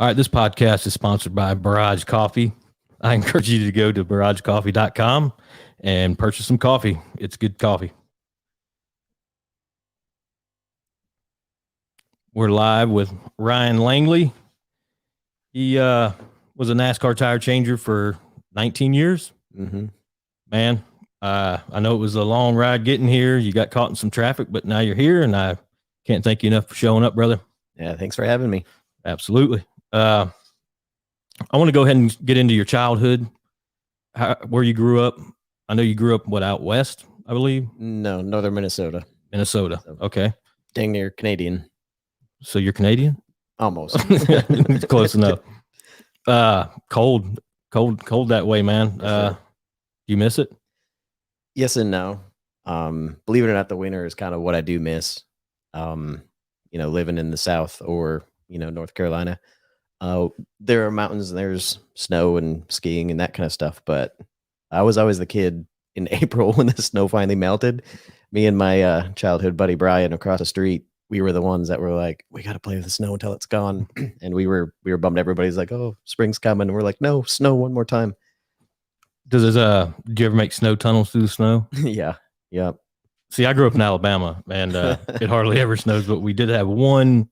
All right, this podcast is sponsored by Barrage Coffee. I encourage you to go to barragecoffee.com and purchase some coffee. It's good coffee. We're live with Ryan Langley. He was a NASCAR tire changer for 19 years. Mm-hmm. Man, I know it was a long ride getting here. You got caught in some traffic, but now you're here, and I can't thank you enough for showing up, brother. Yeah, thanks for having me. Absolutely. I want to go ahead and get into your childhood, where you grew up. I know you grew up, out west, I believe? No, northern Minnesota. Minnesota. Okay. Dang near Canadian. So you're Canadian? Almost. Close enough. Cold that way, man. Sure. You miss it? Yes and no. Believe it or not, the winter is kind of what I do miss. Living in the South or, North Carolina. There are mountains and there's snow and skiing and that kind of stuff. But I was always the kid in April when the snow finally melted. Me and my childhood buddy Brian across the street, we were the ones that were like, we got to play with the snow until it's gone. And we were bummed. Everybody's like, oh, spring's coming. And we're like, no, snow one more time. Do you ever make snow tunnels through the snow? Yeah. Yep. See, I grew up in Alabama and it hardly ever snows, but we did have one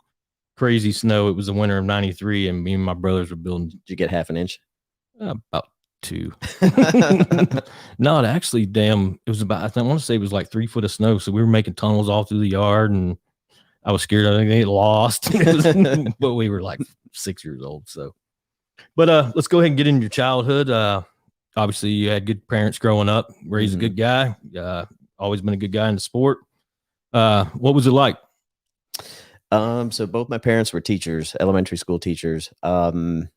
crazy snow. It was the winter of 93 and me and my brothers were building. Did you get half an inch? About 2. No, it actually, it was about, I want to say it was like 3 foot of snow. So we were making tunnels all through the yard and I was scared I was going to get lost. But we were like 6 years old. So, but let's go ahead and get into your childhood. Obviously you had good parents growing up, raised a good guy, always been a good guy in the sport. What was it like? So both my parents were teachers, elementary school teachers. And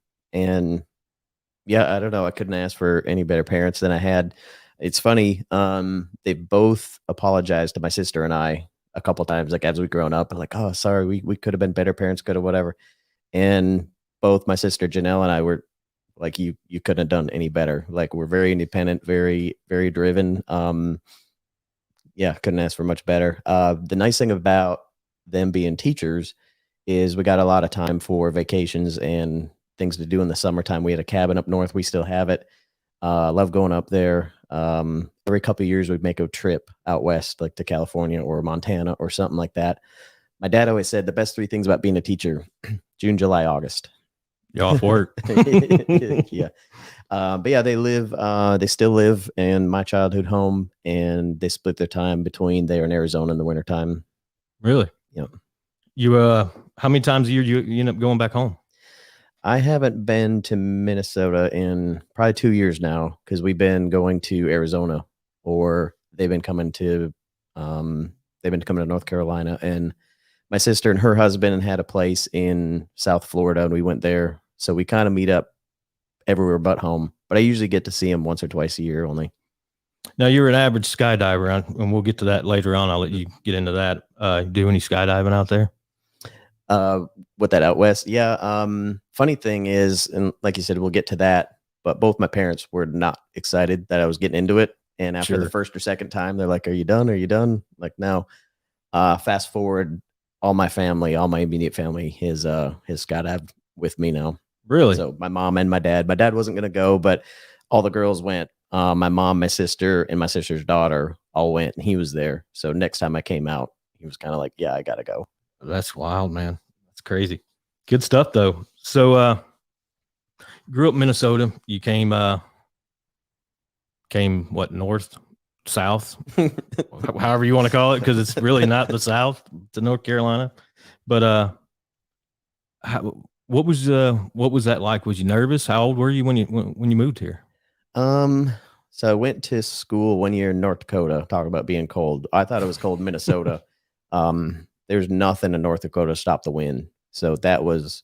yeah, I don't know. I couldn't ask for any better parents than I had. It's funny. They both apologized to my sister and I a couple times, like as we grown up, like, oh, sorry, we could have been better parents, could have whatever. And both my sister Janelle and I were like, you couldn't have done any better. Like we're very independent, very, very driven. Yeah, couldn't ask for much better. The nice thing about them being teachers is we got a lot of time for vacations and things to do in the summertime. We had a cabin up north. We still have it. Love going up there. Every couple of years we'd make a trip out west, like to California or Montana or something like that. My dad always said the best 3 things about being a teacher: June, July, August. You're off work. Yeah. But yeah, they still live in my childhood home and they split their time between there and Arizona in the wintertime. Really? Yeah. You, how many times a year you end up going back home? I haven't been to Minnesota in probably 2 years now because we've been going to Arizona, or they've been coming to North Carolina. And my sister and her husband had a place in South Florida, and we went there. So we kind of meet up everywhere but home. But I usually get to see them once or twice a year only. Now you're an average skydiver, and we'll get to that later on. I'll let you get into that. Do any skydiving out there? With that out west. Yeah. Funny thing is, and like you said, we'll get to that, but both my parents were not excited that I was getting into it. And after the first or second time, they're like, are you done? Are you done? Like, no. Fast forward, all my immediate family is skydive with me now. Really? So my mom and my dad wasn't going to go, but all the girls went. My mom, my sister, and my sister's daughter all went, and he was there. So next time I came out, he was kind of like, yeah, I got to go. That's wild, man. That's crazy. Good stuff, though. So, grew up in Minnesota. You came what, north, south, however you want to call it, because it's really not the South to North Carolina. But what was that like? Was you nervous? How old were you when you moved here? So I went to school 1 year in North Dakota. Talk about being cold. I thought it was cold in Minnesota. There's nothing in North Dakota to stop the wind. So that was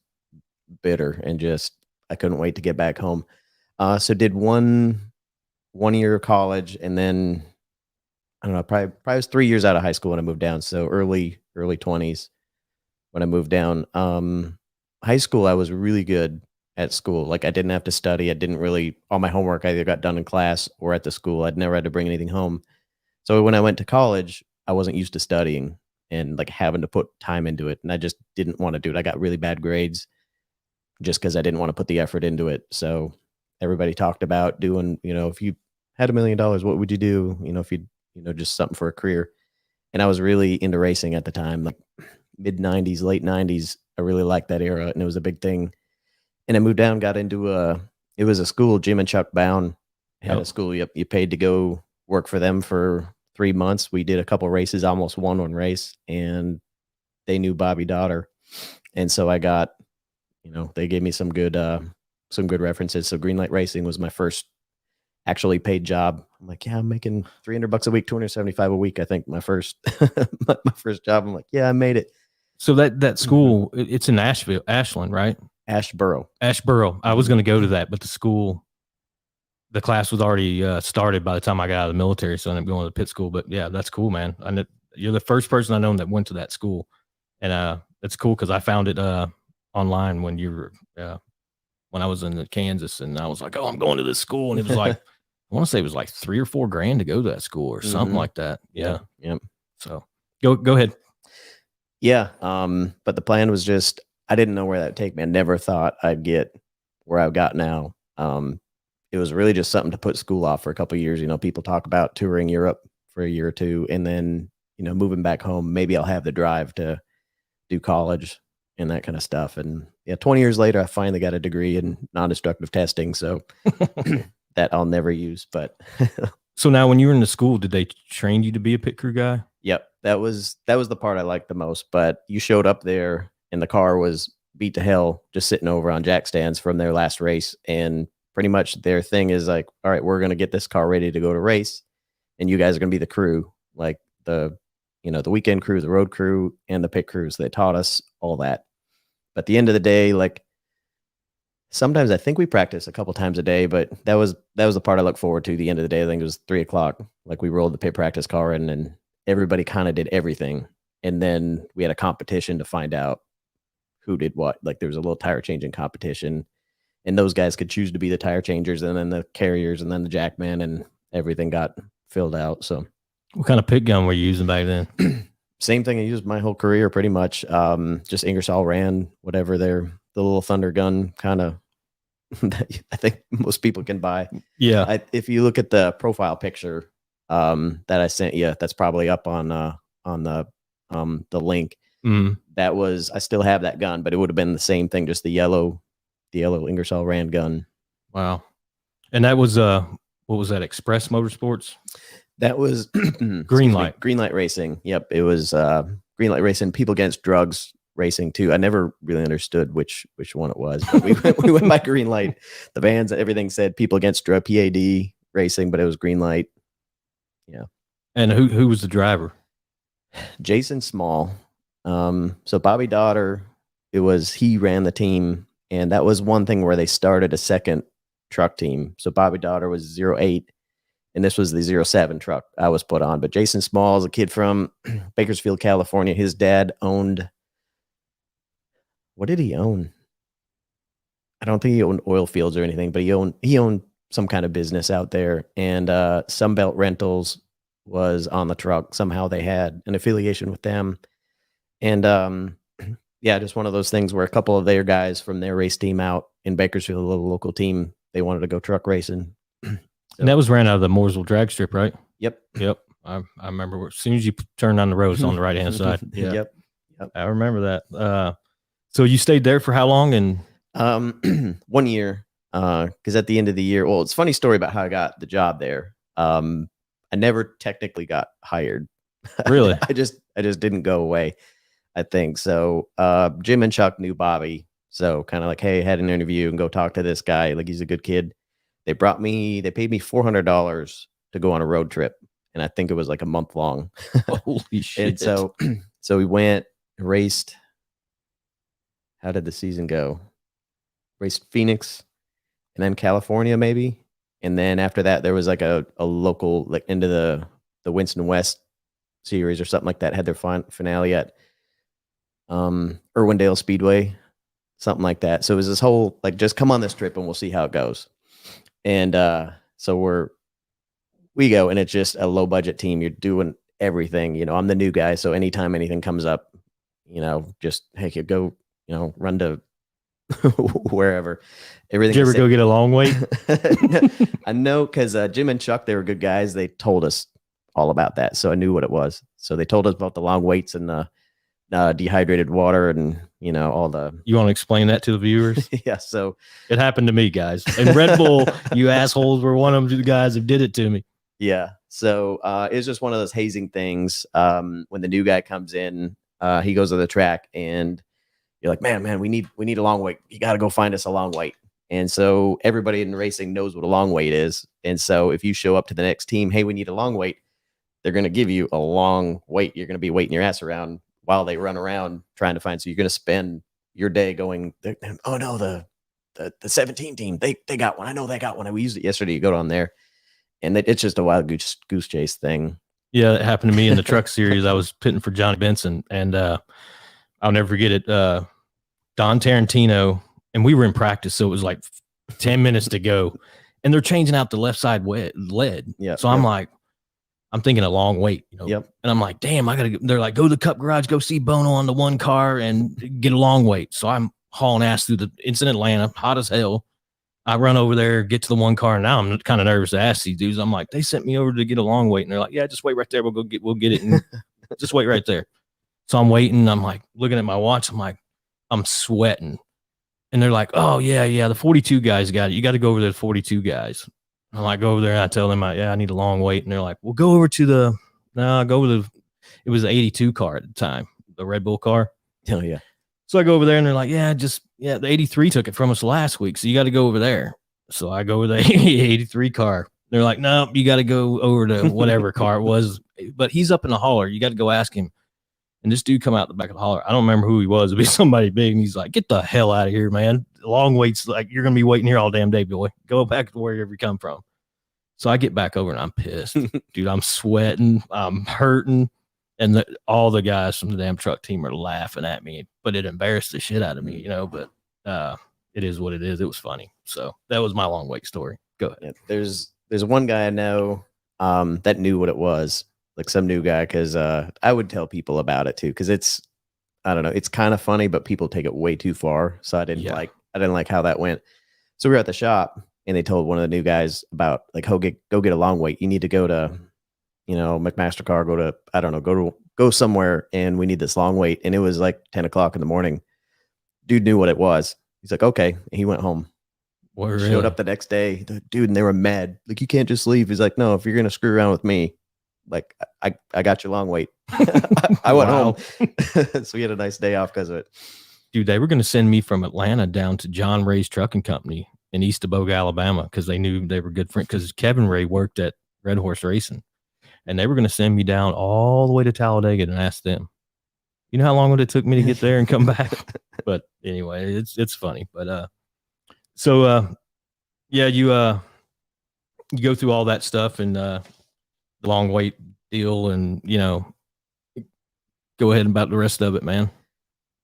bitter and just, I couldn't wait to get back home. So did one year of college, and then I don't know, probably was 3 years out of high school when I moved down. So early 20s when I moved down. High school, I was really good at school. Like I didn't have to study. All my homework either got done in class or at the school. I'd never had to bring anything home. So when I went to college, I wasn't used to studying and like having to put time into it. And I just didn't want to do it. I got really bad grades. just because I didn't want to put the effort into it. So everybody talked about doing, if you had $1 million, what would you do? If you, just something for a career. And I was really into racing at the time, like mid 90s, late 90s. I really liked that era, and it was a big thing. And I moved down, got into it was a school, Jim and Chuck Bown had a school. You paid to go work for them for 3 months. We did a couple races, almost won one race, and they knew Bobby Daughter. And so I got, they gave me some good references. So Greenlight Racing was my first actually paid job. I'm like, yeah, I'm making $300 a week, $275 a week. I think my first my first job. I'm like, yeah, I made it. So that school, it's in Ashland, right? Ashboro. I was going to go to that, but the class was already started by the time I got out of the military, so I ended up going to the pit school. But yeah, that's cool, man. You're the first person I know that went to that school, and it's cool because I found it online when you were when I was in Kansas, and I was like, oh, I'm going to this school, and it was like I want to say it was like $3,000 or $4,000 to go to that school or something like that. Yeah. Yep. So go ahead. Yeah. But the plan was just, I didn't know where that would take me. I never thought I'd get where I've got now. It was really just something to put school off for a couple of years. People talk about touring Europe for a year or two, and then, moving back home, maybe I'll have the drive to do college and that kind of stuff. And yeah, 20 years later, I finally got a degree in non-destructive testing. So that I'll never use, but. So now when you were in the school, did they train you to be a pit crew guy? Yep. That was the part I liked the most, but you showed up there and the car was beat to hell, just sitting over on jack stands from their last race. And pretty much their thing is like, all right, we're going to get this car ready to go to race, and you guys are going to be the crew, like the weekend crew, the road crew, and the pit crews. They taught us all that. But at the end of the day, like sometimes I think we practice a couple times a day, but that was the part I look forward to. The end of the day, I think it was 3:00. Like we rolled the pit practice car in, and everybody kind of did everything. And then we had a competition to find out who did what. Like there was a little tire changing competition, and those guys could choose to be the tire changers, and then the carriers, and then the jackman, and everything got filled out. So what kind of pit gun were you using back then? Same thing I used my whole career, pretty much. Just Ingersoll Rand, whatever the little Thunder gun kind of that I think most people can buy. Yeah. If you look at the profile picture that I sent you, that's probably up on the link. That was, I still have that gun, but it would have been the same thing, just the yellow Ingersoll Rand gun. Wow. And that was what was that, Express Motorsports? That was Greenlight Racing. Yep, it was Greenlight Racing. People Against Drugs Racing too. I never really understood which one it was. But we went by Greenlight. The vans, everything said People Against Drug PAD Racing, but it was Greenlight. Yeah. And who was the driver? Jason Small. So Bobby Daughter, he ran the team, and that was one thing where they started a second truck team. So Bobby Daughter was 08, and this was the 07 truck I was put on. But Jason Small is a kid from Bakersfield, California. His dad owned, what did he own? I don't think he owned oil fields or anything, but he owned some kind of business out there. And Sunbelt Rentals was on the truck. Somehow they had an affiliation with them. And yeah, just one of those things where a couple of their guys from their race team out in Bakersfield, a little local team, they wanted to go truck racing. And that was ran out of the Mooresville drag strip, right? Yep. I remember as soon as you turn on the road, it's on the right hand side. Yeah. Yep. I remember that. So you stayed there for how long? And 1 year. Because at the end of the year, well, it's a funny story about how I got the job there. I never technically got hired. Really? I just didn't go away, I think. So Jim and Chuck knew Bobby. So kind of like, hey, had an interview and go talk to this guy. Like, he's a good kid. They paid me $400 to go on a road trip. And I think it was like a month long. Holy shit. And so we went, raced. How did the season go? Raced Phoenix and then California, maybe. And then after that, there was like a local, like into the Winston West series or something like that, had their finale at Irwindale Speedway, something like that. So it was this whole, like, just come on this trip and we'll see how it goes. And so we go, and it's just a low budget team. You're doing everything. I'm the new guy. So anytime anything comes up, just, hey, you go, run to wherever. Everything. Did you ever go get a long weight? I know, because Jim and Chuck, they were good guys. They told us all about that, so I knew what it was. So they told us about the long weights and dehydrated water and all the. You want to explain that to the viewers? Yeah, so it happened to me, guys. And Red Bull, you assholes, were one of the guys who did it to me. Yeah, so it's just one of those hazing things. When the new guy comes in, he goes to the track, and you're like, man, we need a long weight. You got to go find us a long weight. And so everybody in racing knows what a long weight is. And so if you show up to the next team, hey, we need a long weight, they're going to give you a long weight. You're going to be waiting your ass around while they run around trying to find. So you're going to spend your day going, oh no, the 17 team, they got one. I know they got one. We used it yesterday. You go down there, and it's just a wild goose chase thing. Yeah, it happened to me in the truck series. I was pitting for Johnny Benson, and I'll never forget it. Don Tarantino, and we were in practice, so it was like 10 minutes to go, and they're changing out the left side lead. Yeah. So I'm like, I'm thinking a long wait, Yep. And I'm like, damn, they're like, go to the Cup garage, go see Bono on the one car and get a long wait. So I'm hauling ass through it's in Atlanta, hot as hell. I run over there, get to the one car, and now I'm kind of nervous to ask these dudes. I'm like, they sent me over to get a long wait, and they're like, yeah, just wait right there. We'll get it, and just wait right there. So I'm waiting. I'm like looking at my watch. I'm like, I'm sweating. And they're like, oh, yeah, the 42 guys got it. You got to go over to the 42 guys. I'm like, go over there, and I tell them, I need a long wait. And they're like, well, go over to it was the 82 car at the time, the Red Bull car. Oh, yeah. So I go over there, and they're like, the 83 took it from us last week, so you got to go over there. So I go over the 83 car. They're like, no, you got to go over to whatever car it was. But he's up in the hauler. You got to go ask him. And this dude come out the back of the hauler. I don't remember who he was. It'd be somebody big. And he's like, get the hell out of here, man. Long waits, like, you're going to be waiting here all damn day, boy. Go back to wherever you come from. So I get back over, and I'm pissed. Dude, I'm sweating. I'm hurting. And all the guys from the damn truck team are laughing at me. But it embarrassed the shit out of me, But it is what it is. It was funny. So that was my long wait story. Go ahead. Yeah, there's one guy I know that knew what it was. Like some new guy, because I would tell people about it too, because I don't know, it's kind of funny, but people take it way too far. So I didn't like how that went. So we were at the shop, and they told one of the new guys about, like, go get a long wait. You need to go to, McMaster Car, go somewhere, and we need this long wait. And it was like 10 o'clock in the morning. Dude knew what it was. He's like, okay. And he went home. Showed up the next day, dude, and they were mad. Like, you can't just leave. He's like, no, if you're gonna screw around with me, like, I got your long wait. I went home. So we had a nice day off because of it. Dude, they were going to send me from Atlanta down to John Ray's Trucking Company in East Dubuque, Alabama, because they knew they were good friends, because Kevin Ray worked at Red Horse Racing. And they were going to send me down all the way to Talladega and ask them. You know how long would it took me to get there and come back? But anyway, it's funny. But you go through all that stuff, and the long wait deal, and go ahead about the rest of it, man.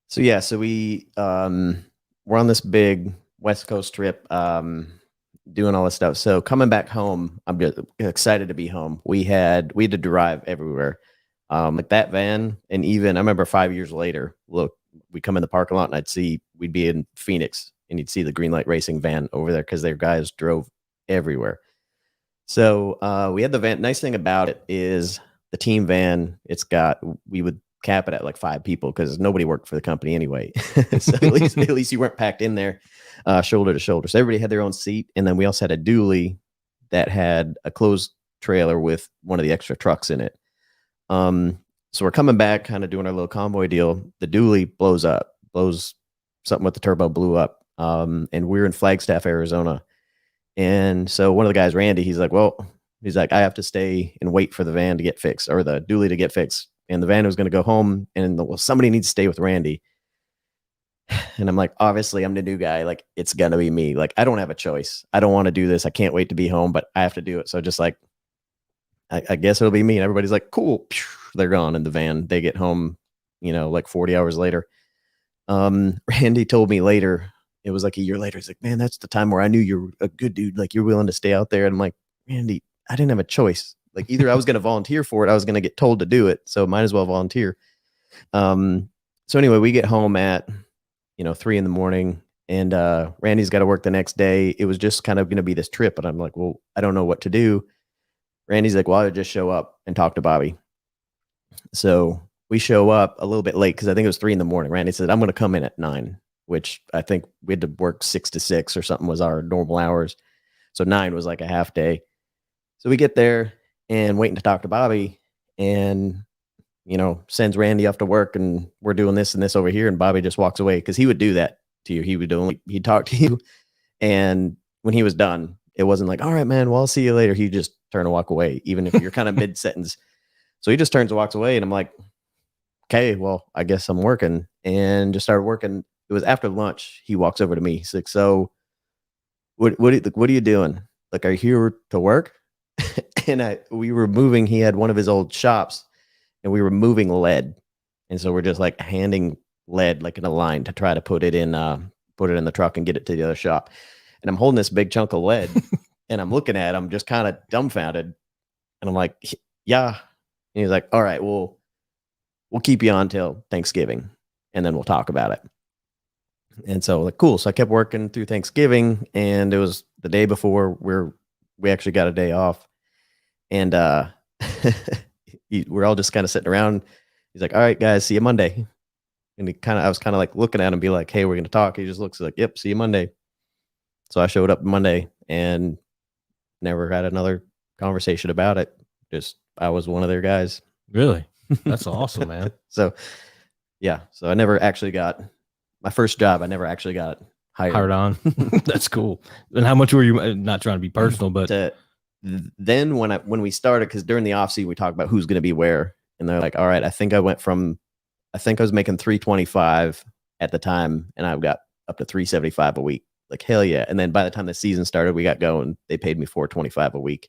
So we we're on this big West Coast trip, doing all this stuff. So coming back home, I'm just excited to be home. We had to drive everywhere, like that van. And even I remember 5 years later, look, we come in the parking lot, and we'd be in Phoenix, and you'd see the Greenlight Racing van over there, because their guys drove everywhere. So we had the van. Nice thing about it is the team van. We would cap it at like 5 people, because nobody worked for the company anyway. So at least you weren't packed in there, shoulder to shoulder. So everybody had their own seat, and then we also had a dually that had a closed trailer with one of the extra trucks in it. So we're coming back, kind of doing our little convoy deal. The dually blows something with the turbo blew up, and we're in Flagstaff, Arizona. And so one of the guys, Randy, he's like, I have to stay and wait for the van to get fixed, or the dually to get fixed. And the van was going to go home, and somebody needs to stay with Randy. And I'm like, obviously I'm the new guy. Like, it's going to be me. Like, I don't have a choice. I don't want to do this. I can't wait to be home, but I have to do it. So just like, I guess it'll be me. And everybody's like, cool. They're gone in the van. They get home, like 40 hours later. Randy told me later, it was like a year later. He's like, man, that's the time where I knew you're a good dude. Like, you're willing to stay out there. And I'm like, Randy, I didn't have a choice. Like, either I was going to volunteer for it, I was going to get told to do it. So might as well volunteer. So anyway, we get home at, 3 a.m, And Randy's got to work the next day. It was just kind of going to be this trip. And I'm like, well, I don't know what to do. Randy's like, well, I would just show up and talk to Bobby. So we show up a little bit late because I think it was 3 a.m. Randy said, I'm going to come in at 9, which I think we had to work 6 to 6 or something was our normal hours. So 9 was like a half day. So we get there and waiting to talk to Bobby, and sends Randy off to work, and we're doing this and this over here, and Bobby just walks away because he would do that to you. He'd talk to you, and when he was done, it wasn't like, all right, man, well, I'll see you later. He'd just turn and walk away, even if you're kind of mid sentence. So he just turns and walks away, and I'm like, okay, well, I guess I'm working, and just started working. It was after lunch. He walks over to me. He's like, so what are you doing? Like, are you here to work? And we were moving. He had one of his old shops, and we were moving lead. And so we're just like handing lead like in a line to try to put it in the truck and get it to the other shop. And I'm holding this big chunk of lead and I'm looking at him just kind of dumbfounded. And I'm like, yeah. And he's like, all right, well, we'll keep you on till Thanksgiving and then we'll talk about it. And so like, cool. So I kept working through Thanksgiving, and it was the day before we actually got a day off. And we're all just kind of sitting around. He's like, all right, guys, see you Monday. And I was kind of like looking at him, be like, hey, we're going to talk. He just looks like, yep, see you Monday. So I showed up Monday and never had another conversation about it. Just, I was one of their guys. Really? That's awesome, man. So yeah. So I never actually got my first job. I never actually got hired on. That's cool. And how much were you, not trying to be personal, but then when we started, because during the off season, we talked about who's going to be where. And they're like, all right, I think I was making $325 at the time, and I've got up to $375 a week. Like, hell yeah. And then by the time the season started, we got going, they paid me $425 a week.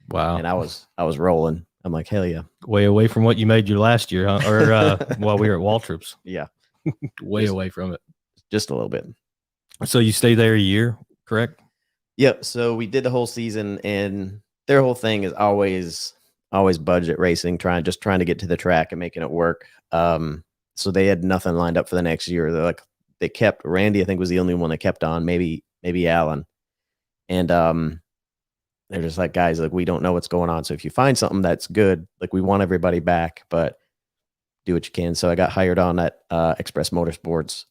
Wow. And I was rolling. I'm like, hell yeah. Way away from what you made your last year, huh? Or while we were at Waltrips. Yeah. Way away from it. Just a little bit. So you stayed there a year, correct? Yep. So we did the whole season, and their whole thing is always budget racing, trying to get to the track and making it work. So they had nothing lined up for the next year. They kept Randy, I think, was the only one that kept on, maybe Alan. And they're just like, guys, like, we don't know what's going on. So if you find something that's good, like, we want everybody back, but do what you can. So I got hired on at Express Motorsports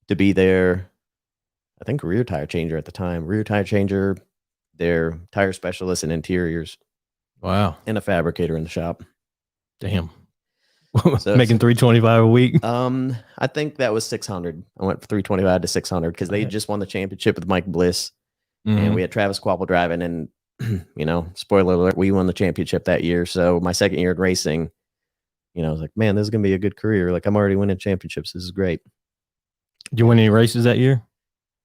to be their, I think, rear tire changer at the time. Rear tire changer, their tire specialist and interiors. Wow. And a fabricator in the shop. Damn. So making $325 a week. I think that was 600. I went from 325 to 600 because they just won the championship with Mike Bliss, and we had Travis Quapple driving. And spoiler alert, we won the championship that year. So my second year in racing, I was like, man, this is gonna be a good career. Like, I'm already winning championships. This is great. Did you win any races that year?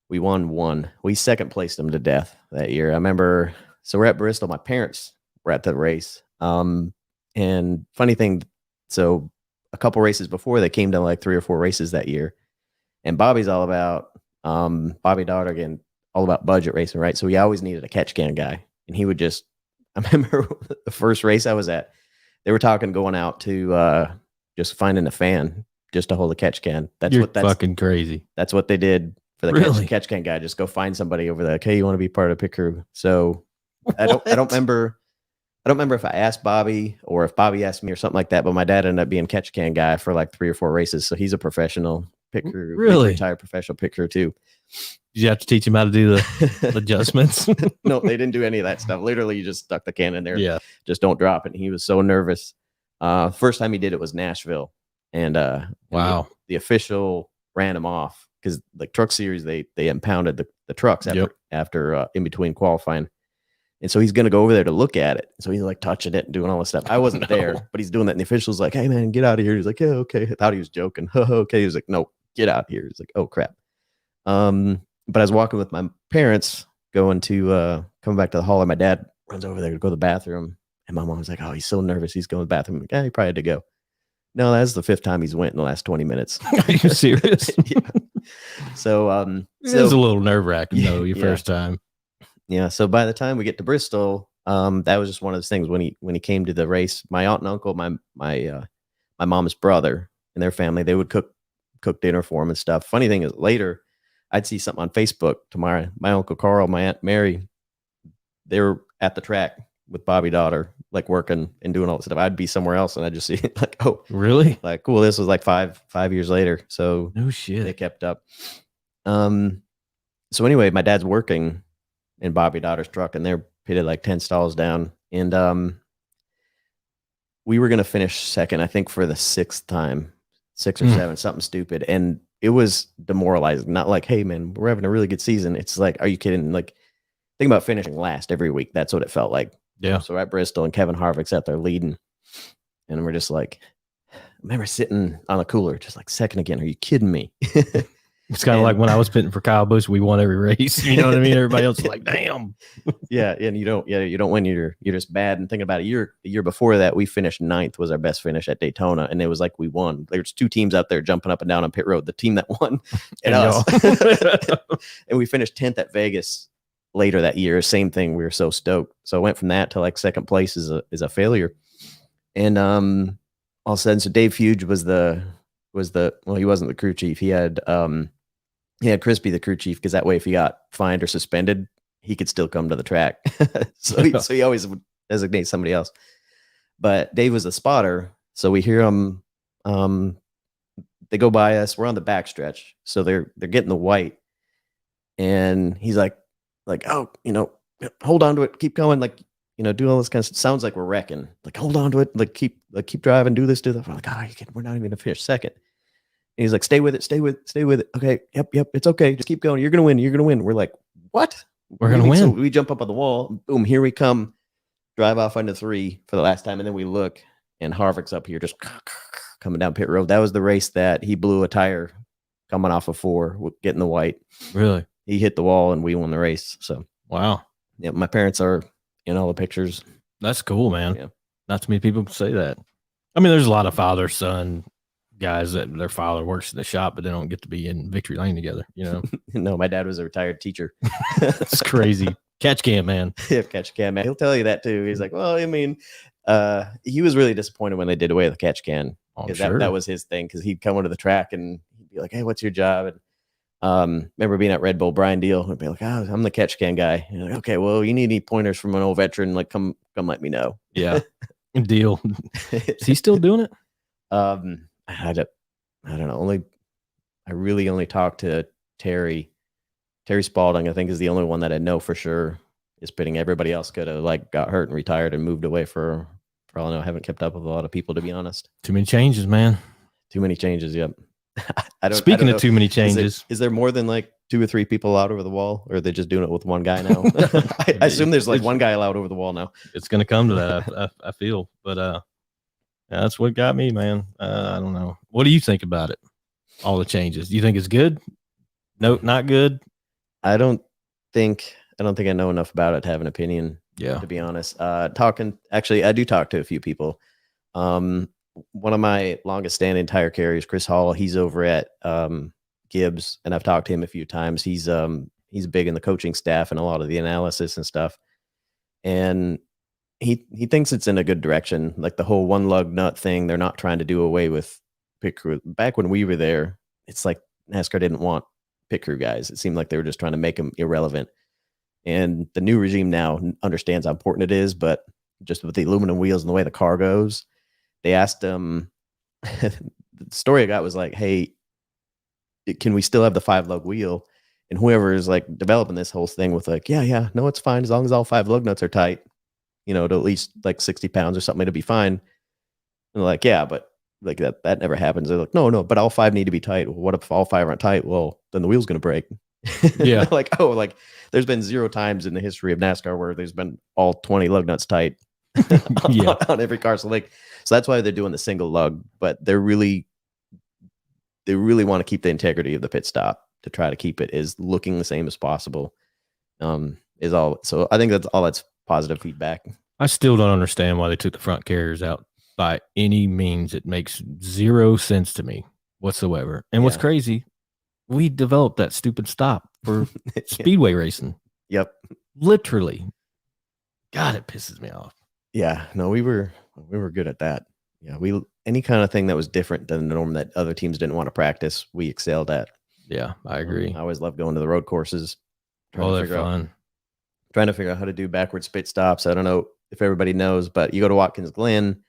We won one. We second placed them to death that year. I remember. So we're at Bristol. My parents were at the race. And funny thing. So a couple races before, they came to like 3 or 4 races that year. And Bobby's all about, Bobby Daughter, again, all about budget racing, right? So he always needed a catch can guy. And he would just, I remember the first race I was at, they were talking going out to just finding a fan just to hold a catch can. That's fucking crazy. That's what they did for the catch can guy. Just go find somebody over there. Okay, you want to be part of the pit crew? So I don't remember if I asked Bobby or if Bobby asked me or something like that, but my dad ended up being catch can guy for like 3 or 4 races. So he's a professional pit crew. Really? Retired professional pit crew too. Did you have to teach him how to do the adjustments? No, they didn't do any of that stuff. Literally, you just stuck the can in there. Yeah. Just don't drop it. And he was so nervous. First time he did it was Nashville. And wow. The official ran him off because like Truck Series, they impounded the trucks after in between qualifying. And so he's going to go over there to look at it. So he's like touching it and doing all this stuff. I wasn't there, but he's doing that. And the official's like, hey, man, get out of here. He's like, yeah, okay. I thought he was joking. Okay. He was like, no, get out here. He's like, oh, crap. But I was walking with my parents coming back to the hall. And my dad runs over there to go to the bathroom. And my mom was like, oh, he's so nervous. He's going to the bathroom. I'm like, yeah, he probably had to go. No, that's the 5th time he's went in the last 20 minutes. Are you serious? Yeah. So, it was a little nerve wracking though, your first time. Yeah. So by the time we get to Bristol, that was just one of those things when he came to the race, my aunt and uncle, my mom's brother and their family, they would cook dinner for him and stuff. Funny thing is later I'd see something on Facebook to my Uncle Carl, my Aunt Mary. They were at the track with Bobby daughter, like working and doing all this stuff. I'd be somewhere else and I'd just see it like, oh, Really? like, cool. This was like five years later. So No shit. they kept up. So anyway, my dad's working in Bobby daughter's truck and they're pitted like 10 stalls down. And we were going to finish second, I think for the 6th time, 6 or 7, something stupid. And it was demoralizing. Not like, hey man, we're having a really good season. It's like, are you kidding? Like, think about finishing last every week. That's what it felt like. Yeah. So at Bristol and Kevin Harvick's out there leading. And we're just like, I remember sitting on a cooler, just like, second again. Are you kidding me? It's kind of like when I was pitting for Kyle Busch, we won every race. You know what I mean? Everybody else is like, damn. Yeah. And you don't win. You're just bad. And thinking about it, the year before that, we finished 9th was our best finish at Daytona. And it was like, we won. There's 2 teams out there jumping up and down on pit road. The team that won and us. And we finished 10th at Vegas later that year. Same thing. We were so stoked. So I went from that to like second place is a failure. And all of a sudden, so Dave Fuge was well, he wasn't the crew chief. He had Chris be the crew chief because that way, if he got fined or suspended, he could still come to the track. so he always would designate somebody else. But Dave was the spotter, so we hear him. They go by us. We're on the backstretch, so they're getting the white, and he's like, oh, hold on to it, keep going, like, do all this kind of stuff. Sounds like we're wrecking. Like, hold on to it, like keep driving, do this, do that. We're like, oh, we're not even gonna finish second. And he's like, stay with it. Okay, yep, it's okay. Just keep going. You're gonna win. We're like, what? We're gonna win. So we jump up on the wall. Boom, here we come. Drive off into 3 for the last time, and then we look, and Harvick's up here just coming down pit road. That was the race that he blew a tire coming off of 4, getting the white. Really? He hit the wall, and we won the race. So wow. Yeah, my parents are in all the pictures. That's cool, man. Yeah. Not too many people say that. I mean, there's a lot of father-son guys that their father works in the shop, but they don't get to be in victory lane together, No, my dad was a retired teacher. That's crazy. Catch can, man. Yeah, catch can, man. He'll tell you that too. He's like, well, I mean, he was really disappointed when they did away with the catch can. Because that was his thing, because he'd come onto the track and he'd be like, hey, what's your job? And remember being at Red Bull, Brian Deal would be like, oh, I'm the catch can guy. And you're like, okay, well, you need any pointers from an old veteran, like come let me know. Yeah. Deal. Is he still doing it? I don't know. I really only talked to Terry Spalding. I think is the only one that I know for sure is pitting. Everybody else could have like got hurt and retired and moved away for all I know. I haven't kept up with a lot of people, to be honest. Too many changes, man. Too many changes. Yep. Speaking of too many changes, is there more than like 2 or 3 people allowed over the wall, or are they just doing it with one guy now? I assume there's like one guy allowed over the wall now. It's going to come to that. I feel, but that's what got me, man. I don't know. What do you think about it? All the changes. Do you think it's good? No, not good. I don't think I know enough about it to have an opinion. Yeah. To be honest, I do talk to a few people. One of my longest standing tire carriers, Chris Hall, he's over at Gibbs, and I've talked to him a few times. He's big in the coaching staff and a lot of the analysis and stuff. And he thinks it's in a good direction. Like the whole one lug nut thing, they're not trying to do away with pit crew. Back when we were there, it's like NASCAR didn't want pit crew guys. It seemed like they were just trying to make them irrelevant. And the new regime now understands how important it is, but just with the aluminum wheels and the way the car goes, they asked him, the story I got was like, hey, can we still have the 5-lug wheel? And whoever is like developing this whole thing with like, yeah, no, it's fine. As long as all 5 lug nuts are tight, to at least like 60 pounds or something, it'll be fine. And they're like, yeah, but like that never happens. They're like, no, but all 5 need to be tight. Well, what if all 5 aren't tight? Well, then the wheel's going to break. Yeah. Like, there's been 0 times in the history of NASCAR where there's been all 20 lug nuts tight on every car. So that's why they're doing the single lug, but they really want to keep the integrity of the pit stop to try to keep it as looking the same as possible. Is all. So I think that's positive feedback. I still don't understand why they took the front carriers out by any means. It makes 0 sense to me whatsoever. And what's crazy, we developed that stupid stop for speedway racing. Yep. Literally. God, it pisses me off. Yeah. No, we were good at that. Yeah. Any kind of thing that was different than the norm that other teams didn't want to practice, we excelled at. Yeah, I agree. I always love going to the road courses. They're fun. Trying to figure out how to do backwards pit stops. I don't know if everybody knows, but you go to Watkins Glen,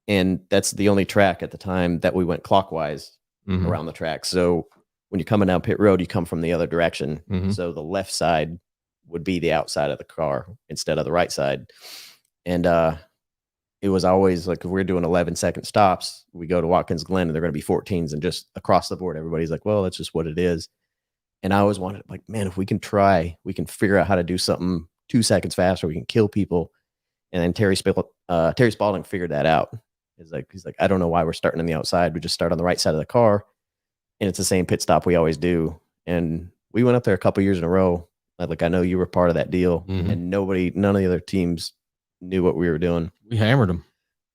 and that's the only track at the time that we went clockwise around the track. So when you're coming down pit road, you come from the other direction. So the left side would be the outside of the car instead of the right side. And it was always like, if we're doing 11-second stops, we go to Watkins Glen and they're going to be 14s, and just across the board, everybody's like, well, that's just what it is. And I always wanted, like, man, if we can figure out how to do something 2 seconds faster, we can kill people. And then Terry Spalding figured that out. He's like, I don't know why we're starting on the outside. We just start on the right side of the car, and it's the same pit stop we always do. And we went up there a couple years in a row. Like, I know you were part of that deal, and none of the other teams knew what we were doing. We hammered them.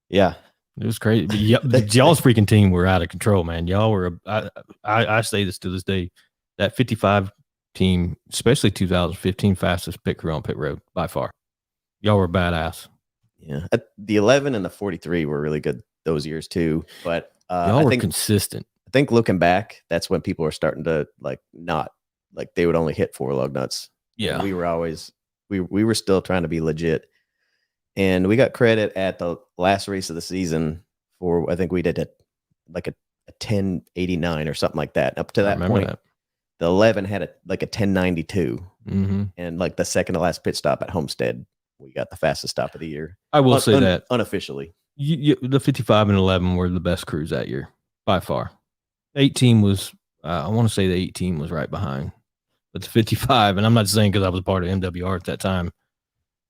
Yeah. It was crazy. Y'all's freaking team were out of control, man. Y'all were, I say this to this day, that 55 team, especially 2015, fastest pit crew on pit road by far. Y'all were badass. Yeah. The 11 and the 43 were really good those years too. But y'all were consistent. I think looking back, that's when people were starting to they would only hit 4 lug nuts. Yeah. And we were always, we were still trying to be legit. And we got credit at the last race of the season for, I think we did a 1089 or something like that. Up to that point, the 11 had a 1092. And like the second to last pit stop at Homestead, we got the fastest stop of the year. I will say that unofficially, the 55 and 11 were the best crews that year by far. 18 was, I want to say the 18 was right behind, but the 55, and I'm not saying because I was a part of MWR at that time,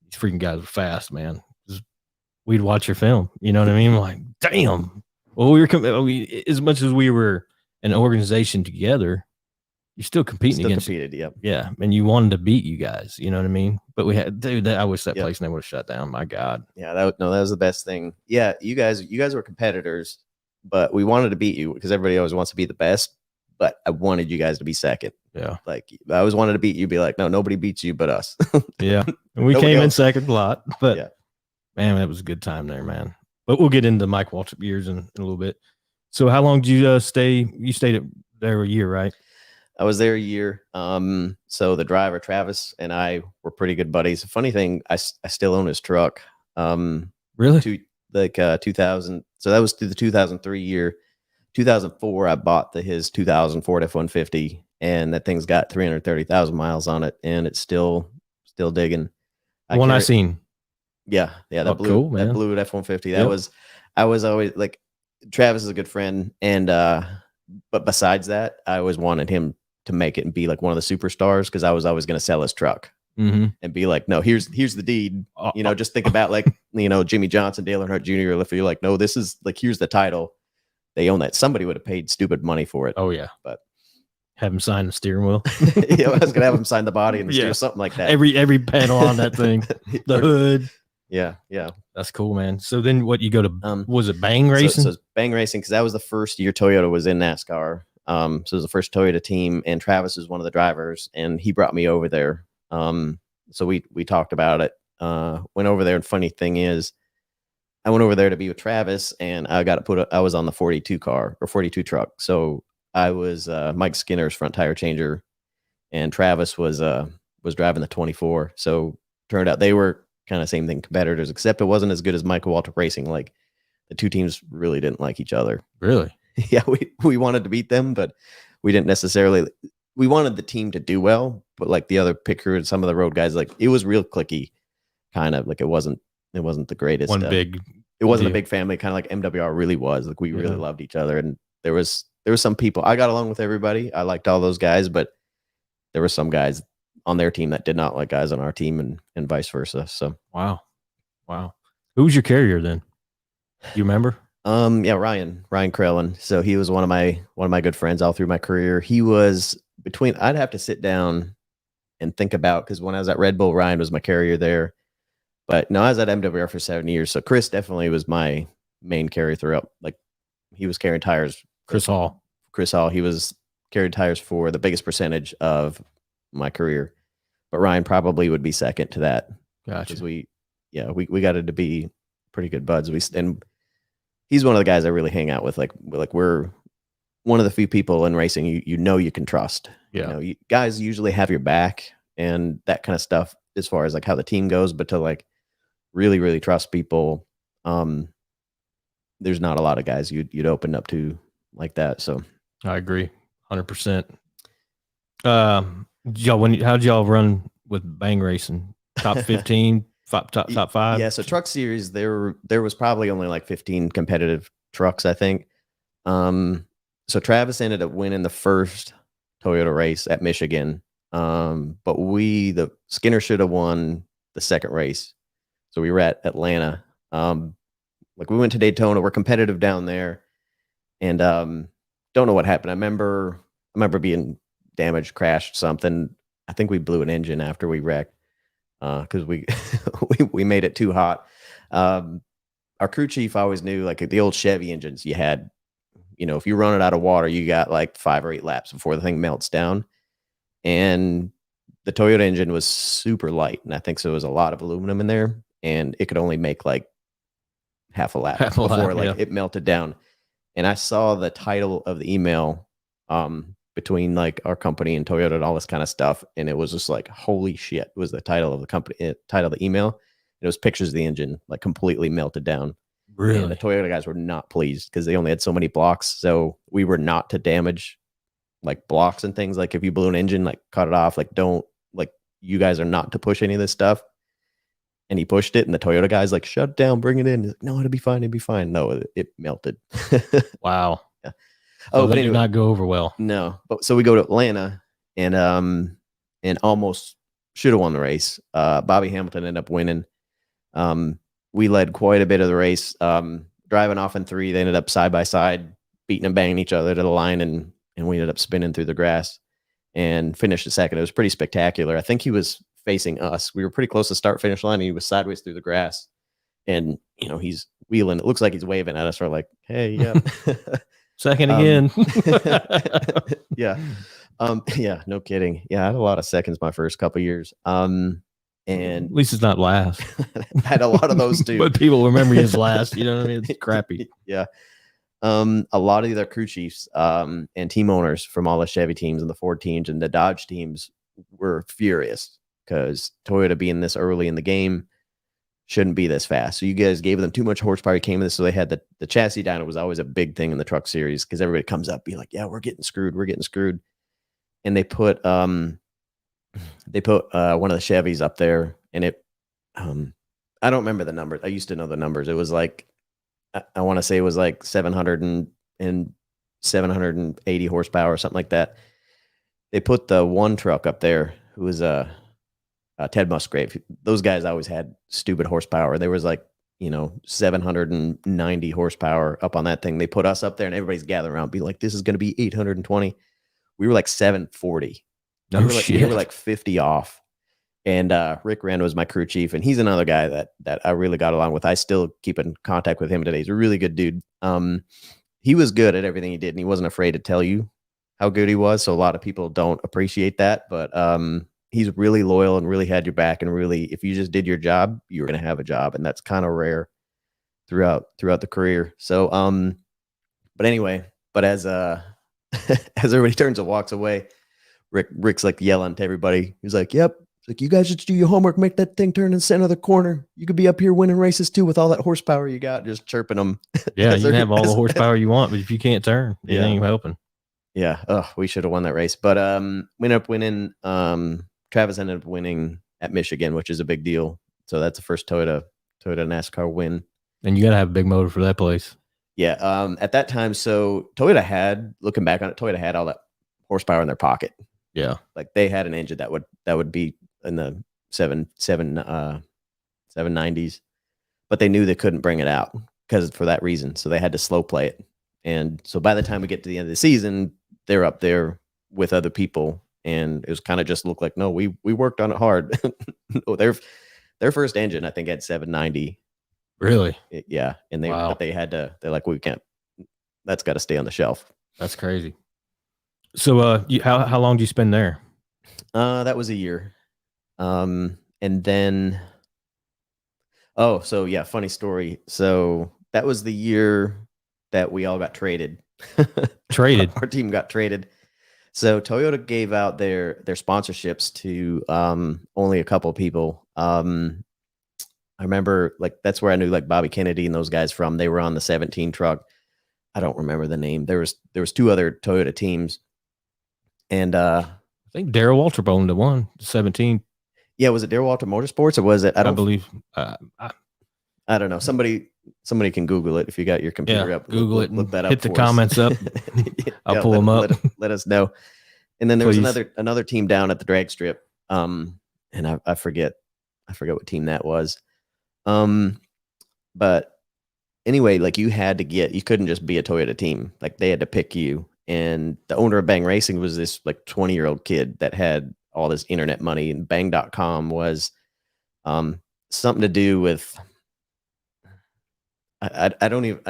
these freaking guys were fast, man. We'd watch your film, you know what I mean? Like, damn. Well, as much as we were an organization together, you're still competing against. Yep. Yeah, and you wanted to beat you guys, you know what I mean? But we had, dude, I wish that place never would have shut down. My God. Yeah, that was the best thing. Yeah, you guys were competitors, but we wanted to beat you because everybody always wants to be the best. But I wanted you guys to be second. Yeah, like I always wanted to beat you. Be like, no, nobody beats you but us. Yeah, and we came in second a lot, but man, that was a good time there, man. But we'll get into Mike Waltrip years in a little bit. So, how long did you stay? You stayed there a year, right? I was there a year. So the driver Travis and I were pretty good buddies. Funny thing, I still own his truck. Really? 2000. So that was through the 2003 year. 2004, I bought his 2000 Ford F-150, and that thing's got 330,000 miles on it, and it's still digging. The one I seen. Yeah, that blue F-150. I was always like, Travis is a good friend, and but besides that, I always wanted him to make it and be like one of the superstars, because I was always going to sell his truck and be like, no, here's the deed. Just think about like, Jimmy Johnson, Dale Earnhardt Jr. If you're like, no, this is like, here's the title. They own that. Somebody would have paid stupid money for it. Oh yeah, but have him sign the steering wheel. I was gonna have him sign the body and the steering, something like that. Every panel on that thing, the hood. Yeah, that's cool, man. So then, what you go to? Was it Bown Racing? So it's Bown Racing, because that was the first year Toyota was in NASCAR. So it was the first Toyota team, and Travis was one of the drivers, and he brought me over there. So we talked about it. Went over there, and funny thing is, I went over there to be with Travis, and I was on the 42 truck. So I was Mike Skinner's front tire changer, and Travis was driving the 24. So turned out they were kind of same thing, competitors, except it wasn't as good as Waltrip Racing. Like, the two teams really didn't like each other. Really? Yeah, we wanted to beat them, but we didn't necessarily. We wanted the team to do well, but like the other pit crew and some of the road guys, like, it was real cliquey, kind of like it wasn't the greatest. It wasn't a big family, kind of like MWR really was. Like, we really loved each other, and there was some people. I got along with everybody. I liked all those guys, but there were some guys on their team that did not like guys on our team, and vice versa. So wow. Who was your carrier then? You remember? Yeah, Ryan Krellin. So he was one of my good friends all through my career. He was between. I'd have to sit down and think about, because when I was at Red Bull, Ryan was my carrier there. But no, I was at MWR for 7 years. So Chris definitely was my main carrier throughout. Like, he was carrying tires. Chris Hall. He was carrying tires for the biggest percentage of my career. But Ryan probably would be second to that. Gotcha. Because we got it to be pretty good buds. And he's one of the guys I really hang out with. Like we're one of the few people in racing you can trust. Yeah. Guys usually have your back and that kind of stuff as far as like how the team goes, but to like really, really trust people, there's not a lot of guys you'd open up to like that. So I agree, 100%. How'd y'all run with Bang Racing? Top 15, top 5? Yeah, so truck series, there was probably only like 15 competitive trucks, I think. So Travis ended up winning the first Toyota race at Michigan. But the Skinner should have won the second race. So we were at Atlanta. Like we went to Daytona. We're competitive down there, and don't know what happened. I remember being damaged, crashed something. I think we blew an engine after we wrecked because we we made it too hot. Our crew chief always knew, like the old Chevy engines, you had, if you run it out of water, you got like 5 or 8 laps before the thing melts down. And the Toyota engine was super light, and I think so. There was a lot of aluminum in there, and it could only make like half a lap before it melted down. And I saw the title of the email between like our company and Toyota and all this kind of stuff, and it was just like, holy shit, was the title of the company, title of the email. It was pictures of the engine like completely melted down. Really? And the Toyota guys were not pleased because they only had so many blocks. So we were not to damage like blocks and things. Like if you blew an engine, like cut it off, you guys are not to push any of this stuff. And he pushed it, and the Toyota guys like, shut it down, bring it in. He's like, no, it'll be fine. It'll be fine. No, it melted. Wow. Yeah. So that did not go over well. No. But so we go to Atlanta, and almost should have won the race. Bobby Hamilton ended up winning. We led quite a bit of the race. Driving off in 3, they ended up side by side, beating and banging each other to the line, and we ended up spinning through the grass and finished the second. It was pretty spectacular. I think he was facing us. We were pretty close to start finish line, and he was sideways through the grass, and he's wheeling. It looks like he's waving at us. We're like, hey, yeah. Second again. Yeah. Yeah, no kidding. Yeah, I had a lot of seconds my first couple of years. And at least it's not last. I had a lot of those too. But people remember you as last. You know what I mean? It's crappy. Yeah. A lot of the other crew chiefs and team owners from all the Chevy teams and the Ford teams and the Dodge teams were furious because Toyota, being this early in the game, shouldn't be this fast. So you guys gave them too much horsepower. You came in this, so they had the chassis dyno was always a big thing in the truck series because everybody comes up be like, yeah, we're getting screwed. And they put one of the Chevys up there, and it I don't remember the numbers. I used to know the numbers. It was like, I want to say it was like 780 horsepower or something like that. They put the one truck up there who was Ted Musgrave. Those guys always had stupid horsepower. There was like, 790 horsepower up on that thing. They put us up there, and everybody's gathering around, be like, this is going to be 820. We were like 740. We were like 50 off. And Rick Wren was my crew chief, and he's another guy that I really got along with. I still keep in contact with him today. He's a really good dude. He was good at everything he did, and he wasn't afraid to tell you how good he was. So a lot of people don't appreciate that, but he's really loyal and really had your back, and really, if you just did your job, you were going to have a job, and that's kind of rare throughout the career. So, but anyway, as everybody turns and walks away, Rick's like yelling to everybody. He's like, "Yep." It's like, you guys just do your homework, make that thing turn in the center of the corner. You could be up here winning races too with all that horsepower you got, just chirping them. Yeah, you can have all the horsepower you want, but if you can't turn, it ain't helping. Yeah. Oh, we should have won that race. But we ended up winning. Travis ended up winning at Michigan, which is a big deal. So that's the first Toyota Nascar win. And you got to have a big motor for that place. Yeah. At that time, so looking back on it, Toyota had all that horsepower in their pocket. Yeah. Like they had an engine that would be in the 790s, but they knew they couldn't bring it out for that reason. So they had to slow play it. And so by the time we get to the end of the season, they're up there with other people. And it was kind of just looked like, no, we worked on it hard. No, their first engine, I think, had 790. Really? Yeah. And they're like, we can't, that's got to stay on the shelf. That's crazy. So how long did you spend there? That was a year. And then, so yeah, funny story. So that was the year that we all got traded. Traded. Our team got traded. So Toyota gave out their sponsorships to only a couple of people. I remember like that's where I knew like Bobby Kennedy and those guys from. They were on the 17 truck. I don't remember the name. There was two other Toyota teams, and I think Darrell Waltrip owned the one, 17. yeah, was it Darrell Waltrip Motorsports or was it? I believe. I don't know. Somebody can Google it if you got your computer up. Google it. Look that up. Hit the comments up. I'll pull them up. Let us know. And then there Please. was another team down at the drag strip. And I forget what team that was. But anyway, like you couldn't just be a Toyota team. Like they had to pick you. And the owner of Bang Racing was this like 20-year-old kid that had all this internet money, and Bang.com was something to do with I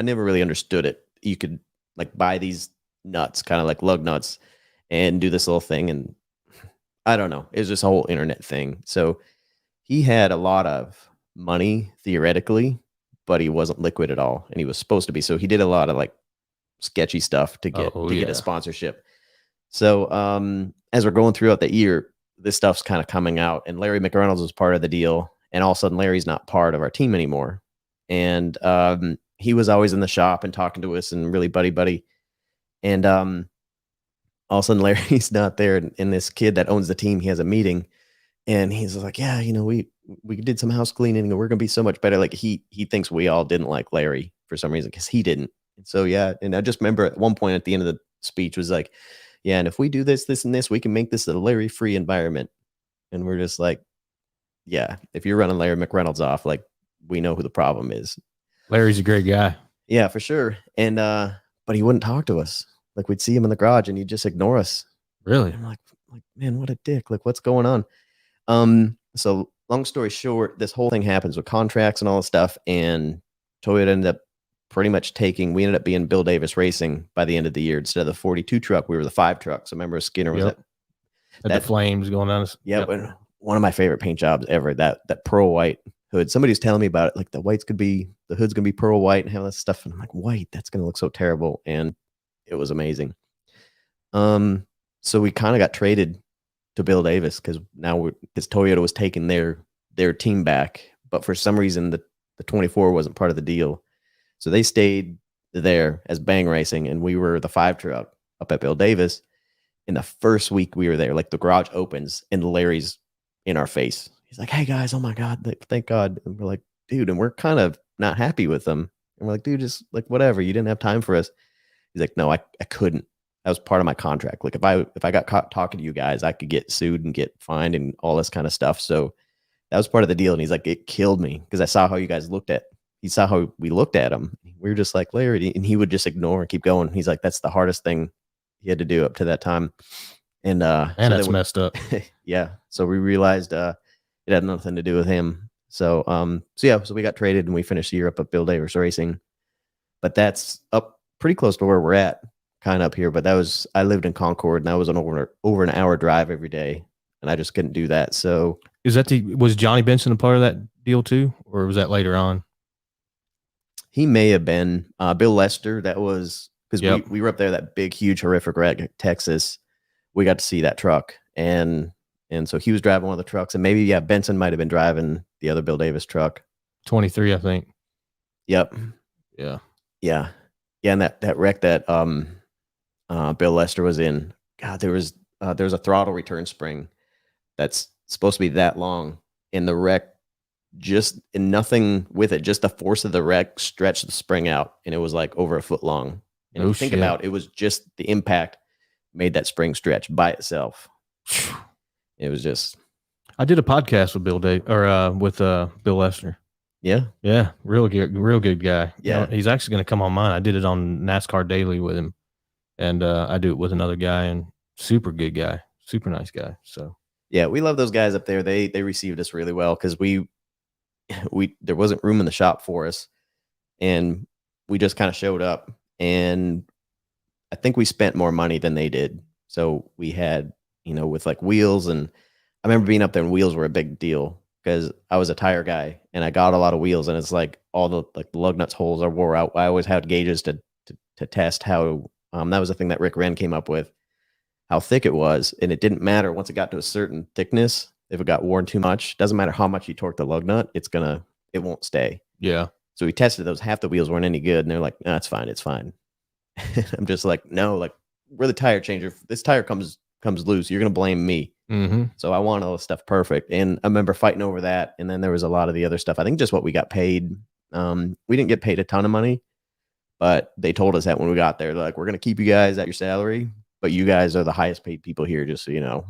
never really understood it. You could like buy these nuts, kind of like lug nuts, and do this little thing, and I don't know. It was just a whole internet thing. So he had a lot of money theoretically, but he wasn't liquid at all, and he was supposed to be. So he did a lot of like sketchy stuff to get get a sponsorship. So as we're going throughout the year, this stuff's kind of coming out, and Larry McReynolds was part of the deal, and all of a sudden Larry's not part of our team anymore. And he was always in the shop and talking to us and really buddy. And all of a sudden Larry's not there, and this kid that owns the team, he has a meeting, and he's like, yeah, you know, we did some house cleaning and we're gonna be so much better. Like he thinks we all didn't like Larry for some reason because he didn't. And so yeah, and I just remember at one point at the end of the speech was like, yeah, and if we do this, and this, we can make this a Larry free environment. And we're just like, yeah, if you're running Larry McReynolds off, like we know who the problem is. Larry's a great guy. Yeah, for sure. And but he wouldn't talk to us. Like we'd see him in the garage and he'd just ignore us. Really? And I'm like, man, what a dick. Like what's going on? So long story short, this whole thing happens with contracts and all this stuff, and Toyota ended up pretty much we ended up being Bill Davis Racing by the end of the year. Instead of the 42 truck, we were the 5 truck. So remember Skinner was that the flames going on. Yep. And one of my favorite paint jobs ever, that pearl white hood. Somebody was telling me about it, like the hood's gonna be pearl white and have that stuff. And I'm like, white, that's gonna look so terrible. And it was amazing. So we kind of got traded to Bill Davis because Toyota was taking their team back, but for some reason the 24 wasn't part of the deal. So they stayed there as Bang Racing, and we were the 5 truck up at Bill Davis. In the first week we were there, like the garage opens and Larry's in our face. He's like, hey guys, oh my God, thank God. And we're like, dude, and we're kind of not happy with them. And we're like, dude, just like whatever, you didn't have time for us. He's like, no, I couldn't. That was part of my contract. Like if I got caught talking to you guys, I could get sued and get fined and all this kind of stuff. So that was part of the deal. And he's like, it killed me because I saw how you guys he saw how we looked at him. We were just like, Larry, and he would just ignore and keep going. He's like, that's the hardest thing he had to do up to that time. And that's messed up. Yeah. So we realized it had nothing to do with him. So so we got traded and we finished the year up at Bill Davis Racing. But that's up pretty close to where we're at, kind of up here. But I lived in Concord, and that was an over an hour drive every day, and I just couldn't do that. So was Johnny Benson a part of that deal too, or was that later on? He may have been. Bill Lester, that was because we were up there, that big, huge, horrific wreck, Texas. We got to see that truck, and so he was driving one of the trucks, and maybe Benson might have been driving the other Bill Davis truck. 23, I think. Yep. Yeah. And that wreck that Bill Lester was in, God, there was a throttle return spring that's supposed to be that long, and the wreck and nothing with it, just the force of the wreck stretched the spring out, and it was like over a foot long. And if you think about it, was just the impact made that spring stretch by itself. It was just. I did a podcast with Bill Lester. Yeah, real good guy. Yeah, you know, he's actually going to come on mine. I did it on NASCAR Daily with him, and I do it with another guy, and super good guy, super nice guy. So yeah, we love those guys up there. They received us really well because there wasn't room in the shop for us, and we just kind of showed up, and I think we spent more money than they did. So we had, with like wheels, and I remember being up there and wheels were a big deal because I was a tire guy and I got a lot of wheels, and it's like all the lug nuts holes are wore out. I always had gauges to test how That was the thing that Rick Wren came up with, how thick it was. And it didn't matter once it got to a certain thickness. If it got worn too much, doesn't matter how much you torque the lug nut, it won't stay. Yeah. So we tested those. Half the wheels weren't any good. And they're like, no, it's fine. It's fine. I'm just like, no, like, we're the tire changer. If this tire comes loose, you're going to blame me. Mm-hmm. So I want all the stuff perfect. And I remember fighting over that. And then there was a lot of the other stuff. I think just what we got paid. We didn't get paid a ton of money, but they told us that when we got there, they're like, we're going to keep you guys at your salary, but you guys are the highest paid people here, just so you know.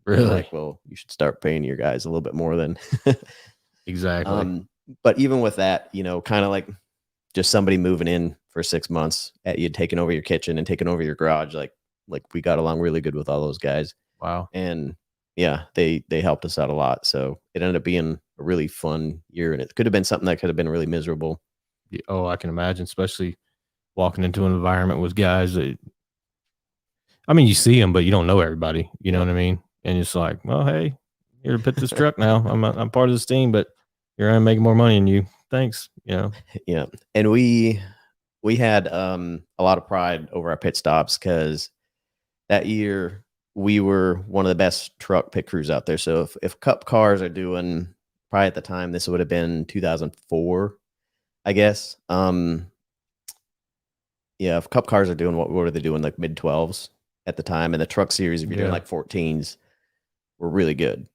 Really? Like, well, you should start paying your guys a little bit more than. Exactly. But even with that, kind of like just somebody moving in for 6 months at you, taking over your kitchen and taking over your garage, like we got along really good with all those guys. Wow. And yeah, they helped us out a lot. So it ended up being a really fun year, and it could have been something that could have been really miserable. Oh, I can imagine, especially walking into an environment with guys that, I mean, you see them, but you don't know everybody. You know what I mean? And it's like, well, hey, here to pit this truck now. I'm part of this team, but here I am making more money than you. Thanks. Yeah. And we had a lot of pride over our pit stops, because that year we were one of the best truck pit crews out there. So if Cup cars are doing, probably at the time, this would have been 2004, I guess. Yeah, if Cup cars are doing, what were they doing? Like mid 12s at the time. And the truck series, if you're doing like 14s, were really good.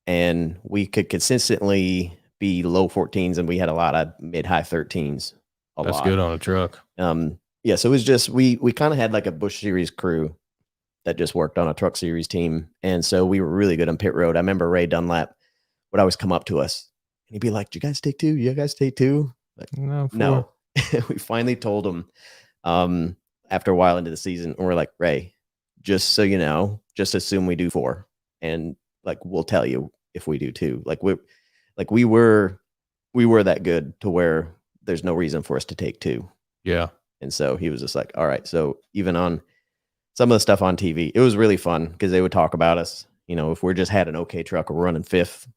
And we could consistently be low 14s, and we had a lot of mid high 13s. That's good on a truck. Yeah, so it was just, we kind of had like a Busch Series crew that just worked on a truck series team. And so we were really good on pit road. I remember Ray Dunlap would always come up to us and he'd be like, "Do you guys take two? You guys take two?" Like, no. We finally told him after a while into the season, and we're like, "Ray, just so you know, just assume we do 4. And like, we'll tell you if we do 2. We were that good to where there's no reason for us to take 2. Yeah. And so he was just like, all right. So even on some of the stuff on TV, it was really fun, because they would talk about us. If we're just had an okay truck or we're running 5th,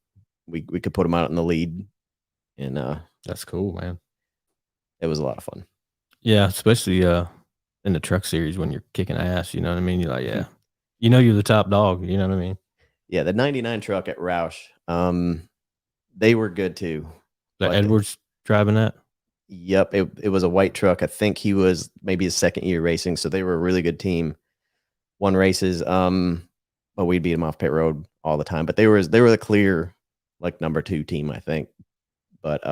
we could put them out in the lead. And that's cool, man. It was a lot of fun. Yeah, especially in the truck series when you're kicking ass. You know what I mean? You're like, yeah, you're the top dog. You know what I mean? Yeah, the 99 truck at Roush, they were good too. Edwards driving that? Yep, it was a white truck. I think he was maybe his second year racing, so they were a really good team. Won races. But we'd beat them off pit road all the time. But they were the clear like number 2 team, I think. But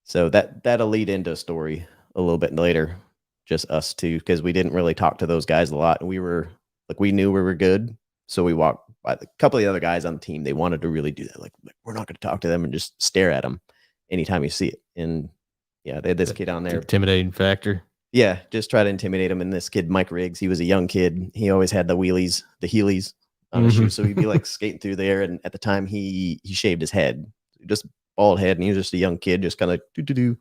so that'll lead into a story a little bit later, just us two, because we didn't really talk to those guys a lot. And we knew we were good, so we walked by a couple of the other guys on the team. They wanted to really do that. Like, we're not going to talk to them and just stare at them anytime you see it. And yeah, they had this kid on there. Intimidating factor. Yeah, just try to intimidate him. And this kid, Mike Riggs, he was a young kid. He always had the Heelys on his shoes. So he'd be like skating through there. And at the time, he shaved his head, just bald head. And he was just a young kid, just kind of do.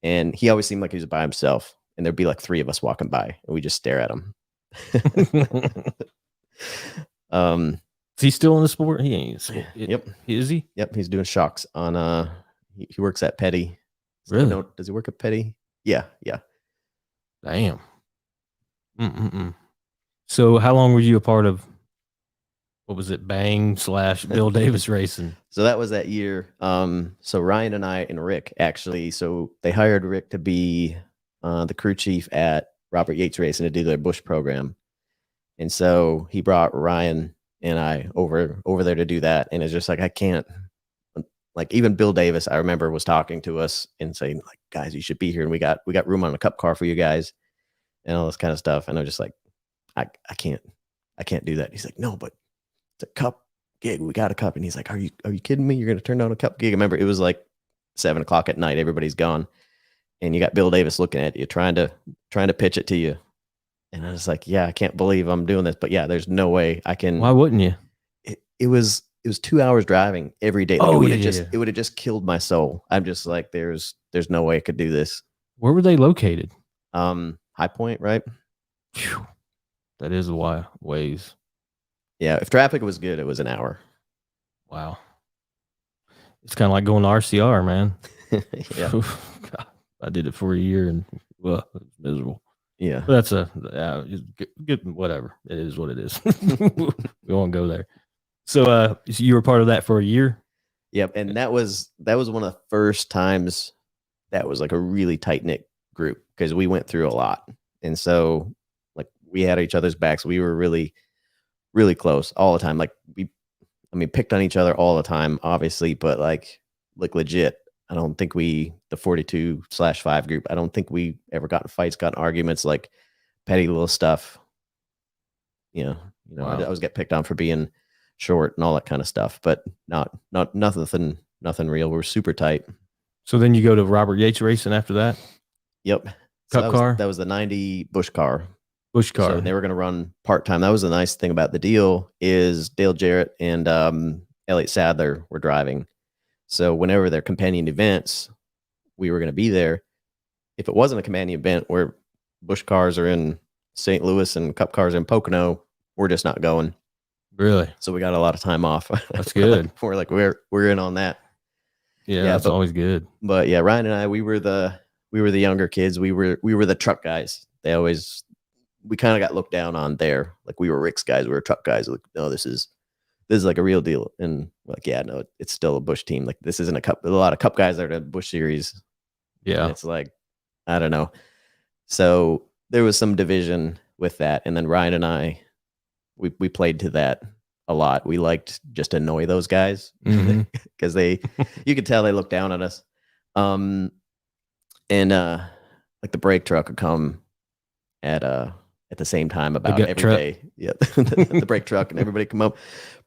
And he always seemed like he was by himself. And there'd be like 3 of us walking by, and we just stare at him. Is he still in the sport? He ain't. Yep. Is he? Yep. He's doing shocks on. He works at Petty. Really? No, does he work at Petty? Yeah. Damn. So how long were you a part of, what was it, Bang / Bill Davis Racing? So that was that year. So Ryan and I and Rick, actually, so they hired Rick to be the crew chief at Robert Yates Racing to do their Busch program. And so he brought Ryan and I over there to do that. And it's just like, I can't, like, even Bill Davis, I remember, was talking to us and saying, like, guys, you should be here. And we got room on a Cup car for you guys and all this kind of stuff. And I'm just like, I can't do that. He's like, no, but it's a Cup gig. We got a Cup. And he's like, are you kidding me? You're going to turn down a Cup gig? I remember it was like 7:00 at night. Everybody's gone. And you got Bill Davis looking at you, trying to pitch it to you. And I was like, yeah, I can't believe I'm doing this. But yeah, there's no way I can. Why wouldn't you? It was 2 hours driving every day. Like, it would have just killed my soul. I'm just like, there's no way I could do this. Where were they located? High Point, right? Whew. That is a ways. Yeah, if traffic was good, it was an hour. Wow. It's kind of like going to RCR, man. Yeah. God, I did it for a year and it was miserable. Yeah. But that's good, whatever. It is what it is. We won't go there. So you were part of that for a year? Yep. And that was one of the first times that was like a really tight knit group, because we went through a lot. And so like we had each other's backs. We were really, really close all the time. Like picked on each other all the time, obviously, but like legit. I don't think the 42/5 group, I don't think we ever got in fights, got in arguments, like petty little stuff. Wow. I always get picked on for being short and all that kind of stuff, but nothing real. We're super tight. So then you go to Robert Yates Racing after that? Yep. Cup car? That was the 90 Bush car. Bush car. So they were going to run part-time. That was the nice thing about the deal, is Dale Jarrett and Elliott Sadler were driving. So whenever their companion events, we were going to be there. If it wasn't a companion event where Bush cars are in St. Louis and Cup cars are in Pocono, we're just not going. Really? So we got a lot of time off. That's good. We're like, we're in on that. Yeah, that's always good. But yeah, Ryan and I, we were the younger kids. We were the truck guys. We kind of got looked down on there. Like, we were Rick's guys. We were truck guys. Like, no, this is like a real deal. And we're like, yeah, no, it's still a Bush team. Like, this isn't a Cup. There's a lot of Cup guys that are in the Bush series. Yeah. And it's like, I don't know. So there was some division with that. And then Ryan and I, we played to that a lot. We liked just to annoy those guys, because you could tell they looked down on us. And like the brake truck would come at the same time about every day. Yeah. The brake truck, and everybody come up,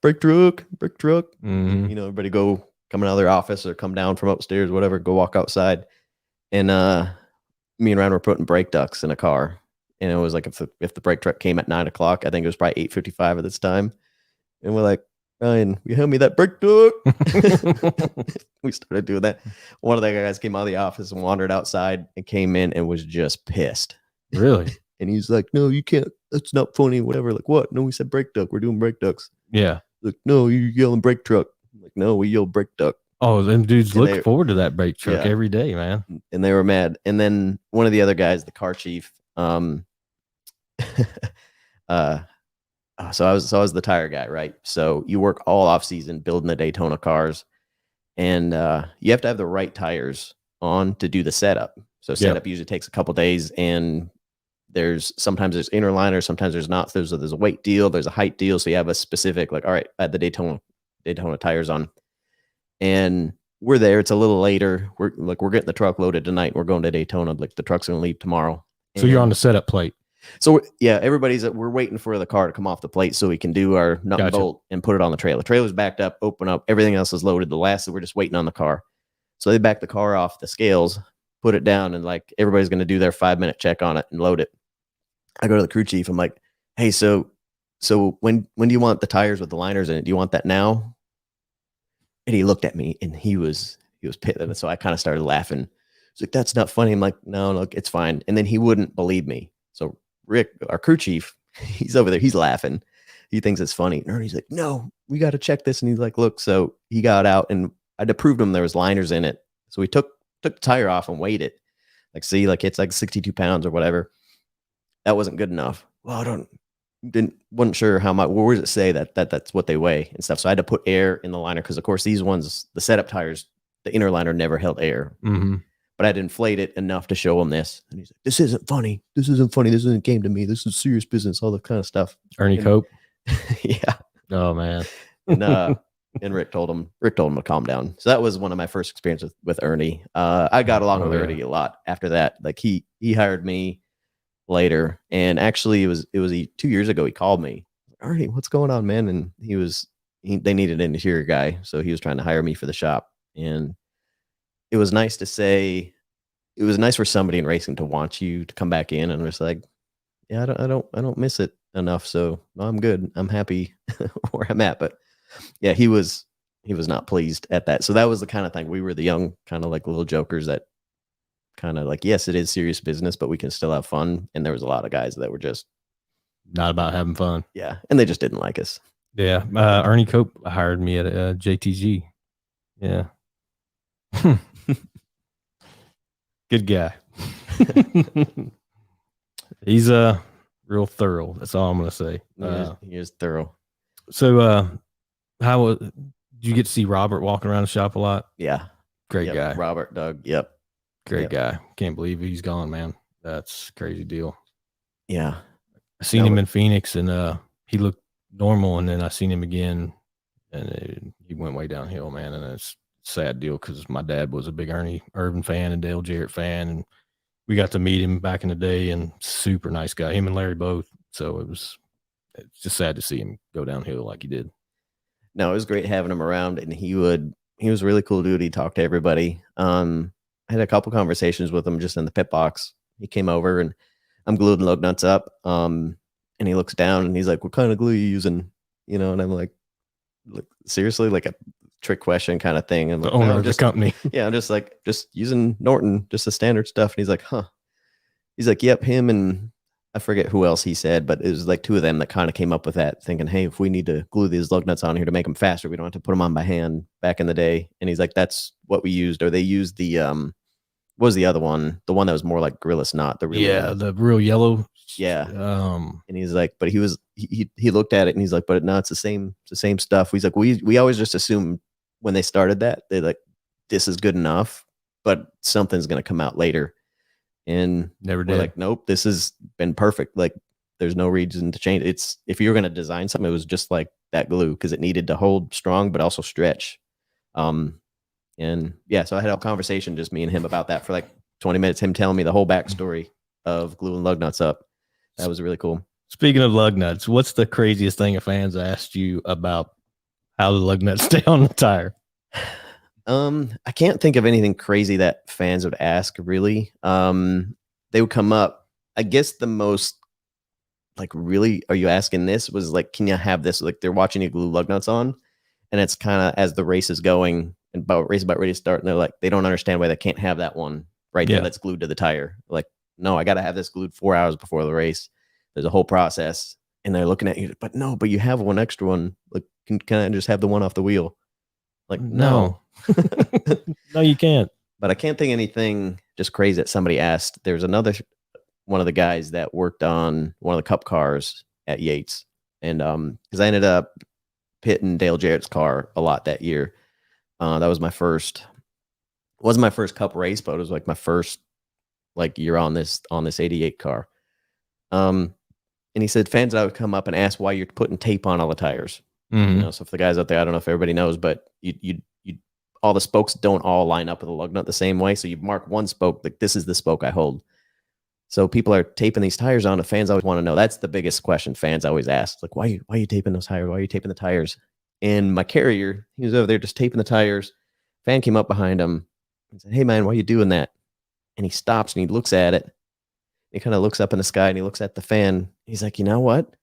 brake truck. Mm-hmm. Everybody go coming out of their office or come down from upstairs, whatever, go walk outside. And me and Ryan were putting brake ducts in a car. And it was like, if the brake truck came at 9:00, I think it was probably 8:55 at this time. And we're like, Ryan, you hand me that brake duct. We started doing that. One of the guys came out of the office and wandered outside and came in and was just pissed. Really? And he's like, no, you can't. That's not funny. Whatever. Like, what? No, we said brake duct. We're doing brake ducts. Yeah. Like, no, you're yelling brake truck. I'm like, no, we yell brake duct. Oh, them dudes look forward to that brake truck every day, man. And they were mad. And then one of the other guys, the car chief, so I was the tire guy, right? So you work all off season building the Daytona cars, and you have to have the right tires on to do the setup. So setup usually takes a couple days, and sometimes there's inner liner, sometimes there's not. There's a weight deal, there's a height deal. So you have a specific, like, all right, I had the Daytona tires on, and we're there. It's a little later. We're getting the truck loaded tonight. We're going to Daytona. Like, the truck's going to leave tomorrow. So you're on the setup plate. So yeah, we're waiting for the car to come off the plate so we can do our nut and bolt and put it on the trailer. The trailer's backed up, open up, everything else is loaded. We're just waiting on the car. So they back the car off the scales, put it down, and like, everybody's going to do their 5-minute check on it and load it. I go to the crew chief. I'm like, hey, so when do you want the tires with the liners in it? Do you want that now? And he looked at me and he was pissed. And so I kind of started laughing. He's like, that's not funny. I'm like, no, look, it's fine. And then he wouldn't believe me. So Rick, our crew chief, he's over there. He's laughing. He thinks it's funny. And Ernie's like, no, we got to check this. And he's like, look. So he got out, and I had to prove to him there was liners in it. So we took the tire off and weighed it. Like, see, like, it's like 62 pounds or whatever. That wasn't good enough. Well, wasn't sure how much. Where does it say that's what they weigh and stuff? So I had to put air in the liner, because of course these ones, the setup tires, the inner liner never held air. Mm-hmm. But I'd inflate it enough to show him this. And he's like, this isn't funny. This isn't game to me. This is serious business, all that kind of stuff. Ernie Cope. Yeah. Oh, man. And Rick told him to calm down. So that was one of my first experiences with Ernie. I got along with Ernie a lot after that. Like, he hired me later. And actually it was 2 years ago. He called me, Ernie, what's going on, man? And they needed an interior guy. So he was trying to hire me for the shop. And it was nice for somebody in racing to want you to come back in. And I was like, yeah, I don't miss it enough. So I'm good. I'm happy where I'm at. But yeah, he was not pleased at that. So that was the kind of thing. We were the young, kind of like little jokers that kind of like, yes, it is serious business, but we can still have fun. And there was a lot of guys that were just not about having fun. Yeah. And they just didn't like us. Yeah. Ernie Cope hired me at JTG. Yeah. Good guy. He's real thorough. That's all I'm gonna say. He is thorough. So how did you get to see Robert walking around the shop a lot? Yeah. Great guy. Robert, Doug. Yep. Great guy. Can't believe he's gone, man. That's a crazy deal. Yeah. I seen him in Phoenix, and he looked normal, and then I seen him again, and he went way downhill, man. And it's a sad deal because my dad was a big Ernie Irvin fan and Dale Jarrett fan, and we got to meet him back in the day, and super nice guy. Him and Larry both. So it's just sad to see him go downhill like he did. No, it was great having him around, and he was really cool dude. He talked to everybody. I had a couple conversations with him just in the pit box. He came over, and I'm gluing lug nuts up. And he looks down, and he's like, "What kind of glue are you using?" You know, and I'm like seriously, like a trick question kind of thing. I'm like, the owner of the company. Yeah, I'm just using Norton, just the standard stuff. And he's like, "Huh." He's like, "Yep, him and I forget who else he said, but it was like two of them that kind of came up with that, thinking, hey, if we need to glue these lug nuts on here to make them faster, we don't have to put them on by hand back in the day." And he's like, "That's what we used." Or they used the what was the other one? The one that was more like Gorilla Snot, the real the real yellow. Yeah. And he's like, but he looked at it and he's like, "But no, it's the same stuff." He's like, we always just assume when they started that, they're like, this is good enough, but something's gonna come out later. And never did. We're like, nope, this has been perfect. Like, there's no reason to change. It's if you're gonna design something, it was just like that glue because it needed to hold strong but also stretch. And yeah, so I had a conversation, just me and him, about that for like 20 minutes. Him telling me the whole backstory of gluing lug nuts up. That was really cool. Speaking of lug nuts, what's the craziest thing a fan's asked you about how the lug nuts stay on the tire? I can't think of anything crazy that fans would ask, really. They would come up. I guess the most, like, really, are you asking this? Was like, can you have this? Like, they're watching you glue lug nuts on, and it's kind of as the race is going and race about ready to start, and they're like, they don't understand why they can't have that one right there that's glued to the tire. Like, no, I got to have this glued 4 hours before the race. There's a whole process, and they're looking at you, but no, but you have one extra one. Like, can I just have the one off the wheel? Like, no. No, you can't. But I can't think of anything just crazy that somebody asked. There's another one of the guys that worked on one of the Cup cars at Yates, and because I ended up pitting Dale Jarrett's car a lot that year. That was my first. It wasn't my first Cup race, but it was like my first year on this 88 car. And he said fans would come up and ask why you're putting tape on all the tires. Mm-hmm. You know, so for the guys out there, I don't know if everybody knows, but you all the spokes don't all line up with a lug nut the same way. So you mark one spoke, like, this is the spoke I hold. So people are taping these tires on. The fans always want to know. That's the biggest question fans always ask. Like, why are you taping those tires? Why are you taping the tires? And my carrier, he was over there just taping the tires. Fan came up behind him and said, "Hey man, why are you doing that?" And he stops and he looks at it. He kind of looks up in the sky and he looks at the fan. He's like, "You know what?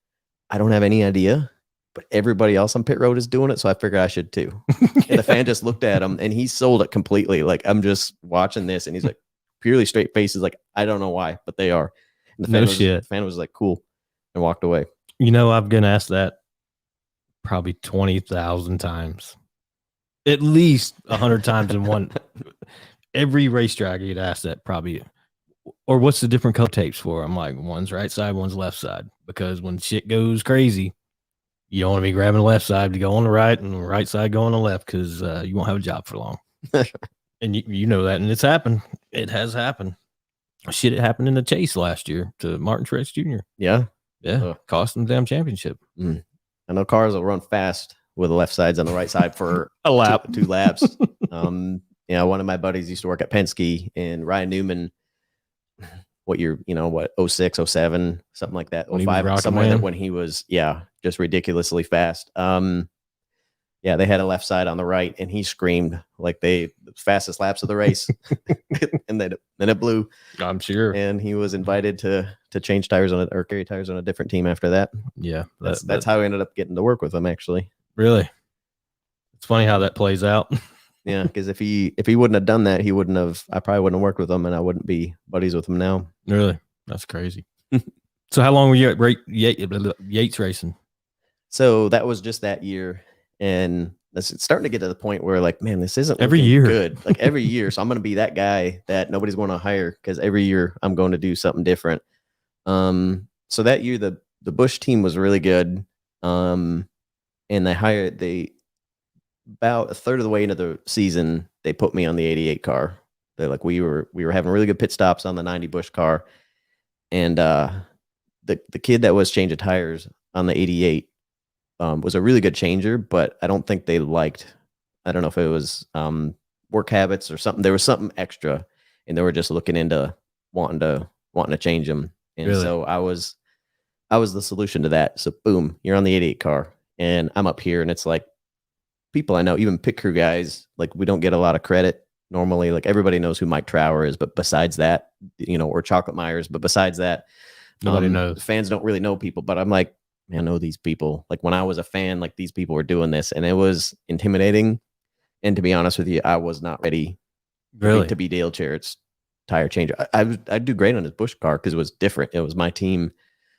I don't have any idea, but everybody else on pit road is doing it, so I figure I should too." And the fan just looked at him and he sold it completely. Like, I'm just watching this and he's like, purely straight faces, like, "I don't know why, but they are." And the fan was like, "Cool," and walked away. You know, I've been asked that probably 20,000 times, at least 100 times in one. Every racetrack I get asked that probably. Or what's the different color tapes for? I'm like, one's right side, one's left side, because when shit goes crazy, you don't want to be grabbing the left side to go on the right and the right side go on the left, because you won't have a job for long. And you know that, and it's happened. It has happened. Shit, it happened in the chase last year to Martin Truex Jr. Yeah. Cost them the damn championship. I know cars will run fast with the left sides on the right side for a lap, two laps. Yeah, one of my buddies used to work at Penske, and Ryan Newman, what year, 06, 07, something like that, 05, somewhere that when he was, just ridiculously fast. They had a left side on the right, and he screamed like the fastest laps of the race. And then it blew. I'm sure. And he was invited to change tires on it, or carry tires on a different team after that. Yeah. That's how I ended up getting to work with him, actually. Really? It's funny how that plays out. Yeah, because if he wouldn't have done that, I probably wouldn't have worked with him, and I wouldn't be buddies with him now. Really? That's crazy. So how long were you at Yates Racing? So that was just that year. And it's starting to get to the point where, like, man, this isn't every year good. Like, every year. So I'm going to be that guy that nobody's going to hire, because every year I'm going to do something different. So that year the Busch team was really good. And they about a third of the way into the season, they put me on the 88 car. They're like, we were having really good pit stops on the 90 Busch car. And the kid that was changing tires on the 88 was a really good changer, but I don't think they liked, I don't know if it was work habits or something. There was something extra, and they were just looking into wanting to change them. And Really? so I was the solution to that. So boom, you're on the 88 car, and I'm up here, and it's like people I know, even pit crew guys, like we don't get a lot of credit normally. Like everybody knows who Mike Trower is, but besides that, or Chocolate Myers, but besides that, Nobody knows. Fans don't really know people. But I'm like, man, I know these people. Like when I was a fan, like these people were doing this, and it was intimidating. And to be honest with you, I was not ready to be Dale Jarrett's tire changer. I'd do great on his Busch car because it was different. It was my team.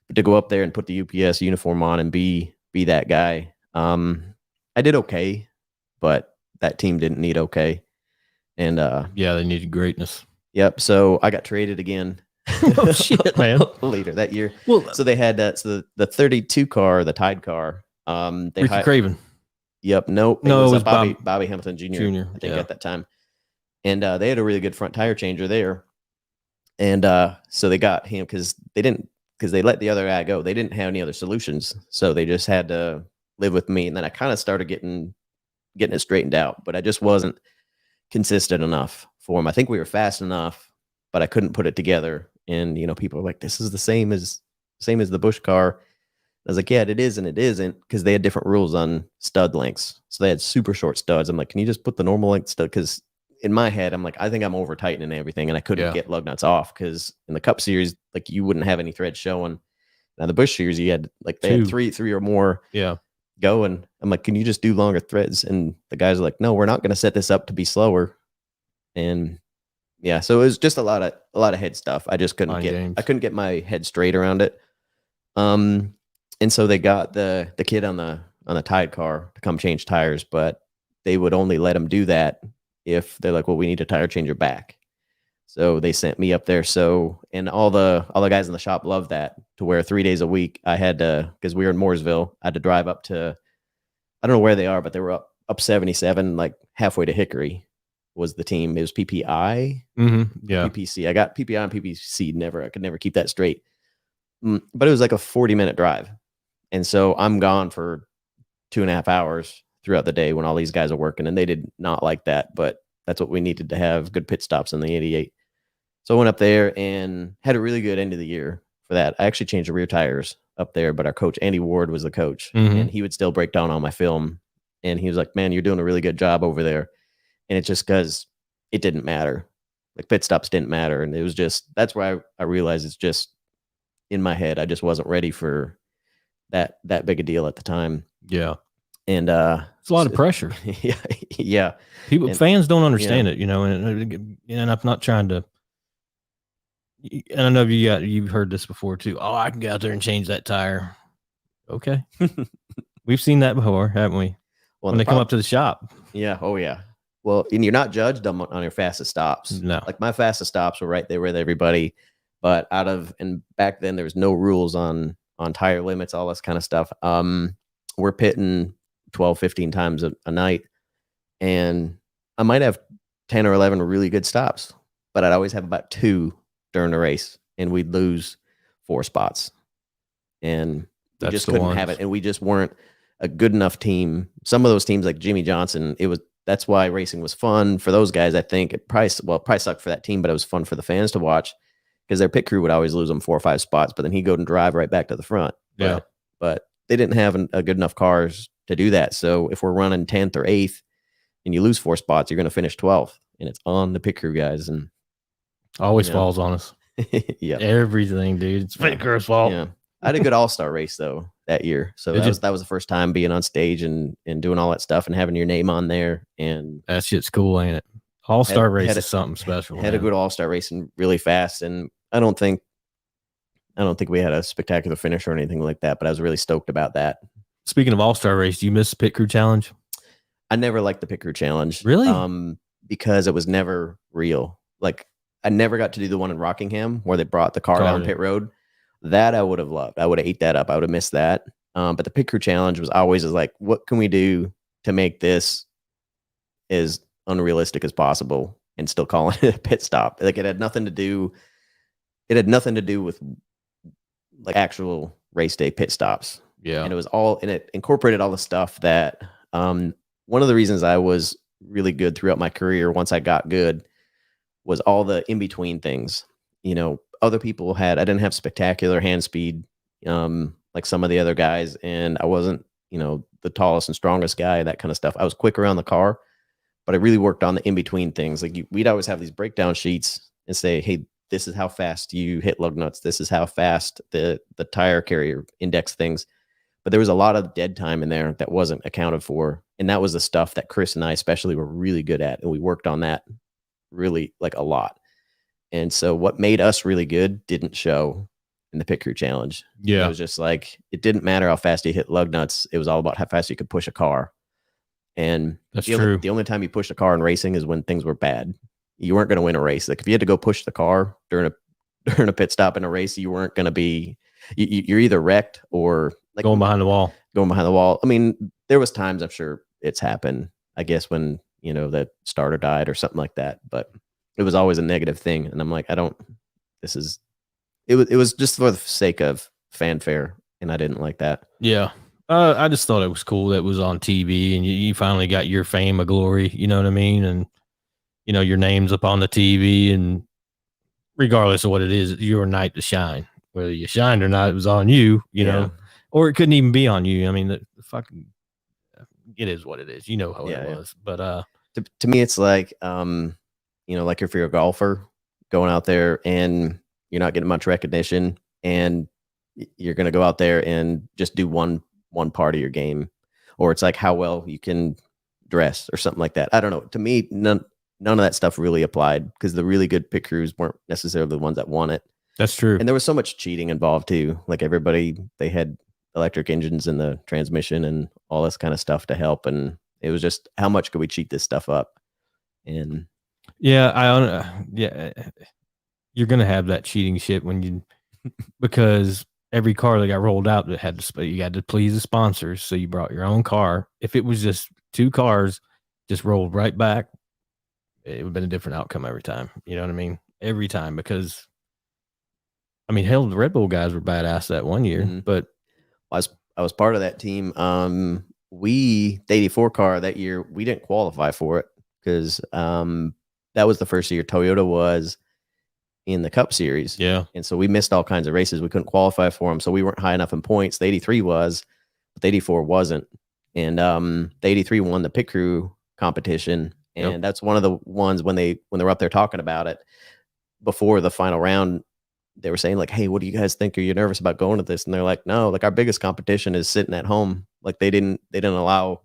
But to go up there and put the UPS uniform on and be that guy, I did okay, but that team didn't need okay. And yeah, they needed greatness. Yep. So I got traded again. Oh shit, man! Later that year. Well, so they had the 32 car, the Tide car. They Ricky Craven. Yep. No, it was Bobby Hamilton Jr. I think at that time. And they had a really good front tire changer there. And so they got him because they let the other guy go. They didn't have any other solutions, so they just had to live with me. And then I kind of started getting it straightened out, but I just wasn't consistent enough for him. I think we were fast enough, but I couldn't put it together. And people are like, "This is the same as the Busch car." I was like, "Yeah, it is and it isn't," because they had different rules on stud lengths. So they had super short studs. I'm like, "Can you just put the normal length stud?" Because in my head, I'm like, I think I'm over tightening everything, and I couldn't get lug nuts off because in the Cup Series, like you wouldn't have any threads showing. Now the Busch Series, you had like they had three or more. Yeah. Going. I'm like, "Can you just do longer threads?" And the guys are like, "No, we're not going to set this up to be slower." And yeah, so it was just a lot of head stuff. I just couldn't get my head straight around it. And so they got the kid on the Tide car to come change tires, but they would only let him do that if they're like, "Well, we need a tire changer back." So they sent me up there. So, and all the guys in the shop loved that, to where 3 days a week I had to, because we were in Mooresville, I had to drive up to, I don't know where they are, but they were up 77, like halfway to Hickory was the team. It was PPI. Yeah. PPC. I got PPI and PPC. I could never keep that straight. But it was like a 40-minute drive. And so I'm gone for 2.5 hours throughout the day when all these guys are working, and they did not like that, but that's what we needed to have good pit stops in the 88. So I went up there and had a really good end of the year for that. I actually changed the rear tires up there, but our coach, Andy Ward, was the coach, and he would still break down all my film. And he was like, "Man, you're doing a really good job over there." And it's just because it didn't matter. Like pit stops didn't matter. And it was just, that's where I realized it's just in my head. I just wasn't ready for that big a deal at the time. Yeah. And it's a lot of pressure. Yeah. Fans don't understand it, and I'm not trying to, and I know you've heard this before too. "Oh, I can get out there and change that tire." Okay. We've seen that before, haven't we? When they come up to the shop. Yeah. Oh yeah. Well, and you're not judged on your fastest stops. No. Like my fastest stops were right there with everybody, but and back then there was no rules on tire limits, all this kind of stuff. We're pitting 12, 15 times a night, and I might have 10 or 11 really good stops, but I'd always have about 2 during the race, and we'd lose 4 spots. And we just couldn't have it. And we just weren't a good enough team. Some of those teams like Jimmy Johnson, that's why racing was fun for those guys. I think it probably sucked for that team, but it was fun for the fans to watch because their pit crew would always lose them 4 or 5 spots, but then he'd go and drive right back to the front. Yeah. But they didn't have a good enough cars to do that. So if we're running 10th or 8th and you lose 4 spots, you're going to finish 12th, and it's on the pit crew guys. And always falls on us. Yeah. Everything, dude. It's pit crew's fault. Yeah. I had a good all-star race though that year. So that was the first time being on stage and doing all that stuff and having your name on there. And that shit's cool, ain't it? All-star race is something special. Had a good all-star racing really fast. And I don't think we had a spectacular finish or anything like that, but I was really stoked about that. Speaking of all-star race, do you miss the pit crew challenge? I never liked the pit crew challenge. Really? Because it was never real. Like I never got to do the one in Rockingham where they brought the car down pit road. That I would have loved. I would have ate that up. I would have missed that. But the pit crew challenge was always like, what can we do to make this as unrealistic as possible and still calling it a pit stop? Like it had nothing to do. It had nothing to do with like actual race day pit stops. Yeah. And it was all, and it incorporated all the stuff that, one of the reasons I was really good throughout my career once I got good was all the in between things. You know, other people had, I didn't have spectacular hand speed, like some of the other guys, and I wasn't, you know, the tallest and strongest guy, that kind of stuff. I was quick around the car, but I really worked on the in between things. Like we'd always have these breakdown sheets and say, hey, this is how fast you hit lug nuts. This is how fast the tire carrier index things. But there was a lot of dead time in there that wasn't accounted for. And that was the stuff that Chris and I especially were really good at. And we worked on that really like a lot. And so what made us really good didn't show in the pit crew challenge. Yeah. It was just like, it didn't matter how fast you hit lug nuts. It was all about how fast you could push a car. And that's true. The only time you pushed a car in racing is when things were bad. You weren't going to win a race. Like if you had to go push the car during a pit stop in a race, you weren't going to be, you're either wrecked or like going behind the wall. I mean, there was times I'm sure it's happened, I guess, when, you know, the starter died or something like that, but it was always a negative thing. And I'm like, it was just for the sake of fanfare. And I didn't like that. Yeah. I just thought it was cool that it was on TV and you finally got your fame of glory. You know what I mean? And, you know, your name's up on the TV, and regardless of what it is, your night to shine. Whether you shined or not, it was on you, you know, or it couldn't even be on you. I mean, the fucking, it is what it is. You know how it was. But to me, it's like, you know, like if you're a golfer going out there and you're not getting much recognition and you're going to go out there and just do one part of your game, or it's like how well you can dress or something like that. I don't know. To me, none of that stuff really applied because the really good pit crews weren't necessarily the ones that won it. That's true. And there was so much cheating involved too. Like everybody, they had electric engines in the transmission and all this kind of stuff to help. And it was just, how much could we cheat this stuff up? And yeah, you're going to have that cheating shit when you, because every car that got rolled out that had to, you had to please the sponsors. So you brought your own car. If it was just two cars just rolled right back, it would have been a different outcome every time. You know what I mean? Every time, because I mean, hell, the Red Bull guys were badass that one year, but I was part of that team. The 84 car that year, we didn't qualify for it because that was the first year Toyota was in the Cup Series. Yeah. And so we missed all kinds of races. We couldn't qualify for them. So we weren't high enough in points. The 83 was, but the 84 wasn't. And the 83 won the pit crew competition. And that's one of the ones when they were up there talking about it before the final round, they were saying like, hey, what do you guys think? Are you nervous about going to this? And they're like, no, like our biggest competition is sitting at home. Like they didn't allow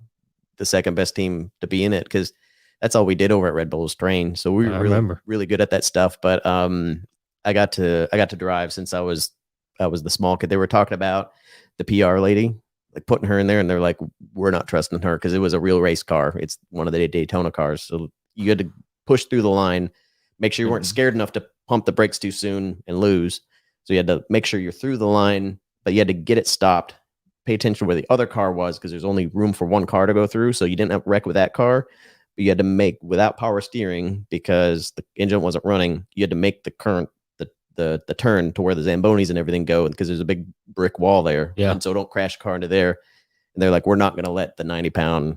the second best team to be in it because that's all we did over at Red Bull's train. So we were really good at that stuff. But I got to drive since I was the small kid. They were talking about the PR lady, like putting her in there, and they're like, we're not trusting her because it was a real race car. It's one of the Daytona cars. So you had to push through the line, make sure you weren't scared enough to pump the brakes too soon and lose. So you had to make sure you're through the line, but you had to get it stopped. Pay attention to where the other car was because there's only room for one car to go through. So you didn't have wreck with that car, but you had to make without power steering because the engine wasn't running. You had to make the current, the turn to where the Zambonis and everything go because there's a big brick wall there. Yeah. And so don't crash a car into there. And they're like, we're not going to let the 90-pound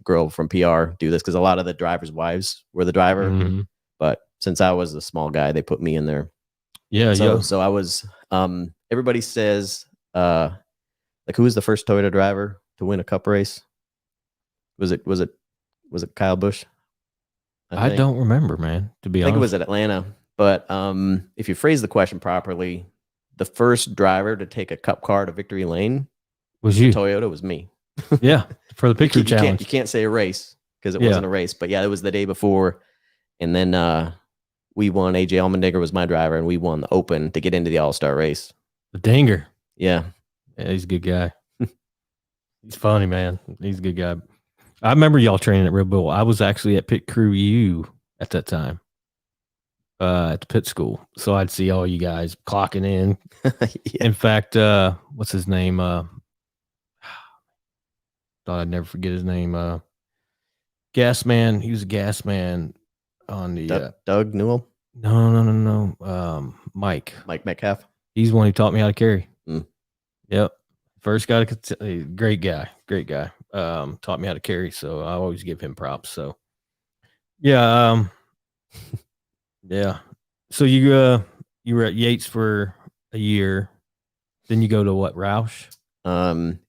girl from PR do this because a lot of the drivers' wives were the driver. Mm-hmm. But since I was a small guy, they put me in there. Yeah. So I was, everybody says, like who was the first Toyota driver to win a cup race? Was it Kyle Busch? I don't remember, man, to be honest. I think it was at Atlanta. But if you phrase the question properly, the first driver to take a cup car to victory lane was you. Toyota was me. Yeah. For the picture challenge. You can't say a race because it wasn't a race. But yeah, it was the day before. And then we won. AJ Allmendinger was my driver, and we won the Open to get into the All-Star race. The Dinger. Yeah. Yeah, he's a good guy. He's funny, man. He's a good guy. I remember y'all training at Red Bull. I was actually at Pit Crew U at that time. at the pit school. So I'd see all you guys clocking in. Yeah. In fact, what's his name? Thought I'd never forget his name. Gas man. He was a gas man on the Doug Newell, no. Mike. Mike Metcalf. He's the one who taught me how to carry. Mm. Yep. First guy to great guy. Taught me how to carry. So I always give him props. So yeah. Yeah. So you were at Yates for a year. Then you go to what, Roush?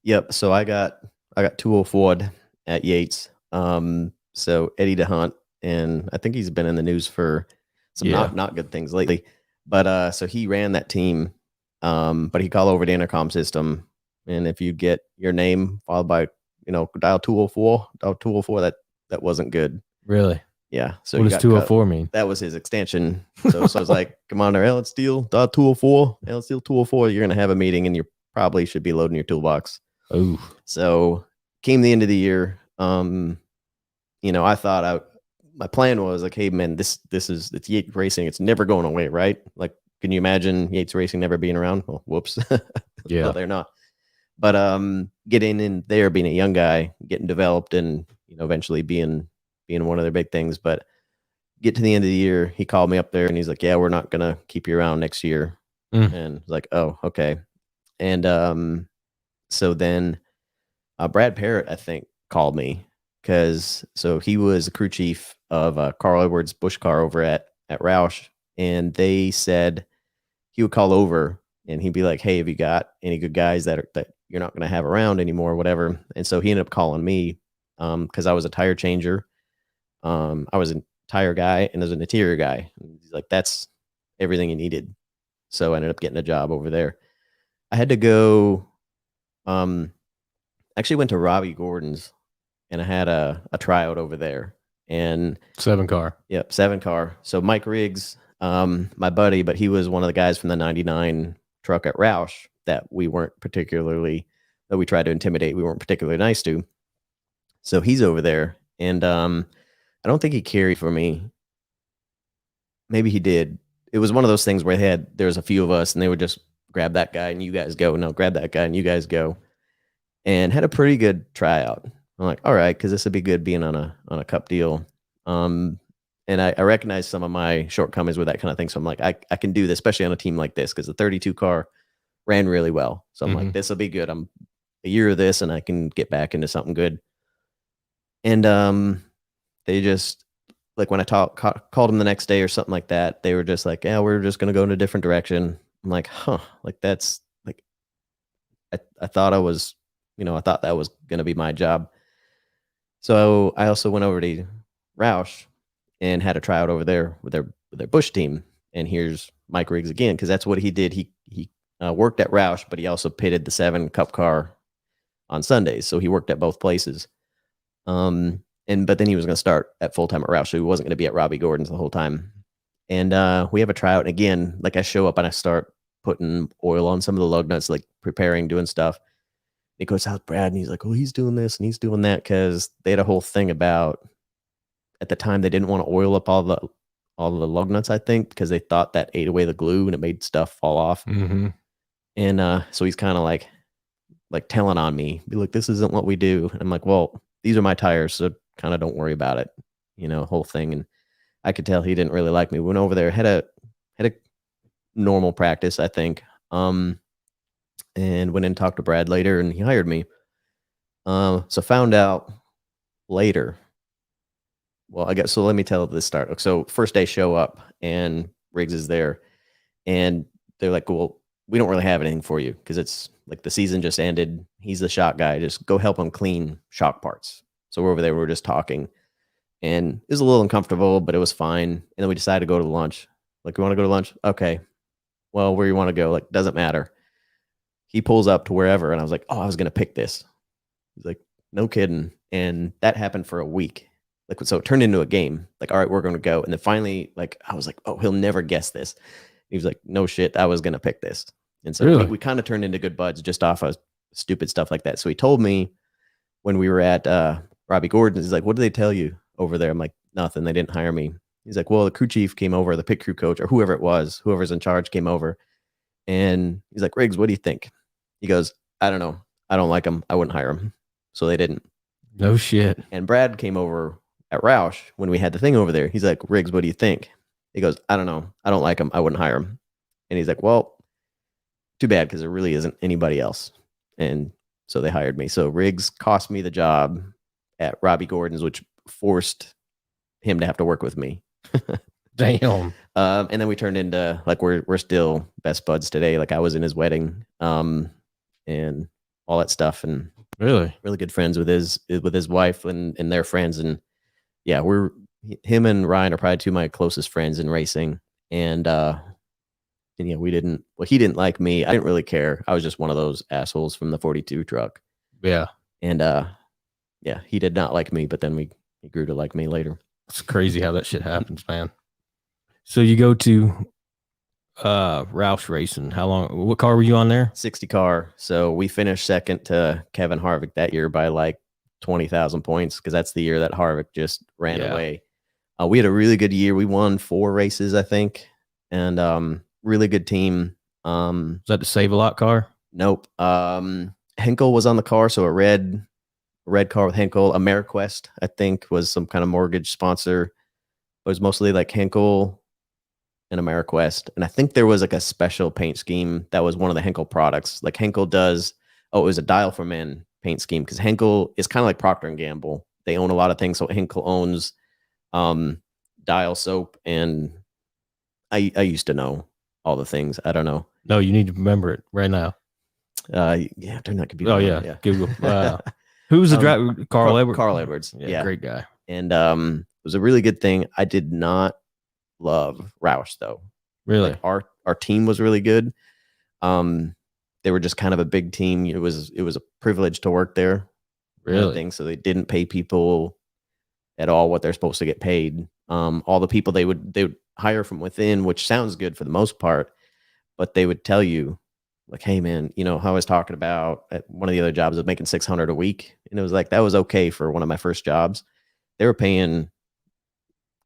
Yep. So I got 204 at Yates. So Eddie DeHunt, and I think he's been in the news for some not good things lately. But so he ran that team. But he called over the intercom system, and if you get your name followed by dial 204, that wasn't good. Really? Yeah. So what does 204 mean? That was his extension. So I was like, Commander Ellen Steele, dial 204, Ellen Steele 204. You're gonna have a meeting, and you probably should be loading your toolbox. Oh. So came the end of the year. I thought my plan was like, hey man, it's Yates Racing. It's never going away, right? Like, can you imagine Yates Racing never being around? Well, whoops. Yeah. Well, they're not. But getting in there, being a young guy, getting developed, and eventually being one of their big things. But get to the end of the year, he called me up there and he's like, yeah, we're not gonna keep you around next year. And I was like, oh, okay. And so then Brad Parrott, I think, called me because he was the crew chief of Carl Edwards' Bush car over at Roush, and they said he would call over and he'd be like, hey, have you got any good guys that you're not going to have around anymore or whatever? And so he ended up calling me because I was a tire changer. I was a tire guy and as an interior guy. And he's like, that's everything he needed. So I ended up getting a job over there. I had to go, actually went to Robbie Gordon's and I had a tryout over there. And 7 car. Yep, 7 car. So Mike Riggs, my buddy, but he was one of the guys from the 99 truck at Roush that we tried to intimidate. We weren't particularly nice to. So he's over there. And I don't think he carried for me. Maybe he did. It was one of those things where there was a few of us and they would just grab that guy and you guys go. No, grab that guy and you guys go. And had a pretty good tryout. I'm like, all right, because this would be good being on a cup deal. And I recognize some of my shortcomings with that kind of thing. So I'm like, I can do this, especially on a team like this, because the 32 car ran really well. So I'm like, this will be good. I'm a year of this and I can get back into something good. And they just, like when I called them the next day or something like that, they were just like, yeah, we're just going to go in a different direction. I'm like, huh, like that's like, I thought I thought that was going to be my job. So I also went over to Roush and had a tryout over there with their Bush team. And here's Mike Riggs again, because that's what he did. He worked at Roush, but he also pitted the 7 Cup car on Sundays. So he worked at both places. But then he was going to start at full time at Roush, so he wasn't going to be at Robbie Gordon's the whole time. And we have a tryout, and again, like I show up and I start putting oil on some of the lug nuts, like preparing, doing stuff. He goes, how's Brad? And he's like, well, he's doing this and he's doing that, because they had a whole thing about, at the time, they didn't want to oil up all the lug nuts, I think, because they thought that ate away the glue and it made stuff fall off. Mm-hmm. And so he's kind of like telling on me, be like, this isn't what we do. And I'm like, well, these are my tires, so kind of don't worry about it, whole thing. And I could tell he didn't really like me. Went over there, had a normal practice, I think. And went in and talked to Brad later, and he hired me. So found out later. Well, I guess, so let me tell this start. So first day show up and Riggs is there and they're like, well, we don't really have anything for you because it's like the season just ended. He's the shock guy. Just go help him clean shock parts. So we're over there. We're just talking and it was a little uncomfortable, but it was fine. And then we decided to go to lunch. Like, we want to go to lunch? Okay. Well, where you want to go? Like, doesn't matter. He pulls up to wherever. And I was like, oh, I was going to pick this. He's like, no kidding. And that happened for a week. Like, so it turned into a game. Like, all right, we're going to go. And then finally, like, I was like, oh, he'll never guess this. He was like, no shit, I was going to pick this. And so really? we kind of turned into good buds just off of stupid stuff like that. So he told me when we were at Robbie Gordon's, he's like, what did they tell you over there? I'm like, nothing. They didn't hire me. He's like, well, the crew chief came over, the pit crew coach or whoever it was, whoever's in charge came over. And he's like, Riggs, what do you think? He goes, I don't know. I don't like him. I wouldn't hire him. So they didn't. No shit. And Brad came over at Roush when we had the thing over there. He's like, Riggs, what do you think? He goes, I don't know. I don't like him. I wouldn't hire him. And he's like, well, too bad, because there really isn't anybody else. And so they hired me. So Riggs cost me the job at Robbie Gordon's, which forced him to have to work with me. Damn. And then we turned into, like, we're still best buds today. Like, I was in his wedding, and all that stuff, and Really good friends with his wife and their friends. And yeah, him and Ryan are probably two of my closest friends in racing. And yeah, he didn't like me. I didn't really care. I was just one of those assholes from the 42 truck. Yeah. And yeah, he did not like me, but then he grew to like me later. It's crazy how that shit happens, man. So you go to Roush Racing. What car were you on there? 60 car. So we finished second to Kevin Harvick that year by like 20,000 points, because that's the year that Harvick just ran away. We had a really good year. We won 4 races, I think, and really good team. Was that the Save a Lot car? Nope. Henkel was on the car, so a red car with Henkel. AmeriQuest, I think, was some kind of mortgage sponsor. It was mostly like Henkel and AmeriQuest, and I think there was like a special paint scheme that was one of the Henkel products. Like Henkel does. Oh, it was a Dial for Men paint scheme, because Henkel is kind of like Procter and Gamble. They own a lot of things, so Henkel owns Dial soap, and I used to know all the things. I don't know. No, you need to remember it right now. Yeah, turn that computer. Oh yeah. Google. Who was the driver? Carl Edwards. Carl Edwards. Yeah, great guy. And it was a really good thing. I did not love Roush though. Really? Like our team was really good. They were just kind of a big team. It was a privilege to work there. Really? So they didn't pay people at all what they're supposed to get paid. All the people they would hire from within, which sounds good for the most part, but they would tell you, like, hey man, how I was talking about at one of the other jobs of making $600 a week. And it was like, that was okay for one of my first jobs. They were paying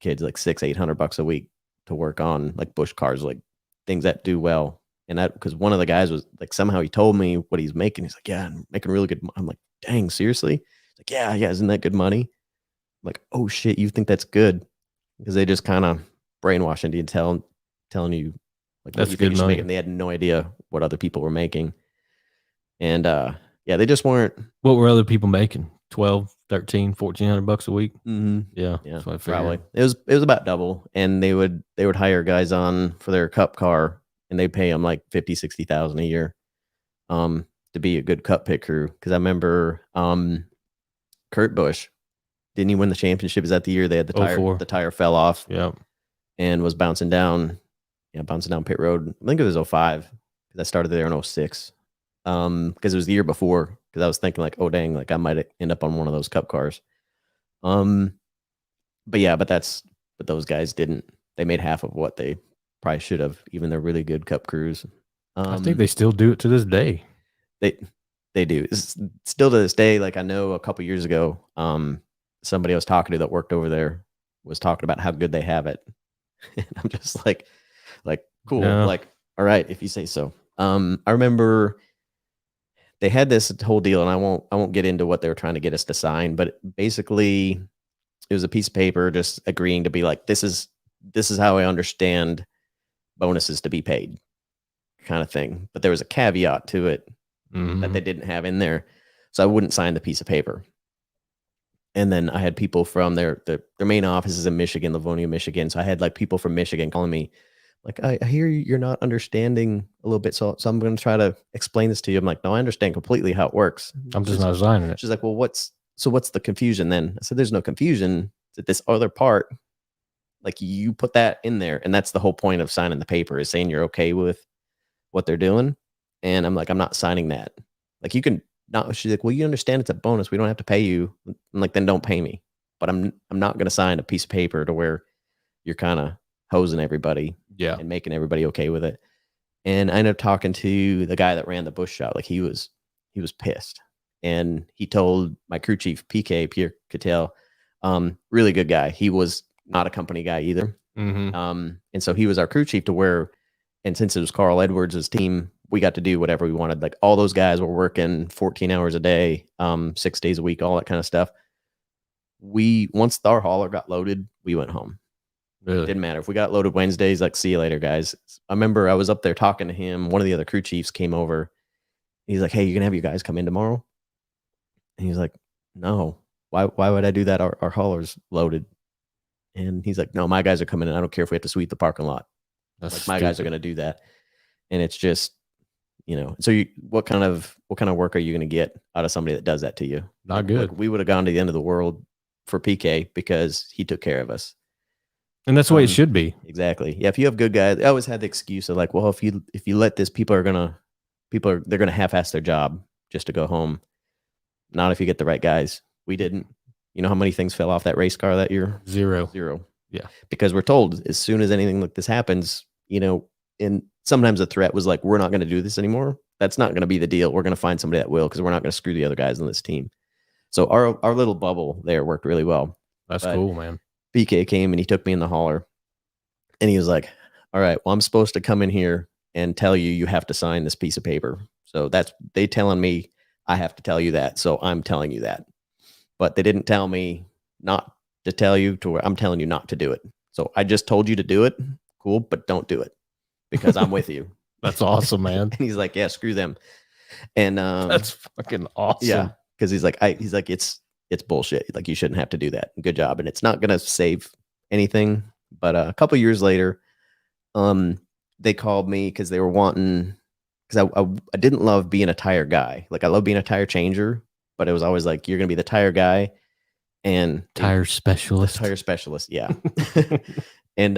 kids like $600-800 a week to work on like bush cars, like things that do well. And that, because one of the guys was like, somehow he told me what he's making. He's like, yeah, I'm making really good. I'm like, dang, seriously? He's like, yeah, isn't that good money? I'm like, oh shit, you think that's good? Because they just kind of brainwashing you, telling you like that's what you good think you money. making. They had no idea what other people were making. And yeah, they just weren't. What were other people making? 12, 13, $1,400 a week. Mm-hmm. Yeah, that's what I probably. It was about double. And they would hire guys on for their cup car, and they pay them like $50,000-$60,000 a year to be a good cup pit crew. Because I remember Kurt Busch, didn't he win the championship? Is that the year they had the tire fell off? Yeah, and was bouncing down pit road. I think it was 05, because I started there in 06. Because it was the year before, because I was thinking like, oh dang, like I might end up on one of those cup cars. But those guys didn't. They made half of what they probably should have, even they're really good cup crews. I think they still do it to this day. They do. It's still to this day. Like I know a couple years ago, somebody I was talking to that worked over there was talking about how good they have it. And I'm just like cool. Yeah. Like, all right, if you say so. I remember they had this whole deal, and I won't get into what they were trying to get us to sign, but basically it was a piece of paper just agreeing to be like, this is how I understand bonuses to be paid, kind of thing. But there was a caveat to it that they didn't have in there, so I wouldn't sign the piece of paper. And then I had people from their main office is in Michigan, Livonia, Michigan. So I had like people from Michigan calling me, like, I hear you're not understanding a little bit, so I'm going to try to explain this to you. I'm like, no, I understand completely how it works. I'm just not signing it. She's like, well, what's the confusion then? I said, there's no confusion. That this other part, like you put that in there, and that's the whole point of signing the paper, is saying you're okay with what they're doing. And I'm like, I'm not signing that. Like you can not. She's like, well, you understand it's a bonus. We don't have to pay you. I'm like, then don't pay me. But I'm not going to sign a piece of paper to where you're kind of hosing everybody, and making everybody okay with it. And I ended up talking to the guy that ran the Bush shop. Like he was pissed, and he told my crew chief, PK, Pierre Cattell, really good guy. He was not a company guy either. Mm-hmm. And so he was our crew chief and since it was Carl Edwards' team, we got to do whatever we wanted. Like all those guys were working 14 hours a day, 6 days a week, all that kind of stuff. Once our hauler got loaded, we went home. Really? Didn't matter if we got loaded Wednesdays, like, see you later, guys. I remember I was up there talking to him. One of the other crew chiefs came over. He's like, hey, you gonna have your guys come in tomorrow? And he's like, no, why would I do that? Our hauler's loaded. And he's like, no, my guys are coming in. I don't care if we have to sweep the parking lot. That's like, my guys are going to do that. And it's just, so what kind of work are you going to get out of somebody that does that to you? Not good. Like, we would have gone to the end of the world for PK because he took care of us. And that's the way it should be. Exactly. Yeah. If you have good guys, I always had the excuse of like, well, if you let this, they're going to half-ass their job just to go home. Not if you get the right guys. We didn't. You know how many things fell off that race car that year? Zero. Yeah. Because we're told as soon as anything like this happens, and sometimes the threat was like, we're not going to do this anymore. That's not going to be the deal. We're going to find somebody that will, because we're not going to screw the other guys on this team. So our little bubble there worked really well. That's cool, man. PK came and he took me in the hauler and he was like, all right, well, I'm supposed to come in here and tell you have to sign this piece of paper. So they telling me I have to tell you that. So I'm telling you that. But they didn't tell me not to tell you to where I'm telling you not to do it. So I just told you to do it. Cool, but don't do it because I'm with you. That's awesome, man. And he's like, yeah, screw them. And that's fucking awesome. Yeah, because he's like, it's bullshit. Like, you shouldn't have to do that. Good job. And it's not gonna save anything. But a couple years later, they called me because they were wanting, because I didn't love being a tire guy. Like, I love being a tire changer, but it was always like, you're gonna be the tire guy and tire specialist. Tire specialist, yeah. and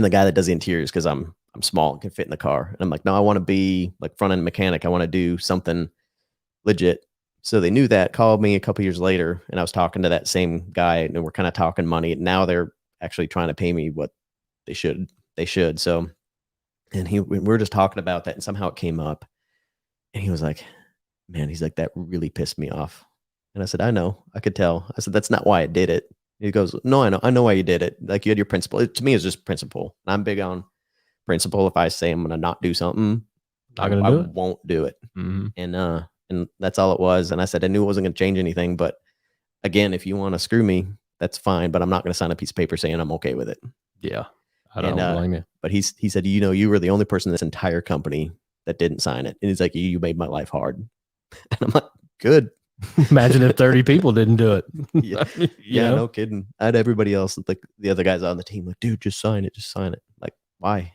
the guy that does the interiors, because I'm small and can fit in the car. And I'm like, no, I want to be like front end mechanic. I want to do something legit. So they knew that, called me a couple years later, and I was talking to that same guy, and we're kind of talking money. Now they're actually trying to pay me what they should. So, and we were just talking about that, and somehow it came up, and he was like, man, he's like, that really pissed me off. And I said, I know, I could tell. I said, that's not why I did it. He goes, no, I know why you did it. Like, you had your principle. To me, it's just principle. And I'm big on principle. If I say I'm going to not do something, I won't do it. Mm-hmm. And that's all it was. And I said, I knew it wasn't going to change anything. But again, if you want to screw me, that's fine. But I'm not going to sign a piece of paper saying I'm okay with it. Yeah. I don't blame you. But he said, you were the only person in this entire company that didn't sign it. And he's like, you made my life hard. And I'm like, good. Imagine if 30 people didn't do it. Yeah, no kidding. I had everybody else, like the other guys on the team, like, dude, just sign it. Like, why?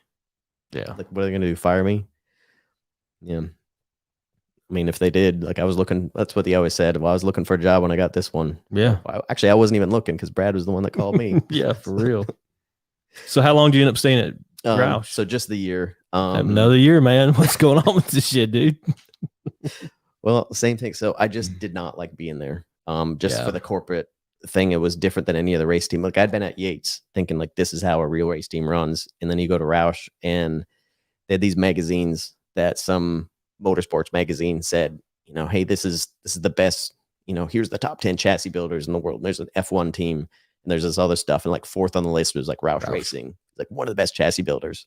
Yeah. Like, what are they going to do? Fire me? Yeah. I mean, if they did, like, I was looking, that's what they always said. Well, I was looking for a job when I got this one. Yeah. Actually, I wasn't even looking because Brad was the one that called me. Yeah, for real. So how long do you end up staying at Roush? So just the year. Another year, man. What's going on with this shit, dude? Well, same thing. So I just did not like being there. For the corporate thing, it was different than any other race team. Like, I'd been at Yates thinking like, this is how a real race team runs. And then you go to Roush and they had these magazines that some motorsports magazine said, hey, this is the best, here's the top 10 chassis builders in the world. And there's an F1 team and there's this other stuff. And like, fourth on the list was like Roush Racing, like one of the best chassis builders.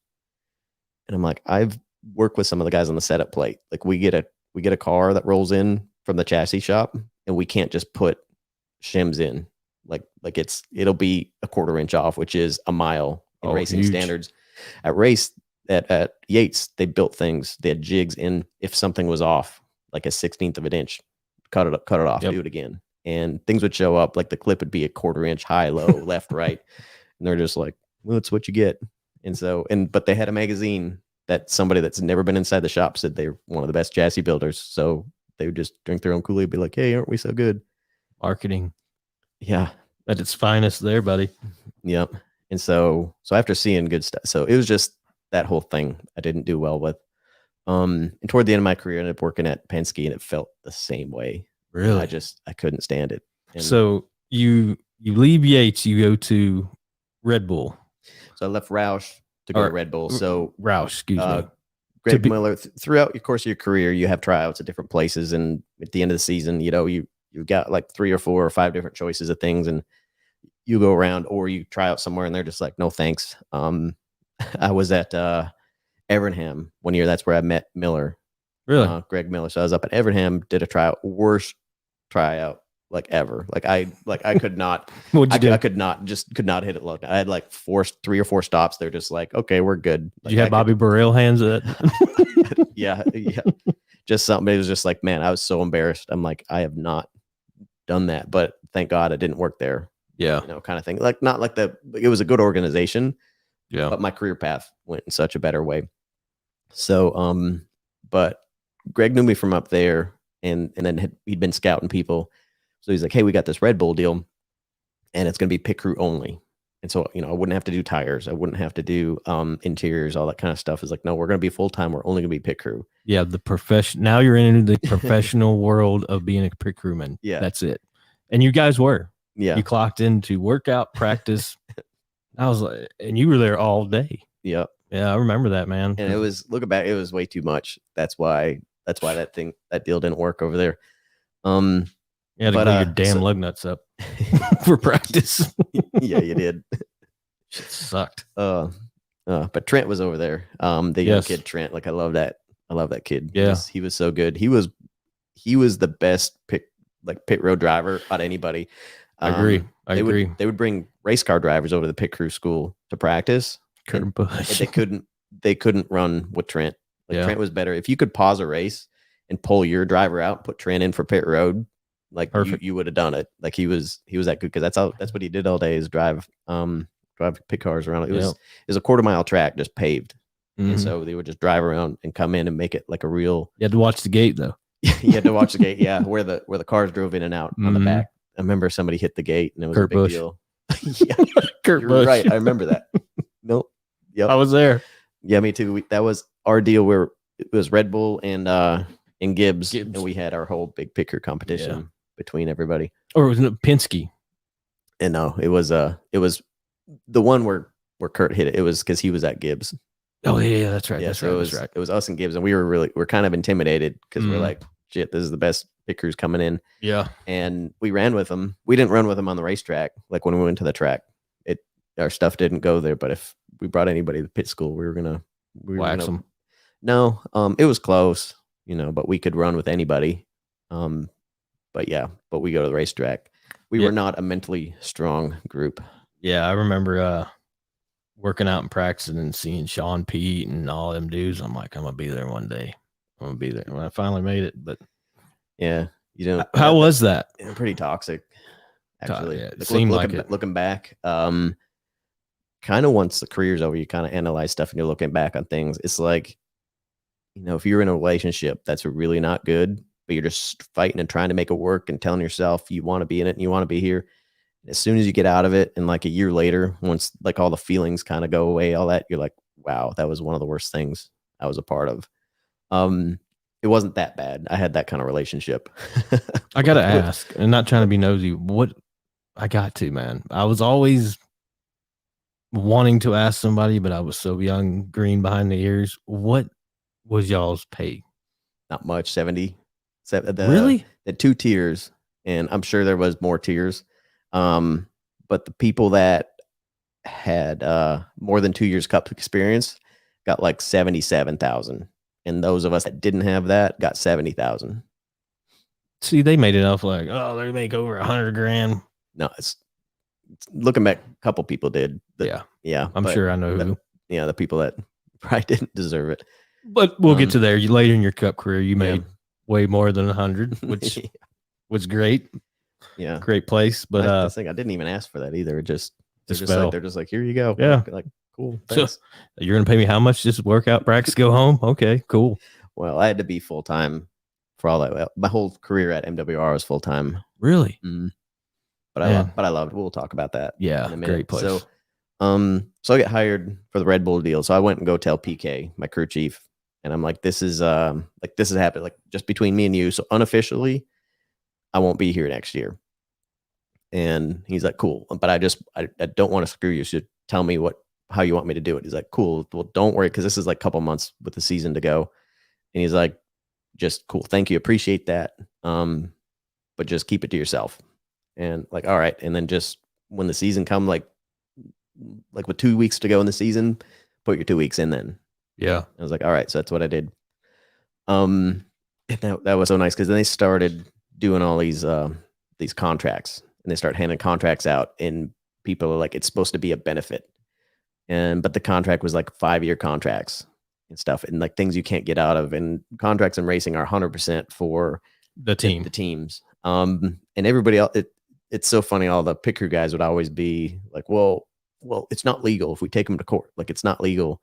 And I'm like, I've worked with some of the guys on the setup plate. Like, we get a car that rolls in from the chassis shop and we can't just put shims in. Like it'll be a 1/4 inch off, which is a mile in racing standards. At Yates, they built things. They had jigs in. If something was off, like a 1/16 of an inch, cut it off, do it again. And things would show up, like the clip would be a 1/4 inch high, low, left, right. And they're just like, well, that's what you get. And so, but they had a magazine that somebody that's never been inside the shop said they're one of the best chassis builders. So they would just drink their own Kool-Aid, be like, hey, aren't we so good? Marketing. Yeah. At its finest there, buddy. Yep. And so after seeing good stuff, so it was just that whole thing I didn't do well with. And toward the end of my career, I ended up working at Penske, and it felt the same way. Really? I couldn't stand it. And so you leave Yates, you go to Red Bull. So I left Roush to go to Red Bull. So Roush, excuse me. Greg Miller, throughout your course of your career, you have tryouts at different places. And at the end of the season, you've got like 3 or 4 or 5 different choices of things. And you go around or you try out somewhere and they're just like, no, thanks. I was at Evernham one year. That's where I met Miller, Really? Greg Miller. So I was up at Evernham, did a tryout, worst tryout like ever. I could not, What'd you do? I could not hit it low. I had like 3 or 4 stops. They're just like, okay, we're good. Did you have Bobby Burrell hands at that? Yeah. Just something. It was just like, man, I was so embarrassed. I'm like, I have not done that, but thank God it didn't work there. Yeah. Kind of thing. Like, not like it was a good organization. Yeah. But my career path went in such a better way. So, but Greg knew me from up there, and then he'd been scouting people. So he's like, hey, we got this Red Bull deal, and it's going to be pit crew only. And so, I wouldn't have to do tires. I wouldn't have to do interiors, all that kind of stuff. It's like, no, we're going to be full-time. We're only going to be pit crew. Yeah. Now you're into the professional world of being a pit crewman. Yeah. That's it. And you guys were. Yeah. You clocked into workout, practice. I was like, and you were there all day. Yep. Yeah, I remember that, man. And it was, looking back, it was way too much. That's why that deal didn't work over there. You had to glue your damn lug nuts up for practice. Yeah, you did. Shit sucked. But Trent was over there. The young kid Trent. Like, I love that kid. Yeah. He was so good. He was the best pit road driver out of anybody. I agree. They would bring race car drivers over to the pit crew school to practice. Kurt Busch. They couldn't run with Trent. Like, Trent was better. If you could pause a race and pull your driver out, put Trent in for pit road, like, you would have done it. Like, he was that good, because that's what he did all day, is drive pit cars around. It was a quarter-mile track, just paved. Mm-hmm. And so they would just drive around and come in and make it like a real. You had to watch the gate, though. You had to watch the gate, yeah, where the cars drove in and out on the back. I remember somebody hit the gate, and it was Kurt a big Busch. deal. Yeah, Kurt Busch. Right. I remember that. Nope. Yep. I was there. Yeah, me too. That was our deal, where it was Red Bull and Gibbs, and we had our whole big pit crew competition between everybody. Or was it Penske? And no, it was the one where Kurt hit it. It was because he was at Gibbs. Oh yeah, that's right. Yeah, that's so right. it was us and Gibbs, and we're kind of intimidated, because we're like, shit, this is the best pit crews coming in. Yeah. And we ran with them. We didn't run with them on the racetrack. Like, when we went to the track, our stuff didn't go there. But if we brought anybody to pit school, we were gonna wax them. No, it was close, but we could run with anybody. But we go to the racetrack. We were not a mentally strong group. Yeah, I remember working out and practicing and seeing Sean Pete and all them dudes. I'm like, I'm gonna be there one day. I'm gonna be there. When I finally made it, but yeah, how was that? Pretty toxic, actually. Yeah, it seemed like it. Looking back, kind of once the career's over, you kind of analyze stuff, and you're looking back on things. It's like, if you're in a relationship that's really not good, but you're just fighting and trying to make it work and telling yourself you want to be in it and you want to be here. And as soon as you get out of it, and like a year later, once like all the feelings kind of go away, all that, you're like, wow, that was one of the worst things I was a part of. It wasn't that bad. I had that kind of relationship. I got to ask, and not trying to be nosy, man. I was always wanting to ask somebody, but I was so young, green behind the ears. What was y'all's pay? Not much, 70. Really? The 2 tiers, and I'm sure there was more tiers. But the people that had more than 2 years cup experience got like 77,000. And those of us that didn't have that got 70,000. See, they made it off like, oh, they make over 100 grand. No, it's looking back, a couple people did. Yeah. I'm sure I know who. The people that probably didn't deserve it. But we'll get to there. You later in your cup career, you made way more than 100, which was great. Yeah, great place. But I think I didn't even ask for that either. They're just like, here you go. Yeah, like cool. Thanks. So you're gonna pay me how much? Just workout, practice, go home. Okay, cool. Well, I had to be full time for all that. My whole career at MWR was full time. Really? Mm-hmm. But I loved. We'll talk about that. Yeah, in a minute. Great place. So I get hired for the Red Bull deal. So I went and go tell PK, my crew chief, and I'm like, this is happened, like just between me and you. So unofficially, I won't be here next year. And he's like, cool, but I don't want to screw you. So tell me how you want me to do it. He's like, cool. Well, don't worry, because this is like a couple months with the season to go. And he's like, just cool. Thank you. Appreciate that. But just keep it to yourself. And like, all right. And then just when the season come, like with 2 weeks to go in the season, put your 2 weeks in then. Yeah. I was like, all right, so that's what I did. And that was so nice because then they started doing all these contracts, and they start handing contracts out, and people are like, it's supposed to be a benefit. But the contract was like 5-year contracts and stuff, and like things you can't get out of. And contracts in racing are 100% for The team. the teams. And everybody else, it's so funny. All the picker guys would always be like, well, it's not legal if we take them to court. Like, it's not legal.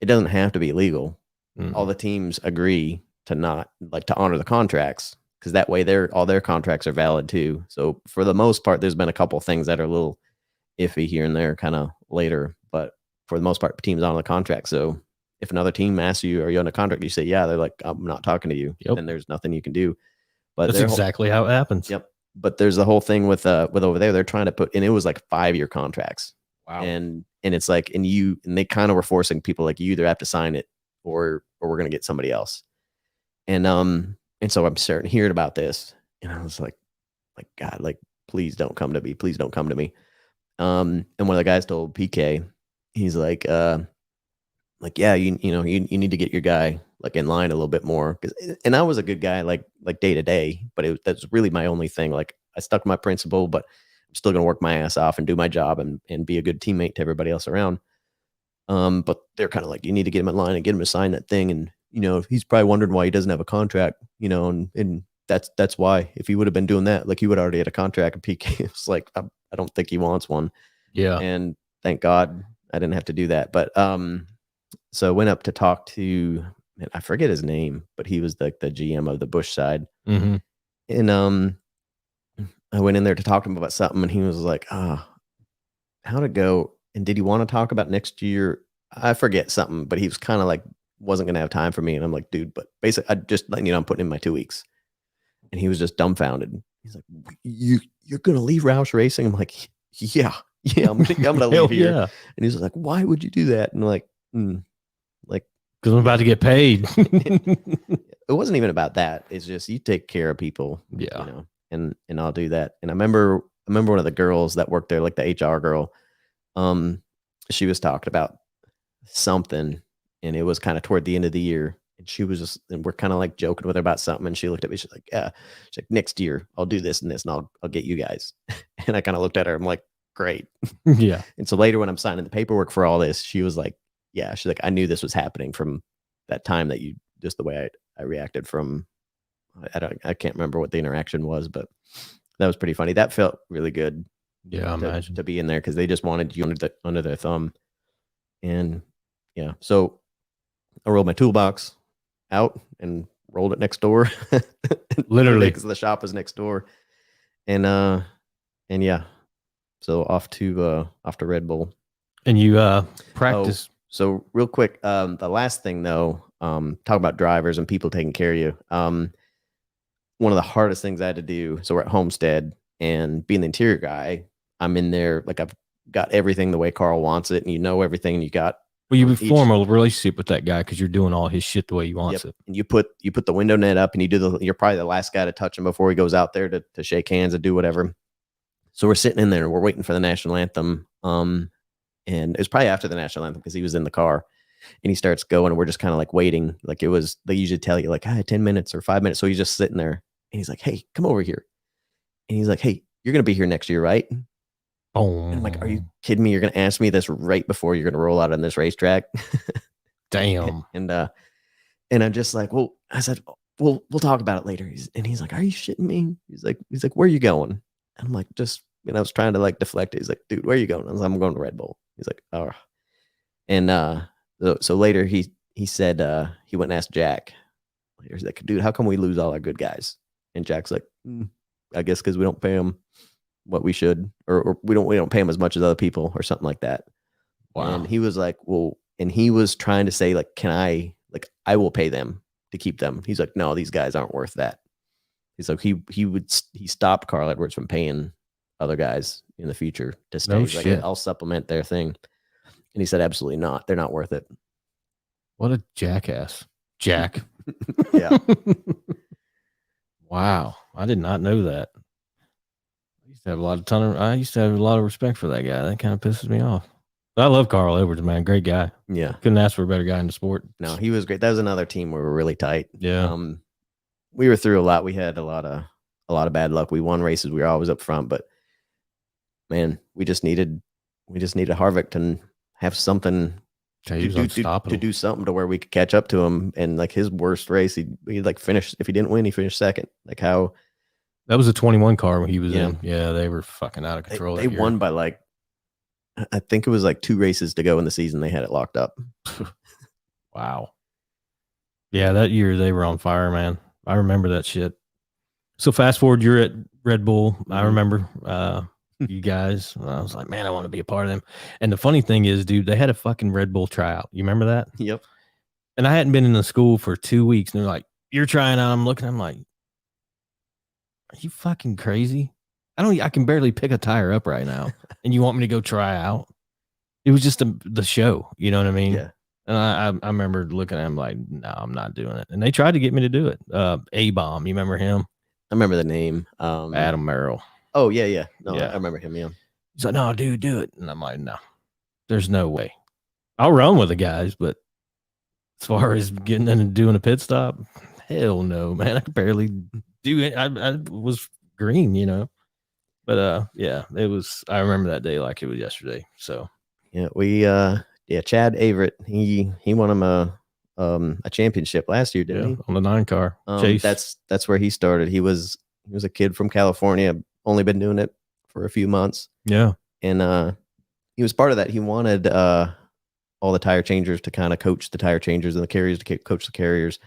It doesn't have to be legal. All the teams agree to honor the contracts, because that way all their contracts are valid too. So for the most part, there's been a couple things that are a little iffy here and there kind of later, but for the most part, teams honor the contract. So if another team asks you, are you on a contract? You say, yeah. They're like, I'm not talking to you. Yep. Then there's nothing you can do. But that's exactly how it happens. Yep. But there's the whole thing with over there, they're trying to put, and it was like 5-year contracts. Wow. And it's like, and they kind of were forcing people, like, you either have to sign it or we're going to get somebody else. And so I'm starting hearing about this, and I was like, God, like, please don't come to me. Please don't come to me. And one of the guys told PK, he's like, yeah, you need to get your guy like in line a little bit more. And I was a good guy, like day to day, but that's really my only thing. Like, I stuck to my principle, but I'm still going to work my ass off and do my job and be a good teammate to everybody else around. But they're kind of like, you need to get him in line and get him to sign that thing. And, he's probably wondering why he doesn't have a contract, and that's why. If he would have been doing that, like, he would already had a contract. And PK was like, I don't think he wants one. Yeah. And thank God I didn't have to do that. But so I went up to talk to, I forget his name, but he was like the GM of the Busch side. Mm-hmm. And I went in there to talk to him about something, and he was like, how'd it go? And did he want to talk about next year? I forget something, but he was kind of like, wasn't going to have time for me. And I'm like, dude, but basically, I just letting I'm putting in my 2 weeks. And he was just dumbfounded. He's like, you're going to leave Roush Racing? I'm like, yeah, I'm going to leave here. Yeah. And he's like, why would you do that? And I'm like, because I'm about to get paid. It wasn't even about that. It's just, you take care of people. Yeah. And I'll do that. And I remember one of the girls that worked there, like the HR girl, she was talking about something, and it was kind of toward the end of the year, and she was just, and we're kind of like joking with her about something, and she looked at me, she's like, yeah, she's like, next year I'll do this and this, and I'll get you guys. And I kind of looked at her, I'm like, great. Yeah. And so later, when I'm signing the paperwork for all this, she was like, yeah, she's like, I knew this was happening from that time that just the way I reacted from, I can't remember what the interaction was, but that was pretty funny. That felt really good. Yeah, I imagine. To be in there, because they just wanted you under their thumb. And yeah, so I rolled my toolbox out and rolled it next door. Literally, because the shop was next door. And yeah, so off to Red Bull. And you practice. So real quick, the last thing though, talk about drivers and people taking care of you. One of the hardest things I had to do. So we're at Homestead, and being the interior guy, I'm in there, like, I've got everything the way Carl wants it, and everything, and you got. Well, you form a relationship with that guy because you're doing all his shit the way he wants it. And you put the window net up, and you're probably the last guy to touch him before he goes out there to shake hands and do whatever. So we're sitting in there, and we're waiting for the national anthem. And it was probably after the national anthem, because he was in the car, and he starts going, and we're just kind of like waiting. Like, they usually tell you like, 10 minutes or 5 minutes. So he's just sitting there, and he's like, hey, come over here. And he's like, hey, you're going to be here next year, right? Oh, and I'm like, are you kidding me? You're going to ask me this right before you're going to roll out on this racetrack? Damn. And I'm just like, well, I said, we'll talk about it later. He's like, are you shitting me? He's like, where are you going? And I'm like, just, I was trying to like deflect it. He's like, dude, where are you going? I was like, I'm going to Red Bull. He's like, oh. And so later he said, he went and asked Jack. He's like, dude, how come we lose all our good guys? And Jack's like, I guess because we don't pay them what we should, or we don't pay them as much as other people, or something like that. Wow. And he was like, well, and he was trying to say, like, I will pay them to keep them. He's like, no, these guys aren't worth that. He's like, he stopped Carl Edwards from paying other guys in the future to stay. No shit. Like, I'll supplement their thing. And he said, absolutely not. They're not worth it. What a jackass. Jack. Yeah. Wow. I did not know that. I used to have a lot of respect for that guy. That kind of pisses me off. But I love Carl Edwards, man. Great guy. Yeah. Couldn't ask for a better guy in the sport. No, he was great. That was another team where we were really tight. Yeah. We were through a lot. We had a lot of bad luck. We won races. We were always up front, but man, we just needed Harvick to have something to do something to where we could catch up to him. And like his worst race, he like finished. If he didn't win, he finished second. Like how that was a 21 car when he was in. Yeah, they were fucking out of control. They won by like, I think it was like 2 races to go in the season. They had it locked up. Wow. Yeah, that year they were on fire, man. I remember that shit. So fast forward, you're at Red Bull. I remember you guys. I was like, man, I want to be a part of them. And the funny thing is, dude, they had a fucking Red Bull tryout. You remember that? Yep. And I hadn't been in the school for 2 weeks. And they're like, you're trying out. I'm like, are you fucking crazy? I can barely pick a tire up right now. And you want me to go try out? It was just the show. You know what I mean? Yeah. And I remember looking at him like, no, I'm not doing it. And they tried to get me to do it. A-Bomb, you remember him? I remember the name. Adam Merrill. Oh, yeah. No, yeah. I remember him, yeah. He's like, no, dude, do it. And I'm like, no, there's no way. I'll run with the guys, but as far as getting in and doing a pit stop, hell no, man. I could barely do it. I was green, you know. But yeah, it was. I remember that day like it was yesterday. So yeah, Chad Averett, he won him a championship last year, didn't he? On the 9 car. Chase. That's where he started. He was a kid from California, only been doing it for a few months. Yeah. And he was part of that. He wanted all the tire changers to kind of coach the tire changers and the carriers to coach the carriers.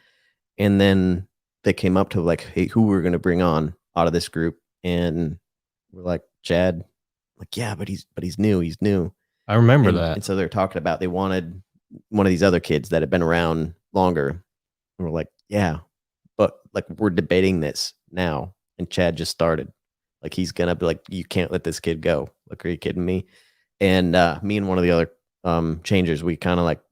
And then they came up to like, hey, who we're going to bring on out of this group. And we're like, Chad, like, yeah, but he's new. He's new. I remember that. And so they're talking about, they wanted one of these other kids that had been around longer. And we're like, yeah, but like, we're debating this now. And Chad just started. Like, he's going to be like, you can't let this kid go. Like, are you kidding me? And me and one of the other changers, we kind of like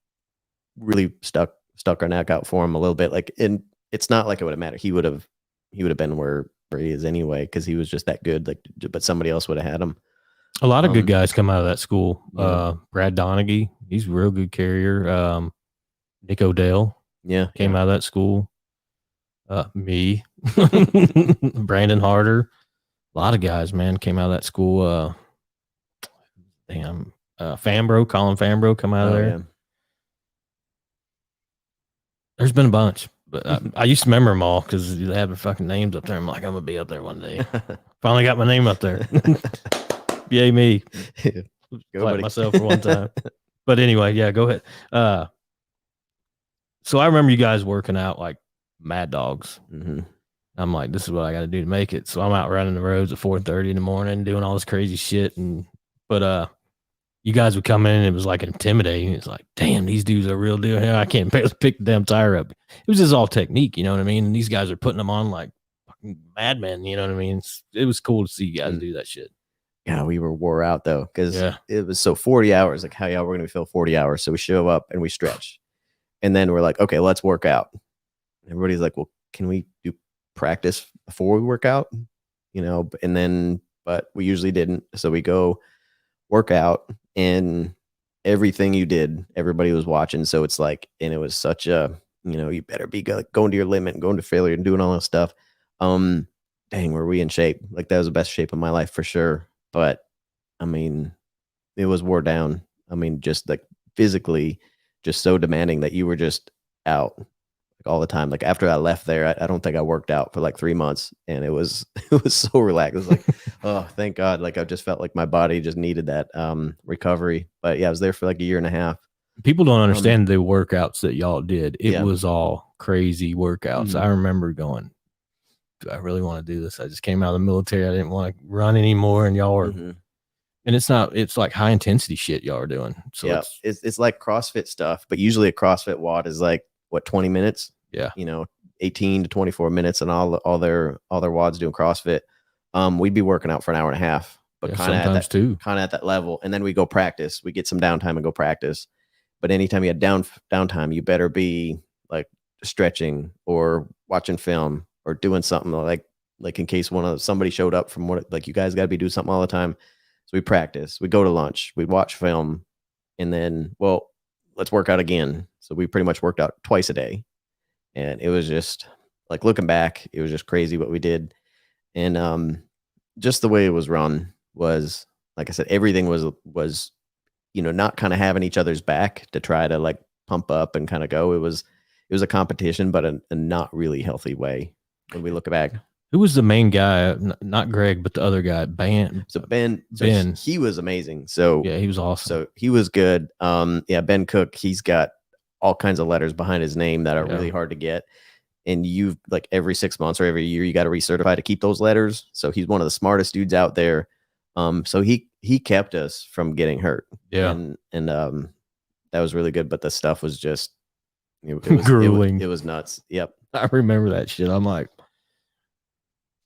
really stuck our neck out for him a little bit. Like, and it's not like it would have mattered. He would have been where he is anyway, because he was just that good. Like, but somebody else would have had him. A lot of good guys come out of that school. Yeah. Brad Donaghy, he's a real good carrier. Nick Odell, came out of that school. Me, Brandon Harder, a lot of guys, man, came out of that school. Colin Fambro come out of there. Yeah. There's been a bunch, but I used to remember them all because they have their fucking names up there. I'm like, I'm gonna be up there one day. Finally got my name up there. Yay me. Go myself for one time. But anyway, yeah, go ahead. So I remember you guys working out like mad dogs. Mm-hmm. I'm like, this is what I got to do to make it. So I'm out running the roads at 4:30 in the morning, doing all this crazy shit. But you guys would come in and it was like intimidating. It's like, damn, these dudes are real deal. I can't pick the damn tire up. It was just all technique, you know what I mean? And these guys are putting them on like fucking madmen, you know what I mean? It was cool to see you guys do that shit. Yeah, we were wore out though, because it was so 40 hours. Like, how y'all were going to fill 40 hours? So we show up and we stretch, and then we're like, okay, let's work out. Everybody's like, well, can we do practice before we work out? You know, and then, but we usually didn't. So we go work out, and everything you did, everybody was watching. So it's like, and it was such a, you know, you better be going to your limit and going to failure and doing all that stuff. Dang, were we in shape? Like, that was the best shape of my life for sure. But I mean, it was wore down. I mean, just like physically, just so demanding that you were just out like all the time. Like, after I left there, I don't think I worked out for like 3 months, and it was so relaxed. It was like, oh, thank God. Like, I just felt like my body just needed that recovery. But yeah, I was there for like a year and a half. People don't understand the workouts that y'all did. It was all crazy workouts. I remember going, do I really want to do this? I just came out of the military. I didn't want to run anymore. And y'all are, and it's like high intensity shit y'all are doing. So yeah, it's like CrossFit stuff, but usually a CrossFit WOD is like, what, 20 minutes? Yeah. You know, 18 to 24 minutes, and all their WODs doing CrossFit. We'd be working out for an hour and a half, but kind of at that level. And then we go practice. We get some downtime and go practice. But anytime you had downtime, you better be like stretching or watching film or doing something like like in case somebody showed up from like you guys got to be doing something all the time. So we practice, we go to lunch, we watch film, and then, well, let's work out again. So we pretty much worked out twice a day. And it was just like, looking back, it was just crazy what we did. And just the way it was run was, like I said, everything was, not kind of having each other's back to try to like pump up and kind of go. It was a competition, but a not really healthy way when we look back. Who was the main guy? Not Greg, but the other guy, Ben. So Ben, he was amazing. So yeah, he was awesome. So he was good. Ben Cook, he's got all kinds of letters behind his name that are really hard to get. And you've like every 6 months or every year, you got to recertify to keep those letters. So he's one of the smartest dudes out there. So he kept us from getting hurt. Yeah. And that was really good. But the stuff was just, it was grueling. It was nuts. Yep. I remember that shit. I'm like,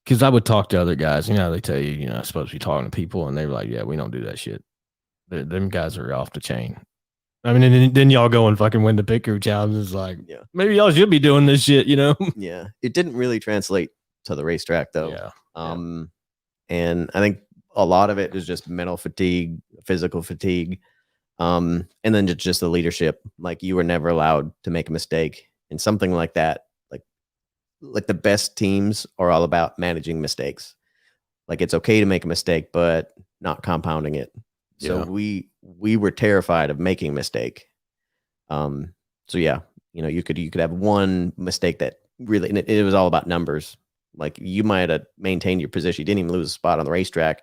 because I would talk to other guys, they tell you, I'm supposed to be talking to people, and they were like, yeah, we don't do that shit. Them guys are off the chain. I mean, and then y'all go and fucking win the pit crew challenges. Like, maybe y'all should be doing this shit, Yeah. It didn't really translate to the racetrack, though. Yeah. And I think a lot of it is just mental fatigue, physical fatigue, and then just the leadership. Like, you were never allowed to make a mistake. And something like that, like the best teams are all about managing mistakes. Like, it's okay to make a mistake, but not compounding it. So we were terrified of making a mistake. So yeah, you could have one mistake that really, and it was all about numbers. Like, you might have maintained your position. You didn't even lose a spot on the racetrack,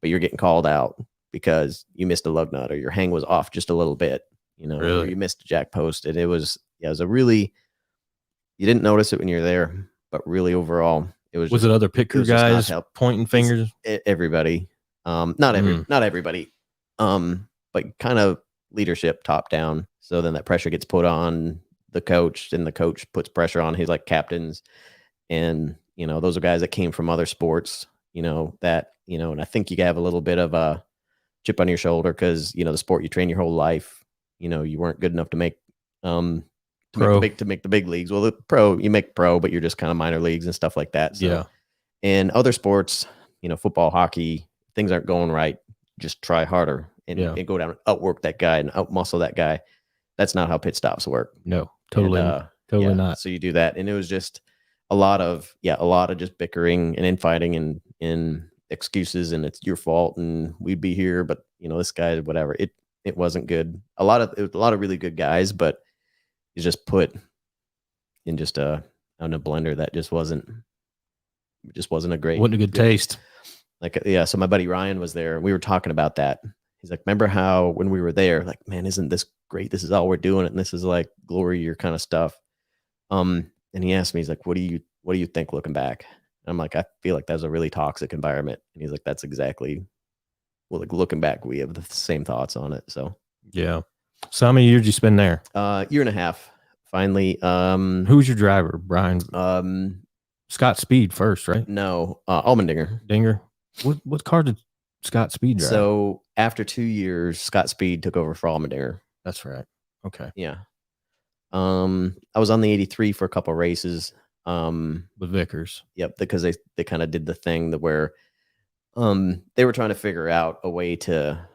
but you're getting called out because you missed a lug nut or your hang was off just a little bit, really? Or you missed a jack post. And it was a really, you didn't notice it when you're there, but really overall, it was. Was it other pit crew guys pointing fingers? Everybody, not everybody, but kind of leadership top down. So then that pressure gets put on the coach, and the coach puts pressure on his like captains, and those are guys that came from other sports. And I think you have a little bit of a chip on your shoulder because the sport you train your whole life. You weren't good enough to make to make the big leagues. Well, you make pro, but you're just kind of minor leagues and stuff like that. So, yeah. And other sports, football, hockey, things aren't going right. Just try harder and go down and outwork that guy and outmuscle that guy. That's not how pit stops work. No, totally not. So you do that. And it was just a lot of just bickering and infighting and excuses, and it's your fault and we'd be here, but this guy, whatever. It wasn't good. It was a lot of really good guys, but it's just put in just on a blender that just wasn't a great. Wasn't a good taste. Like, so my buddy Ryan was there and we were talking about that. He's like, remember how when we were there, like, man, isn't this great? This is all we're doing. And this is like glory year kind of stuff. And he asked me, he's like, what do you think looking back? And I'm like, I feel like that's a really toxic environment. And he's like, that's exactly, well, like looking back, we have the same thoughts on it. So, yeah. So how many years did you spend there? Year and a half. Finally. Who was your driver, Brian? Scott Speed first, right? No, Allmendinger. Dinger. What car did Scott Speed drive? So after 2 years, Scott Speed took over for Allmendinger. That's right. Okay. Yeah. I was on the 83 for a couple of races. With Vickers. Yep, because they kind of did the thing that where they were trying to figure out a way to,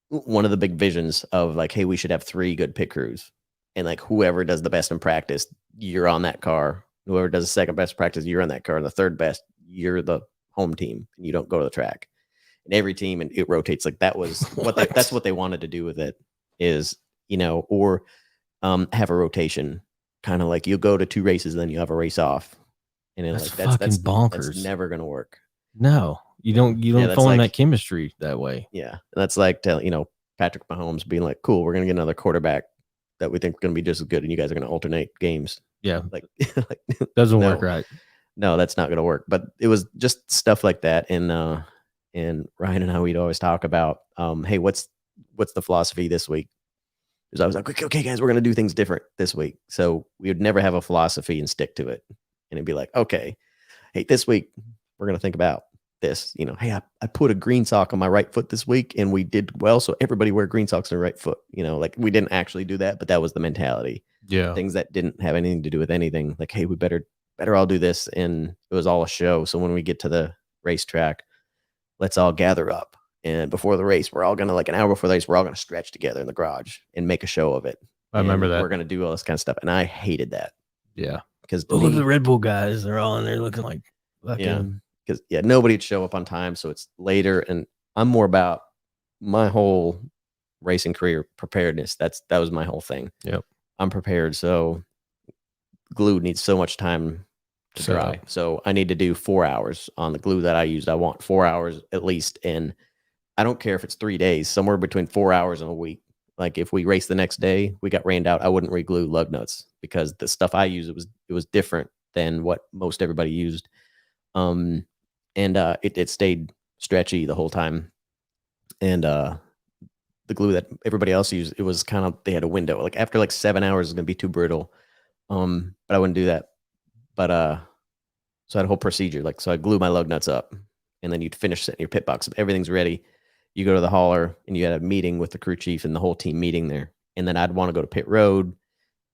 one of the big visions of like, hey, we should have 3 good pit crews, and like whoever does the best in practice, you're on that car. Whoever does the second best practice, you're on that car, and the third best, you're the home team, and you don't go to the track. And every team, and it rotates. Like that was that's what they wanted to do with it, is or have a rotation, kind of like you go to 2 races, then you have a race off, and that's bonkers. That's never gonna work. No, you don't form that chemistry that way. Yeah, that's like Patrick Mahomes being like, cool, we're gonna get another quarterback that we think is gonna be just as good, and you guys are gonna alternate games. Yeah, like doesn't work right. No, that's not gonna work. But it was just stuff like that, and Ryan and I, we'd always talk about, hey, what's the philosophy this week? Because I was like, okay, guys, we're going to do things different this week. So we would never have a philosophy and stick to it. And it'd be like, okay, hey, this week we're going to think about this. Hey, I put a green sock on my right foot this week and we did well. So everybody wear green socks on their right foot. Like we didn't actually do that, but that was the mentality. Yeah. Things that didn't have anything to do with anything. Like, hey, we better better all do this. And it was all a show. So when we get to the racetrack, let's all gather up. And before the race, we're all going to, like an hour before the race, we're all going to stretch together in the garage and make a show of it. I remember And that. we're going to do all this kind of stuff. And I hated that. Yeah. Because look at the Red Bull guys. They're all in there looking like fucking. Yeah. Because, nobody would show up on time. So it's later. And I'm more about my whole racing career preparedness. That was my whole thing. Yep. I'm prepared. So glue needs so much time to dry. So I need to do 4 hours on the glue that I used. I want 4 hours at least. And I don't care if it's 3 days, somewhere between 4 hours and a week. Like if we race the next day, we got rained out, I wouldn't re-glue lug nuts because the stuff I use, it was different than what most everybody used. And it stayed stretchy the whole time. And the glue that everybody else used, it was kind of, they had a window. Like after like 7 hours, it's gonna be too brittle. But I wouldn't do that. But so I had a whole procedure. Like, so I glue my lug nuts up, and then you'd finish setting your pit box. If everything's ready, you go to the hauler and you had a meeting with the crew chief and the whole team meeting there. And then I'd want to go to pit road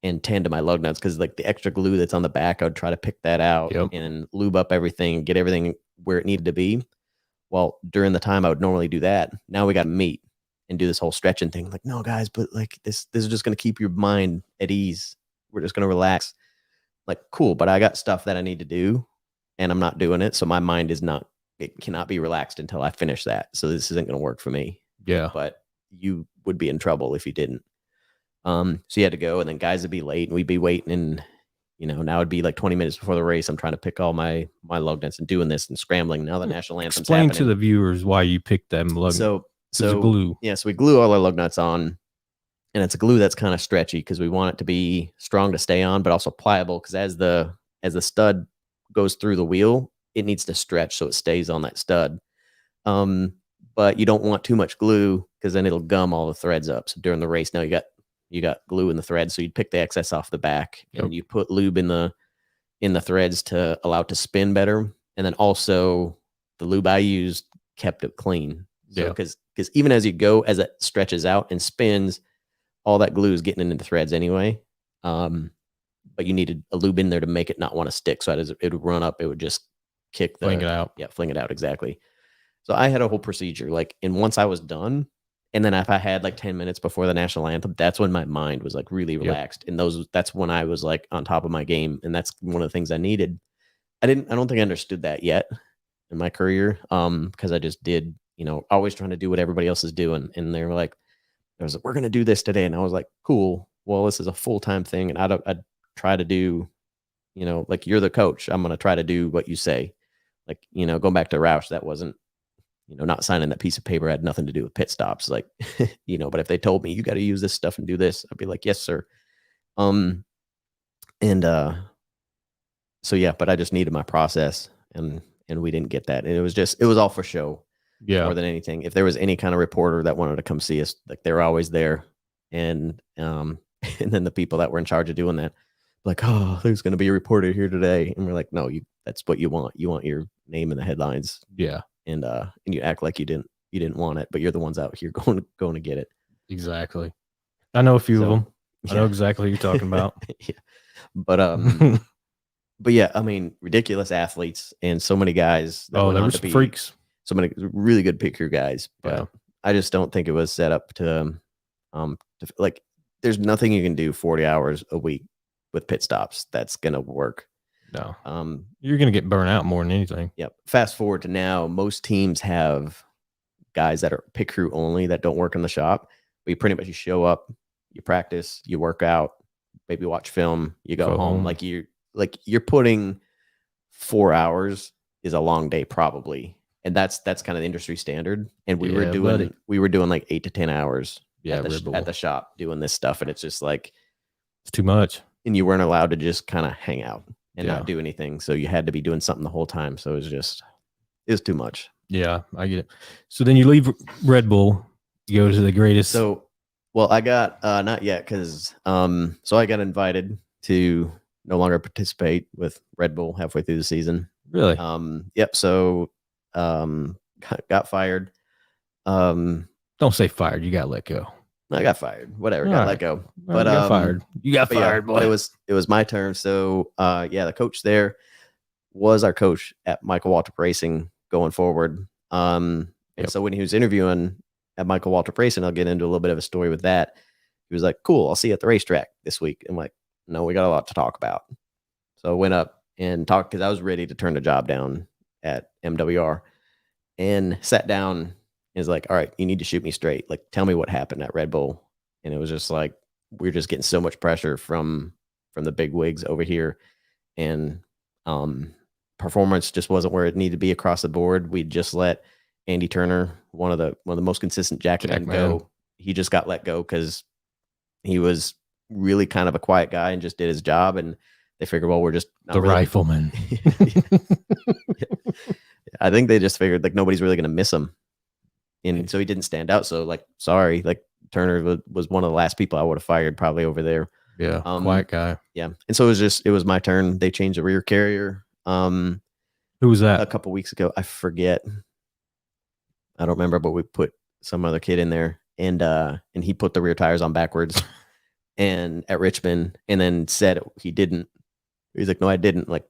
and tend to my lug nuts, because like the extra glue that's on the back, I would try to pick that out and lube up everything, get everything where it needed to be. Well, during the time I would normally do that, now we got to meet and do this whole stretching thing. Like, no, guys, but like this is just going to keep your mind at ease. We're just going to relax. Like, cool, but I got stuff that I need to do, and I'm not doing it. So my mind it cannot be relaxed until I finish that. So this isn't going to work for me. Yeah. But you would be in trouble if you didn't. So you had to go, and then guys would be late, and we'd be waiting. And, now it'd be like 20 minutes before the race. I'm trying to pick all my lug nuts and doing this and scrambling. Now the national anthem's Explain happening. to the viewers why you picked them lug nuts. So glue. Yeah. So we glue all our lug nuts on, and it's a glue that's kind of stretchy because we want it to be strong to stay on, but also pliable, because as the stud goes through the wheel, it needs to stretch so it stays on that stud. But you don't want too much glue, because then it'll gum all the threads up. So during the race, now you got glue in the threads, so you'd pick the excess off the back, and you put lube in the threads to allow it to spin better. And then also the lube I used kept it clean. So because even as you go, as it stretches out and spins, all that glue is getting into the threads anyway. But you needed a lube in there to make it not want to stick. So it would run up, it would just fling it out. Yeah, fling it out, exactly. So I had a whole procedure. And once I was done, and then if I had like 10 minutes before the national anthem, that's when my mind was like really relaxed. And that's when I was like on top of my game. And that's one of the things I needed. I don't think I understood that yet in my career. Because I just did, always trying to do what everybody else is doing. And they were like, we're going to do this today. And I was like, cool. Well, this is a full-time thing. And I'd try to do, like, you're the coach. I'm going to try to do what you say. Like, going back to Roush, that wasn't, not signing that piece of paper had nothing to do with pit stops. Like, but if they told me you got to use this stuff and do this, I'd be like, yes, sir. So yeah, but I just needed my process, and we didn't get that. And it was all for show. Yeah. More than anything. If there was any kind of reporter that wanted to come see us, like, they were always there. And and then the people that were in charge of doing that, like, oh, there's going to be a reporter here today. And we're like, no, that's what you want. You want your name in the headlines. Yeah. And you act like you didn't want it, but you're the ones out here going to get it. Exactly. I know a few of them. I know exactly what you're talking about. Yeah. But but yeah, I mean, ridiculous athletes and so many guys. There were some freaks. So many really good pit crew guys, but I just don't think it was set up to like, there's nothing you can do 40 hours a week with pit stops that's gonna work. No. You're gonna get burnt out more than anything. Yep. Fast forward to now, most teams have guys that are pit crew only that don't work in the shop. But you pretty much show up, you practice, you work out, maybe watch film, you go home. Like you're putting 4 hours is a long day probably. And that's kind of the industry standard. And we were doing like 8 to 10 hours at the shop doing this stuff. And it's just like, it's too much. And you weren't allowed to just kind of hang out and not do anything. So you had to be doing something the whole time. So it was too much. Yeah, I get it. So then you leave Red Bull, you go to the greatest. So, well, I got, not yet. Cause, so I got invited to no longer participate with Red Bull halfway through the season. Really? Yep. So, got fired. Don't say fired. You got let go. I got fired. Whatever, All got right. let go. All But right, you got fired. You got but yeah, fired, boy. it was my turn. So the coach there was our coach at Michael Waltrip Racing going forward. And Yep. so when he was interviewing at Michael Waltrip Racing, I'll get into a little bit of a story with that. He was like, "Cool, I'll see you at the racetrack this week." I'm like, "No, we got a lot to talk about." So I went up and talked because I was ready to turn the job down at MWR, and sat down and was like, "All right, you need to shoot me straight. Like, tell me what happened at Red Bull." And it was just like, we're just getting so much pressure from the big wigs over here, and performance just wasn't where it needed to be across the board. We just let Andy Turner, one of the most consistent jackmen, go. He just got let go because he was really kind of a quiet guy and just did his job. And they figured, well, we're just the rifleman. I think they just figured like nobody's really going to miss him, and so he didn't stand out. So like, sorry, like Turner was one of the last people I would have fired probably over there. Yeah, quiet guy. Yeah, and so it was my turn. They changed the rear carrier. Who was that? A couple weeks ago. I forget. I don't remember, but we put some other kid in there, and he put the rear tires on backwards, and at Richmond, and then said he didn't. He's like, "No, I didn't." Like,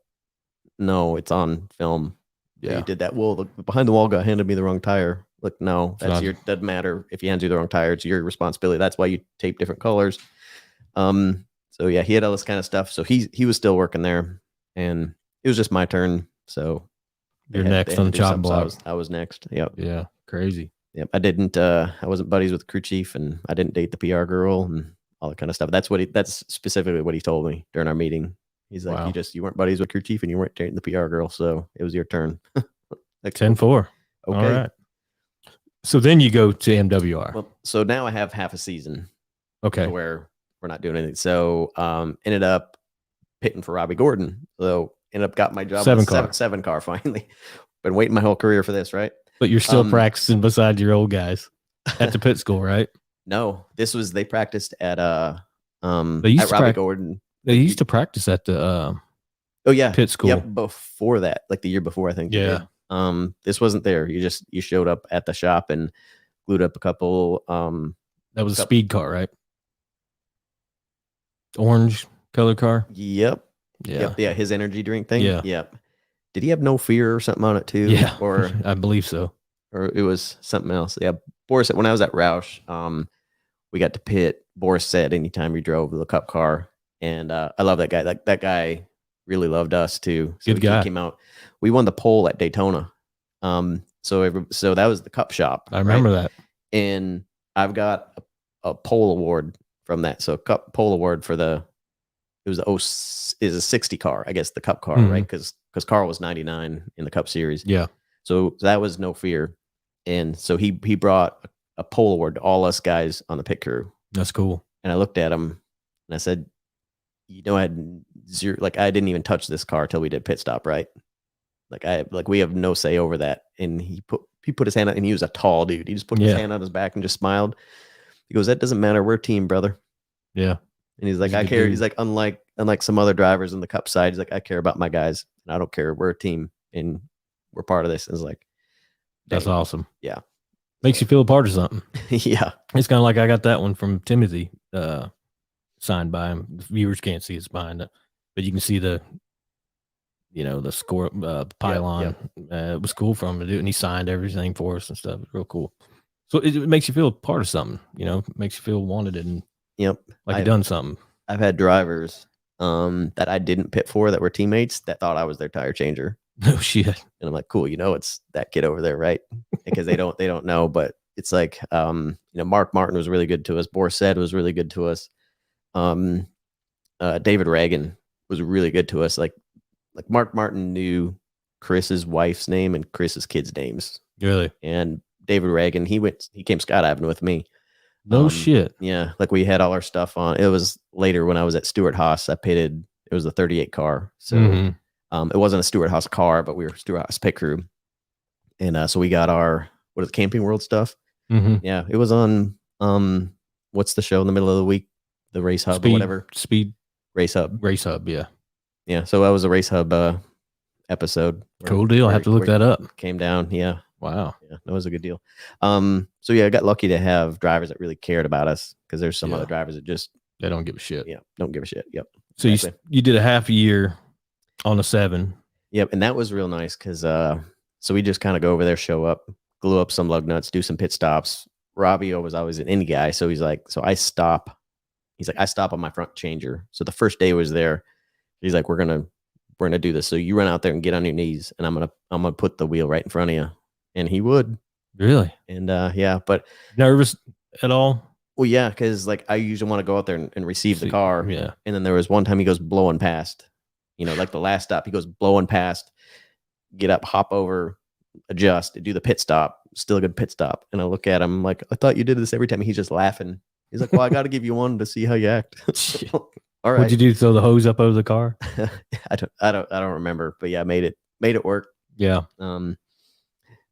no, it's on film. Yeah, you did that. Well, the behind the wall guy handed me the wrong tire. Like, no, that's doesn't matter if he hands you the wrong tire. It's your responsibility. That's why you tape different colors. So yeah, he had all this kind of stuff. So he was still working there, and it was just my turn. So you're next on the chopping block. I was next. Yep. Yeah, crazy. Yep. I wasn't buddies with the crew chief, and I didn't date the PR girl and all that kind of stuff. That's specifically what he told me during our meeting. He's like, wow. you weren't buddies with crew chief, and you weren't dating the PR girl, so it was your turn. Like 10-4. Okay. All right. So then you go to MWR. Well, so now I have half a season. Okay. Where we're not doing anything. So ended up pitting for Robbie Gordon. So ended up got my job seven car finally. Been waiting my whole career for this, right? But you're still practicing beside your old guys at the pit school, right? No, they practiced at Robbie Gordon. They used to practice at the pit school. Yep, before that, like the year before, I think. Yeah. This wasn't there. You showed up at the shop and glued up a couple. That was a speed car, right? Orange color car. Yep. Yeah. Yep. Yeah. His energy drink thing. Yeah. Yep. Did he have No Fear or something on it too? Yeah. Or I believe so. Or it was something else. Yeah. Boris, when I was at Roush, we got to pit. Boris said anytime we drove the Cup car, and I love that guy. That guy really loved us too. So good guy. Came out. We won the pole at Daytona. So that was the Cup shop. I remember that. And I've got a pole award from that. So Cup pole award for is a 60 car, I guess, the Cup car, right? Because Carl was 99 in the Cup series. Yeah. So that was No Fear. And so he brought a pole award to all us guys on the pit crew. That's cool. And I looked at him and I said, I had zero, like I didn't even touch this car till we did pit stop, right? Like we have no say over that. And he put his hand out, and he was a tall dude. He just put his hand on his back and just smiled. He goes, "That doesn't matter. We're a team, brother." Yeah. And he's like, "I care." Dude. He's like, unlike some other drivers in the Cup side, he's like, "I care about my guys, and I don't care. We're a team, and we're part of this." And it's like, dang. That's awesome. Yeah. Makes you feel a part of something. Yeah. It's kind of like I got that one from Timothy, signed by him. The viewers can't see it's behind it, but you can see the score pylon. It was cool for him to do, and he signed everything for us and stuff. Real cool. So it makes you feel a part of something, it makes you feel wanted and like you've done something. I've had drivers that I didn't pit for that were teammates that thought I was their tire changer. No shit. And I'm like, cool, it's that kid over there, right? Because they don't know, but it's like Mark Martin was really good to us. Boris said was really good to us. David Reagan was really good to us. Like Mark Martin knew Chris's wife's name and Chris's kids' names. Really? And David Reagan, he came skydiving with me. No shit. Yeah. Like we had all our stuff on. It was later when I was at Stewart Haas. I pitted, it was the 38 car. So it wasn't a Stewart Haas car, but we were Stewart Haas pit crew. And so we got our, Camping World stuff. Yeah. It was on, what's the show in the middle of the week? The Race Hub or whatever. Speed. Race Hub. Race Hub, yeah. Yeah. So that was a Race Hub episode. Cool deal. I have to look that up. Came down. Yeah. Wow. Yeah, that was a good deal. So yeah, I got lucky to have drivers that really cared about us, because there's some Yeah. other drivers that just They don't give a shit. don't give a shit. Yep. So Exactly. you did a half a year on a 7. Yep, and that was real nice, because so we just kind of go over there, show up, glue up some lug nuts, do some pit stops. Robbie was always an indie guy, so he's like, I stop on my front changer. So the first day was there, he's like, we're gonna do this. So you run out there and get on your knees, and I'm gonna put the wheel right in front of you. And he would. Really? And yeah, but Nervous at all? well, yeah, because like I usually want to go out there and receive the car. Yeah. And then there was one time he goes blowing past, like the last stop, he goes blowing past, get up, hop over, adjust, do the pit stop, still a good pit stop. And I look at him like, I thought you did this every time. He's just laughing. He's like, well, I got to give you one to see how you act. All right. What'd you do? Throw the hose up over the car? I don't remember, but yeah, I made it work. Yeah.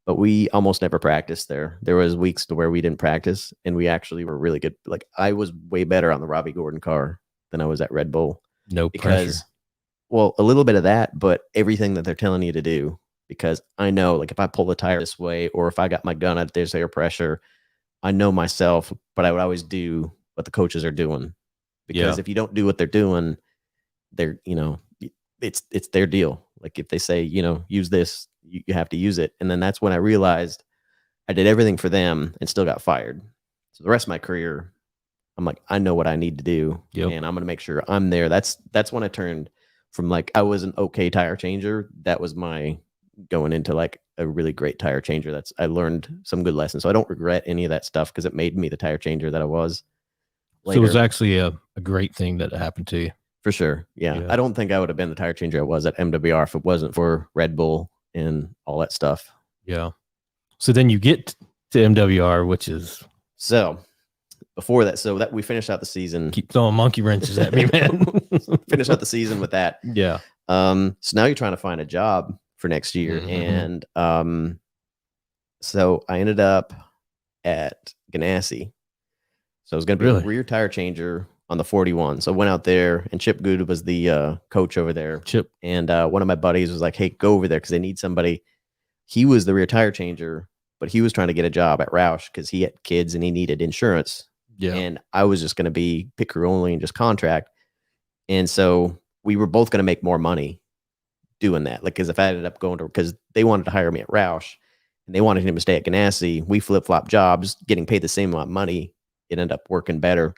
But we almost never practiced there. There was weeks to where we didn't practice, and we actually were really good. Like I was way better on the Robbie Gordon car than I was at Red Bull. No pressure. Well, a little bit of that, but everything that they're telling you to do, because I know, like if I pull the tire this way, or if I got my gun at this air pressure, I know myself, but I would always do what the coaches are doing, because if you don't do what they're doing, they're, it's their deal. Like if they say, use this, you have to use it. And then that's when I realized I did everything for them and still got fired. So the rest of my career, I'm like, I know what I need to do, and I'm going to make sure I'm there. That's when I turned from like, I was an okay tire changer. That was my going into like a really great tire changer. I learned some good lessons. So I don't regret any of that stuff, because it made me the tire changer that I was later. So it was actually a great thing that happened to you. For sure. Yeah. I don't think I would have been the tire changer I was at MWR if it wasn't for Red Bull and all that stuff. Yeah. So then you get to MWR, which is so before that. So that we finished out the season. Keep throwing monkey wrenches at me, man. Finish out the season with that. Yeah. So now you're trying to find a job for next year. Mm-hmm. And so I ended up at Ganassi. So I was going to be a rear tire changer on the 41. So I went out there, and Chip Good was the coach over there. Chip. And one of my buddies was like, hey, go over there, because they need somebody. He was the rear tire changer, but he was trying to get a job at Roush because he had kids and he needed insurance. Yeah. And I was just going to be pit crew only and just contract. And so we were both going to make more money doing that. Like, because if I ended up going to, because they wanted to hire me at Roush and they wanted him to stay at Ganassi, we flip-flop jobs, getting paid the same amount of money. It ended up working better.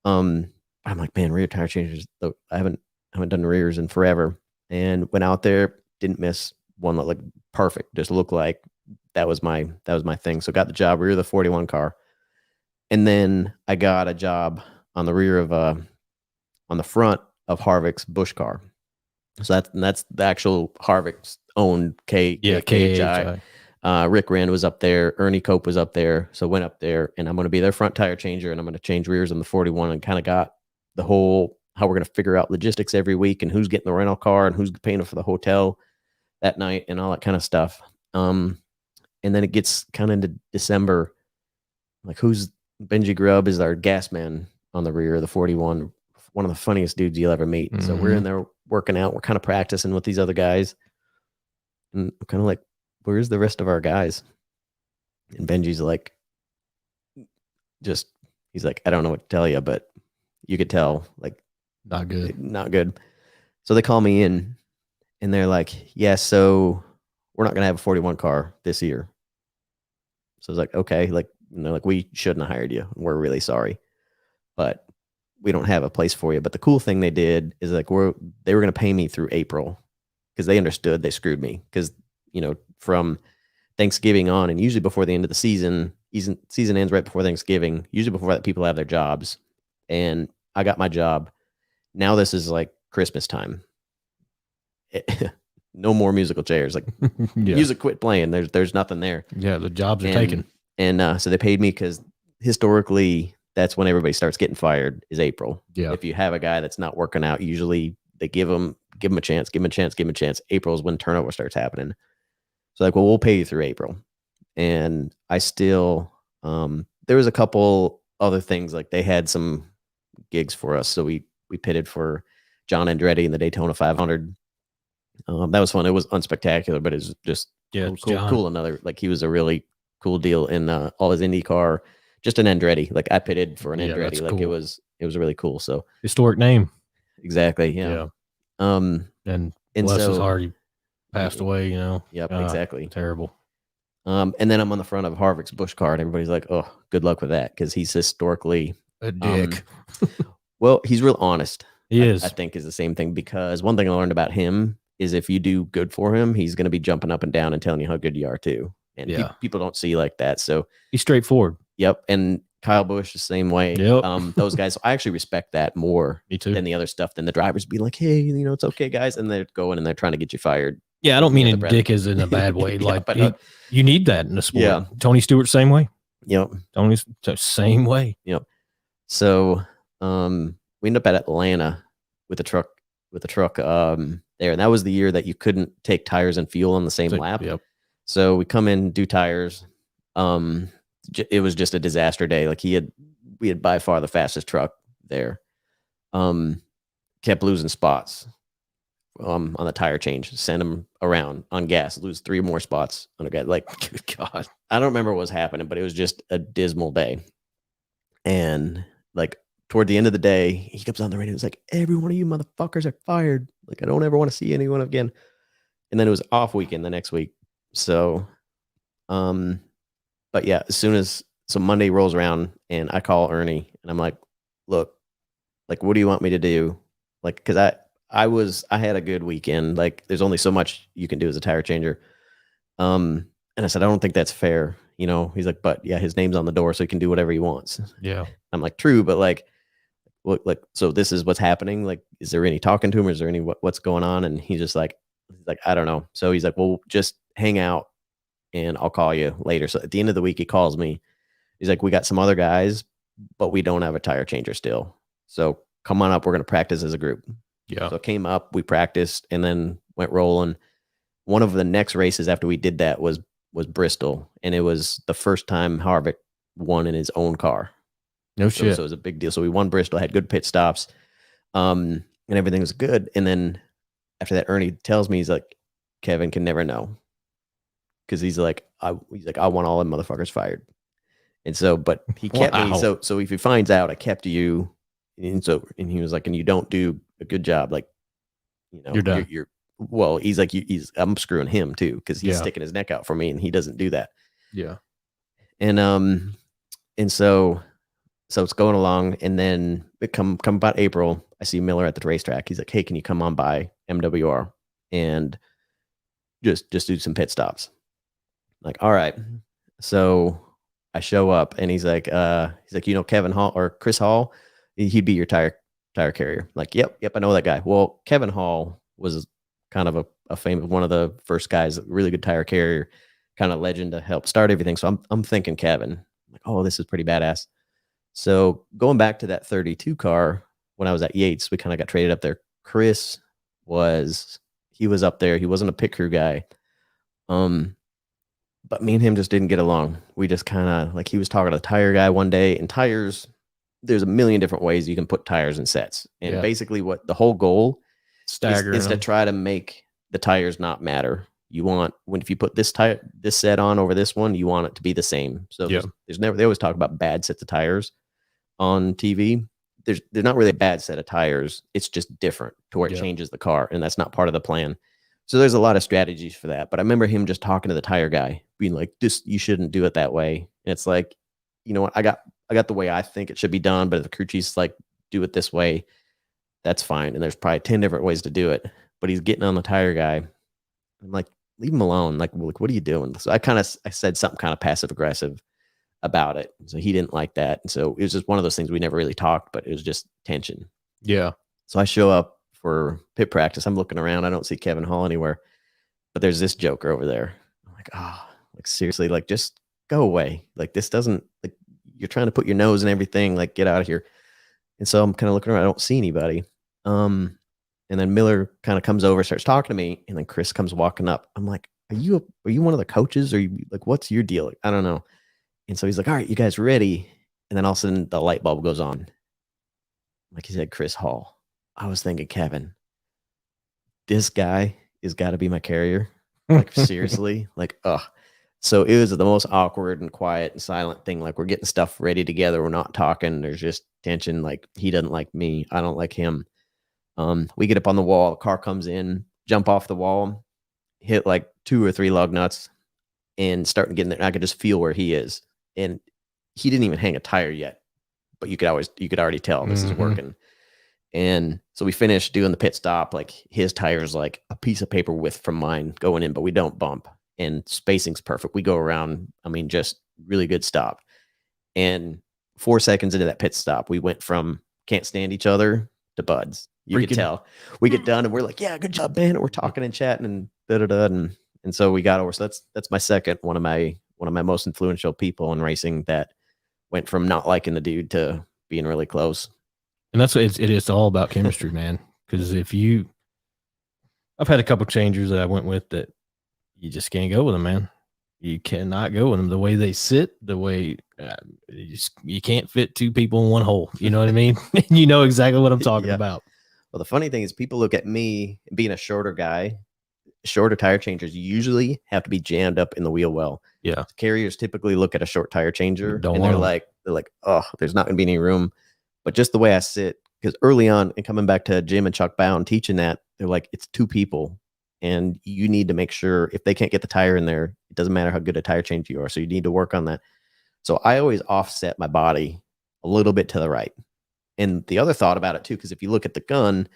I'm like, man, rear tire changers, I haven't done rears in forever. And went out there, didn't miss one that looked perfect, just looked like that was my thing. So got the job, rear of the 41 car. And then I got a job on the rear of on the front of Harvick's Busch car. So that's the actual Harvick's own KHI. Rick Rand was up there. Ernie Cope was up there. So went up there, and I'm going to be their front tire changer, and I'm going to change rears on the 41, and kind of got the whole, how we're going to figure out logistics every week, and who's getting the rental car and who's paying for the hotel that night and all that kind of stuff. And then it gets kind of into December. Like, who's Benji Grubb is our gas man on the rear of the 41. One of the funniest dudes you'll ever meet. Mm-hmm. So we're in there working out. We're kind of practicing with these other guys. And I'm kind of like, where's the rest of our guys? And Benji's like, he's like, I don't know what to tell you, but you could tell, like, not good. So they call me in, and they're like, yeah, so we're not going to have a 41 car this year. So I was like, okay, like, like, we shouldn't have hired you. We're really sorry, but we don't have a place for you. But the cool thing they did is, like, they were going to pay me through April, because they understood they screwed me. Because, from Thanksgiving on, and usually before the end of the season ends right before Thanksgiving, usually before that, people have their jobs. And I got my job. Now this is like Christmas time. No more musical chairs. Like, music quit playing. There's nothing there. Yeah, the jobs are taken. And so they paid me, because historically that's when everybody starts getting fired, is April. Yeah. If you have a guy that's not working out, usually they give him a chance. April is when turnover starts happening. So like, well, we'll pay you through April. And I still, there was a couple other things, like they had some gigs for us. So we pitted for John Andretti in the Daytona 500. That was fun. It was unspectacular, but it was just Yeah, cool, it's cool, John. cool. Another, like, he was a really cool deal in all his IndyCar, just an Andretti. Like, I pitted for an Yeah, Andretti. that's Like, cool. it was really cool. So Historic name. exactly, yeah. Yeah. And And bless his so heart, he passed away, you know. Yep, exactly. Terrible. And then I'm on the front of Harvick's Busch car, and everybody's like, "Oh, good luck with that," because he's historically A dick. well, he's real honest. He is. I think is the same thing, because one thing I learned about him is if you do good for him, he's going to be jumping up and down and telling you how good you are too. And Yeah. people don't see like that. So He's straightforward. yep. And Kyle Busch the same way. Yep. Those guys, I actually respect that more Me too. than the other stuff. Than the drivers be like, "Hey, you know, it's okay, guys," and they're going and they're trying to get you fired. Yeah, I don't mean Yeah, a dick as in a bad way. Yeah, Like, but you need that in the sport. Yeah. Tony Stewart, same way. Yep. Tony's the same way. Yep. So we ended up at Atlanta with the truck there, and that was the year that you couldn't take tires and fuel on the same lap. Yep. So we come in, do tires. It was just a disaster day. Like, we had by far the fastest truck there. Kept losing spots on the tire change. Send them around on gas, lose 3 more spots on a guy. Like, God, I don't remember what was happening, but it was just a dismal day. And like, toward the end of the day, he comes on the radio. It's like, "Every one of you motherfuckers are fired. Like, I don't ever want to see anyone again." And then it was off weekend the next week. So, but yeah, so Monday rolls around and I call Ernie and I'm like, "Look, like, what do you want me to do?" Like, cause I had a good weekend. Like, there's only so much you can do as a tire changer. And I said, "I don't think that's fair." You know, he's like, "But yeah, his name's on the door, so he can do whatever he wants." Yeah. I'm like, "True, but like, so this is what's happening. Like, is there any talking to him? Or is there any what's going on?" And he's just like, "I don't know." So he's like, "Well, just hang out and I'll call you later." So at the end of the week, he calls me. He's like, "We got some other guys, but we don't have a tire changer still. So come on up. We're going to practice as a group." Yeah. So came up, we practiced, and then went rolling. One of the next races after we did that was Bristol, and it was the first time Harvick won in his own car. No So shit. it was a big deal. So we won Bristol, had good pit stops, and everything was good. And then after that, Ernie tells me, he's like, "Kevin can never know," because he's like, "I want all them motherfuckers fired." And so, but he kept me. Wow. So if he finds out I kept you, and he was like, "And you don't do a good job, like, you know, You're done." well, he's like, I'm screwing him too, because he's Yeah. sticking his neck out for me, and he doesn't do that." Yeah. And so it's going along, and then it come about April, I see Miller at the racetrack. He's like, "Hey, can you come on by MWR and just do some pit stops?" I'm like, "All right." So I show up, and he's like, "You know Kevin Hall or Chris Hall? He'd be your tire carrier." I'm like, yep, I know that guy. Well, Kevin Hall was kind of a famous, one of the first guys, really good tire carrier, kind of legend to help start everything. So I'm thinking Kevin. I'm like, "Oh, this is pretty badass." So going back to that 32 car, when I was at Yates, we kind of got traded up there. Chris he was up there. He wasn't a pit crew guy. But me and him just didn't get along. We just kind of, like, he was talking to the tire guy one day, and tires, there's a million different ways you can put tires in sets. And basically what the whole goal is to try to make the tires not matter. You want, if you put this set on over this one, you want it to be the same. So there's never, they always talk about bad sets of tires on TV. There's not really a bad set of tires. It's just different to where it changes the car, and that's not part of the plan. So there's a lot of strategies for that. But I remember him just talking to the tire guy, being like, you shouldn't do it that way. And it's like, you know what, I got the way I think it should be done, but if the crew chief's like, "Do it this way," that's fine. And there's probably 10 different ways to do it. But he's getting on the tire guy. I'm like, leave him alone. Like, what are you doing? So I said something kind of passive aggressive about it. So he didn't like that. And so it was just one of those things we never really talked, but it was just tension. Yeah. So I show up for pit practice. I'm looking around. I don't see Kevin Hall anywhere, but there's this joker over there. I'm like, oh, like, seriously, like, just go away. Like, this doesn't, like, you're trying to put your nose in everything. Like, get out of here. And so I'm kind of looking around. I don't see anybody. And then Miller kind of comes over, starts talking to me, and then Chris comes walking up. I'm like, are you one of the coaches? Or you, like, what's your deal? Like, I don't know. And so he's like, "All right, you guys ready?" And then all of a sudden the light bulb goes on. Like, he said, "Chris Hall." I was thinking, Kevin, this guy has got to be my carrier. Like seriously, like ugh. So it was the most awkward and quiet and silent thing. Like we're getting stuff ready together. We're not talking. There's just tension. Like he doesn't like me. I don't like him. We get up on the wall. A car comes in, jump off the wall, hit like 2 or 3 lug nuts, and start getting there. And I could just feel where he is, and he didn't even hang a tire yet, but you could already tell this is working. And so we finished doing the pit stop. Like his tire's like a piece of paper width from mine going in, but we don't bump, and spacing's perfect. We go around. I mean, just really good stop. And 4 seconds into that pit stop, we went from can't stand each other to buds. You could tell. We get done and we're like, yeah, good job, man. And we're talking and chatting and and so we got over. So that's my second one of my most influential people in racing that went from not liking the dude to being really close. And that's what it is all about chemistry, man. Because I've had a couple changers that I went with that you just can't go with them, man. You cannot go with them. The way they sit, the way you can't fit 2 people in one hole. You know what I mean? You know exactly what I'm talking about. Well, the funny thing is people look at me being a shorter guy. Shorter tire changers usually have to be jammed up in the wheel well. Yeah. Carriers typically look at a short tire changer and they're like, oh, there's not going to be any room. But just the way I sit, because early on and coming back to Jim and Chuck Bown teaching that, they're like, it's 2 people. And you need to make sure if they can't get the tire in there, it doesn't matter how good a tire change you are. So you need to work on that. So I always offset my body a little bit to the right. And the other thought about it too, because if you look at the gun,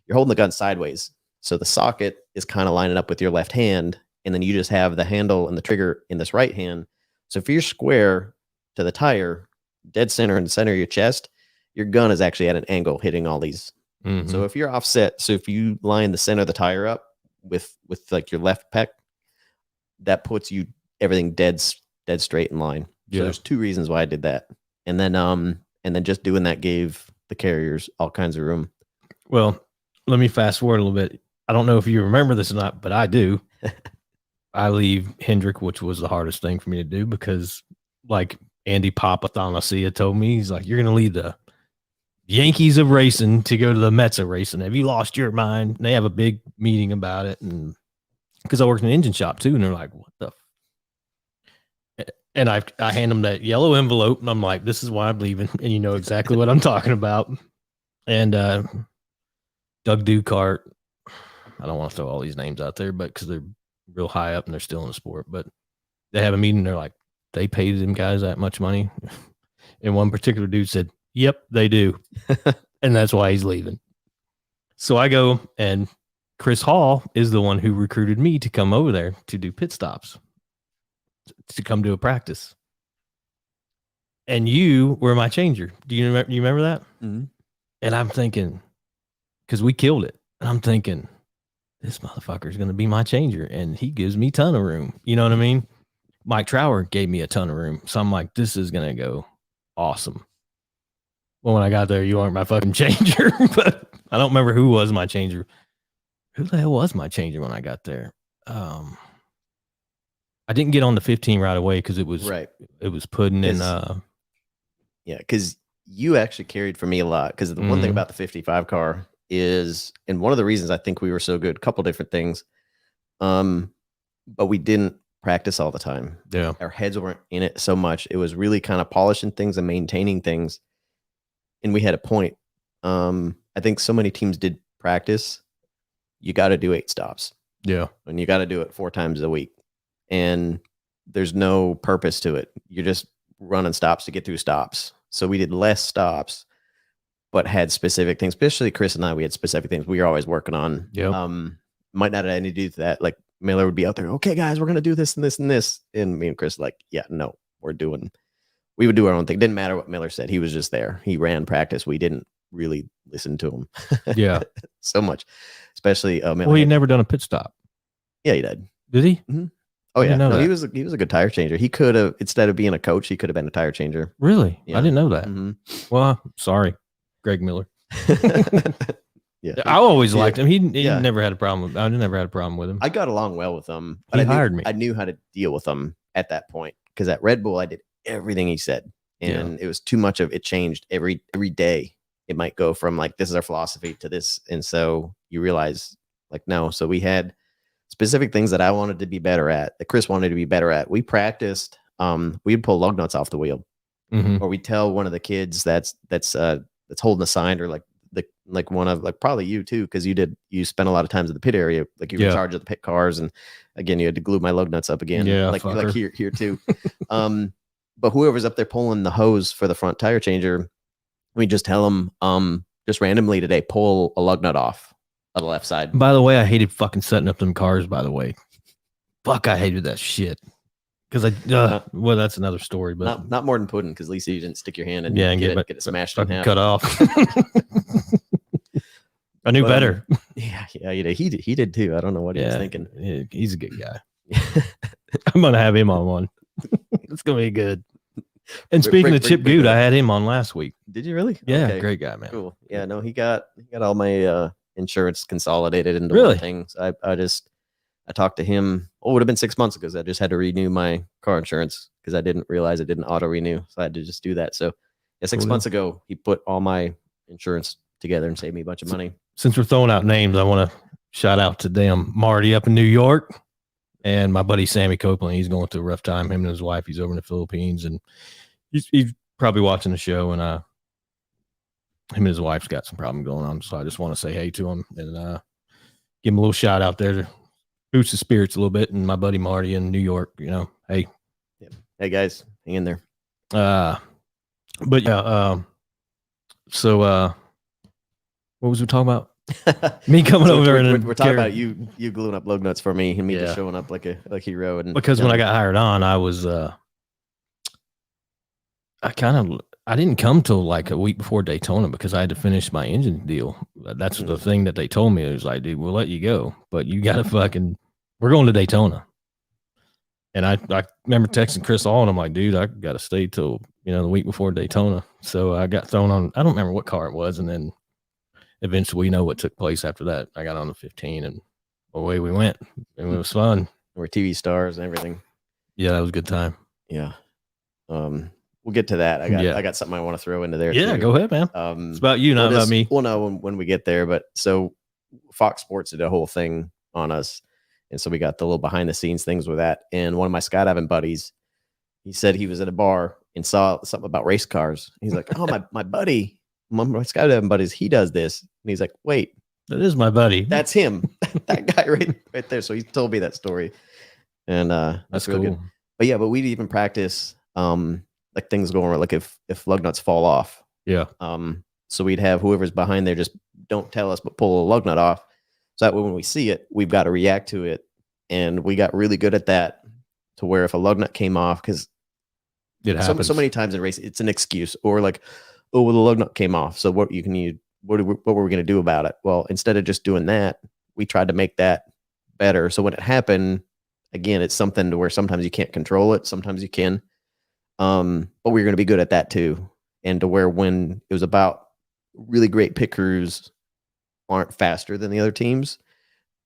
you're holding the gun sideways. So the socket is kind of lining up with your left hand. And then you just have the handle and the trigger in this right hand. So if you're square to the tire, dead center in the center of your chest, your gun is actually at an angle hitting all these. Mm-hmm. So if you're offset, so if you line the center of the tire up with like your left pec, that puts you everything dead straight in line. So there's 2 reasons why I did that. And then just doing that gave the carriers all kinds of room. Well, let me fast forward a little bit. I don't know if you remember this or not, but I do. I leave Hendrick, which was the hardest thing for me to do because like Andy Papathanasia told me, he's like, you're going to leave the Yankees of racing to go to the Mets of racing. Have you lost your mind? And they have a big meeting about it. And because I worked in an engine shop too. And they're like, what the? And I hand them that yellow envelope and I'm like, this is why I'm leaving. And you know exactly what I'm talking about. And Doug Ducart, I don't want to throw all these names out there, but because they're real high up and they're still in the sport, but they have a meeting. They're like, they paid them guys that much money. And one particular dude said, yep, they do. And that's why he's leaving. So I go, and Chris Hall is the one who recruited me to come over there to do pit stops, to come to a practice. And you were my changer. Do you remember that? Mm-hmm. And I'm thinking, because we killed it. And I'm thinking, this motherfucker is going to be my changer. And he gives me a ton of room. You know what I mean? Mike Trower gave me a ton of room. So I'm like, this is going to go awesome. Well, when I got there, you weren't my fucking changer. But I don't remember who was my changer. Who the hell was my changer when I got there? I didn't get on the 15 right away because it was putting in. Yeah, because you actually carried for me a lot. Because the one thing about the 55 car is, and one of the reasons I think we were so good, a couple different things, but we didn't practice all the time. Yeah, our heads weren't in it so much. It was really kind of polishing things and maintaining things. And we had a point. I think so many teams did practice. You got to do 8 stops. Yeah, and you got to do it 4 times a week. And there's no purpose to it. You're just running stops to get through stops. So we did less stops, but had specific things. Especially Chris and I, we had specific things we were always working on. Yeah. Might not have anything to do with that. Like Miller would be out there, okay, guys, we're going to do this and this and this. And me and Chris like, yeah, no, we would do our own thing. Didn't matter what Miller said. He was just there. He ran practice. We didn't really listen to him. Yeah. So much. Especially Miller. Well, he'd never done a pit stop. Yeah, he did. Did he? Mm-hmm. Oh yeah, no, he was a good tire changer. He could have, instead of being a coach, he could have been a tire changer. Really? Yeah. I didn't know that. Mm-hmm. Well, sorry, Greg Miller. Yeah, I always liked him. He never had a problem with. I never had a problem with him. I got along well with him. But he hired me. I knew how to deal with him at that point because at Red Bull I did everything he said, and it was too much of it. Changed every day. It might go from like this is our philosophy to this, and so you realize like no. So specific things that I wanted to be better at, that Chris wanted to be better at. We practiced. We'd pull lug nuts off the wheel, or we'd tell one of the kids that's holding a sign, or like one of, like, probably you too, because you spent a lot of times in the pit area, like you were in charge of the pit cars, and again you had to glue my lug nuts up again, like here too. But whoever's up there pulling the hose for the front tire changer, we just tell them, just randomly today, pull a lug nut off on the left side. By the way, I hated fucking setting up them cars, by the way. Fuck, I hated that shit. Because well, that's another story, but not more than pudding, because at least you didn't stick your hand and get it smashed in half. Cut off. I knew better. Yeah, he did too. I don't know what he was thinking. Yeah, he's a good guy. I'm gonna have him on one. It's gonna be good. And speaking of Chip Good, I had him on last week. Did you really? Yeah, okay. Great guy, man. Cool. Yeah, no, he got all my insurance consolidated into one thing. So I talked to him. Oh, it would have been 6 months ago. I just had to renew my car insurance because I didn't realize it didn't auto renew. So I had to just do that. So yeah, 6 months ago, he put all my insurance together and saved me a bunch of money. Since we're throwing out names, I want to shout out to Marty up in New York, and my buddy Sammy Copeland. He's going through a rough time. Him and his wife. He's over in the Philippines, and he's probably watching the show. And him and his wife's got some problem going on. So I just want to say hey to him and give him a little shout out there to boost the spirits a little bit. And my buddy Marty in New York, hey. Hey guys, hang in there. But yeah, so what was we talking about? Me coming over there, and we're talking about you gluing up lug nuts for me, and me just showing up like a hero. And because when I got hired on, I was I didn't come till like a week before Daytona because I had to finish my engine deal. That's the thing that they told me. It was like, dude, we'll let you go, but you got to we're going to Daytona. And I remember texting Chris All, and I'm like, dude, I got to stay till, the week before Daytona. So I got thrown on, I don't remember what car it was. And then eventually, what took place after that. I got on the 15 and away we went. And it was fun. We're TV stars and everything. Yeah, that was a good time. Yeah. We'll get to that. I got something I want to throw into there. Yeah, go ahead, man. It's about you, not about me. We'll know when we get there. But so Fox Sports did a whole thing on us. And so we got the little behind the scenes things with that. And one of my skydiving buddies, he said he was at a bar and saw something about race cars. He's like, oh, my buddy, my skydiving buddies, he does this. And he's like, wait, that is my buddy. That's him. That guy right there. So he told me that story. And that's really cool. But we'd even practice like things going wrong, like if lug nuts fall off. Yeah. So we'd have whoever's behind there just don't tell us, but pull a lug nut off. So that way when we see it, we've got to react to it. And we got really good at that, to where if a lug nut came off, because it happens so many times in race, it's an excuse, or like, oh, well, the lug nut came off. So what were we going to do about it? Well, instead of just doing that, we tried to make that better. So when it happened, again, it's something to where sometimes you can't control it. Sometimes you can. But we're going to be good at that too. And to where when it was about really great pit crews aren't faster than the other teams,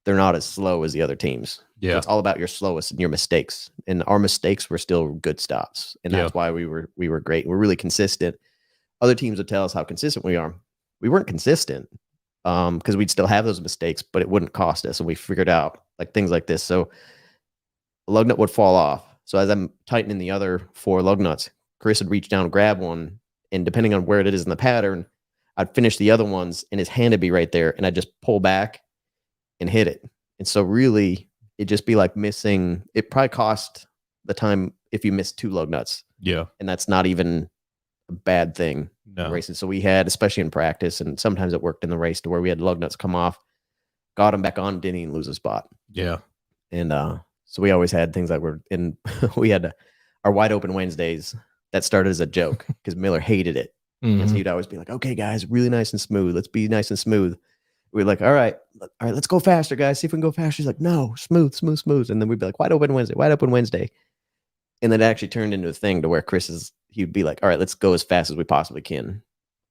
they're not as slow as the other teams. Yeah. So it's all about your slowest and your mistakes. And our mistakes were still good stops. And that's why we were great. We're really consistent. Other teams would tell us how consistent we are. We weren't consistent because we'd still have those mistakes, but it wouldn't cost us. And we figured out like things like this. So a lug nut would fall off. So as I'm tightening the other 4 lug nuts, Chris would reach down and grab one. And depending on where it is in the pattern, I'd finish the other ones and his hand would be right there. And I'd just pull back and hit it. And so really it'd just be like missing. It probably cost the time if you missed 2 lug nuts. Yeah. And that's not even a bad thing. No. Racing. So we had, especially in practice, and sometimes it worked in the race, to where we had lug nuts come off, got them back on, didn't even lose a spot. Yeah. And so we always had things like we had our wide open Wednesdays that started as a joke because Miller hated it. Mm-hmm. And so he'd always be like, okay, guys, really nice and smooth. Let's be nice and smooth. We're like, all right, let's go faster, guys. See if we can go faster. He's like, no, smooth. And then we'd be like, wide open Wednesday. And then it actually turned into a thing to where he'd be like, all right, let's go as fast as we possibly can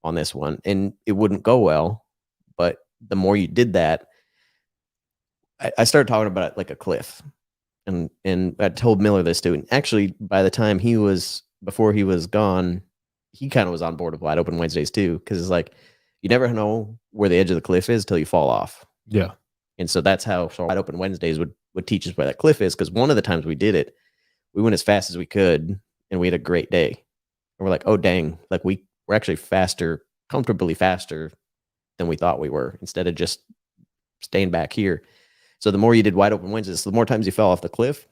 on this one. And it wouldn't go well. But the more you did that, I started talking about it like a cliff. And I told Miller this too. And actually, by the time before he was gone, he kind of was on board with wide open Wednesdays too. Because it's like, you never know where the edge of the cliff is till you fall off. Yeah. And so that's how Wide Open Wednesdays would teach us where that cliff is. Because one of the times we did it, we went as fast as we could, and we had a great day. And we're like, oh dang, like we're actually faster, comfortably faster than we thought we were, instead of just staying back here. So the more you did Wide Open Wednesdays, the more times you fell off the cliff,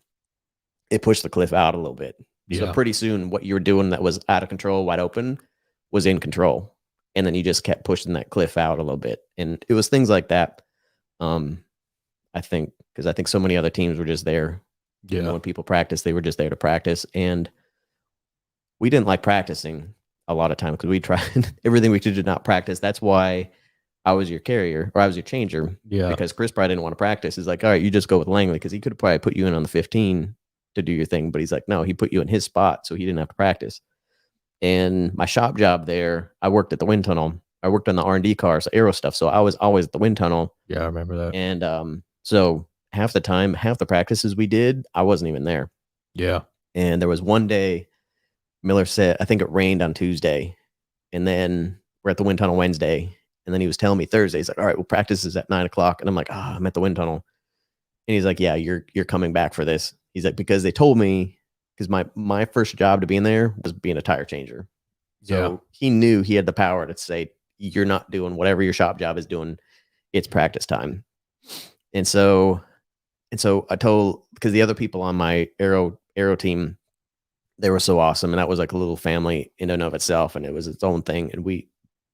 it pushed the cliff out a little bit. Yeah. So pretty soon what you were doing that was out of control, wide open, was in control. And then you just kept pushing that cliff out a little bit. And it was things like that. I think, because I think so many other teams were just there. Yeah. You know, when people practice, they were just there to practice. And we didn't like practicing a lot of time because we tried everything we could to not practice. That's why I was your carrier, or I was your changer. Yeah. Because Chris probably didn't want to practice. He's like, all right, you just go with Langley, because he could have probably put you in on the 15 to do your thing. But he's like, no, he put you in his spot, so he didn't have to practice. And my shop job there, I worked at the wind tunnel. I worked on the R&D cars, aero stuff. So I was always at the wind tunnel. Yeah, I remember that. And so half the time, half the practices we did, I wasn't even there. Yeah. And there was one day, Miller said, I think it rained on Tuesday. And then we're at the wind tunnel Wednesday. And then he was telling me Thursday, he's like, all right, well, practice is at 9:00. And I'm like, I'm at the wind tunnel. And he's like, yeah, you're coming back for this. He's like, because they told me, because my first job to be in there was being a tire changer. So he knew he had the power to say, you're not doing whatever your shop job is doing. It's practice time. And so I told, because the other people on my aero team, they were so awesome. And that was like a little family in and of itself. And it was its own thing. And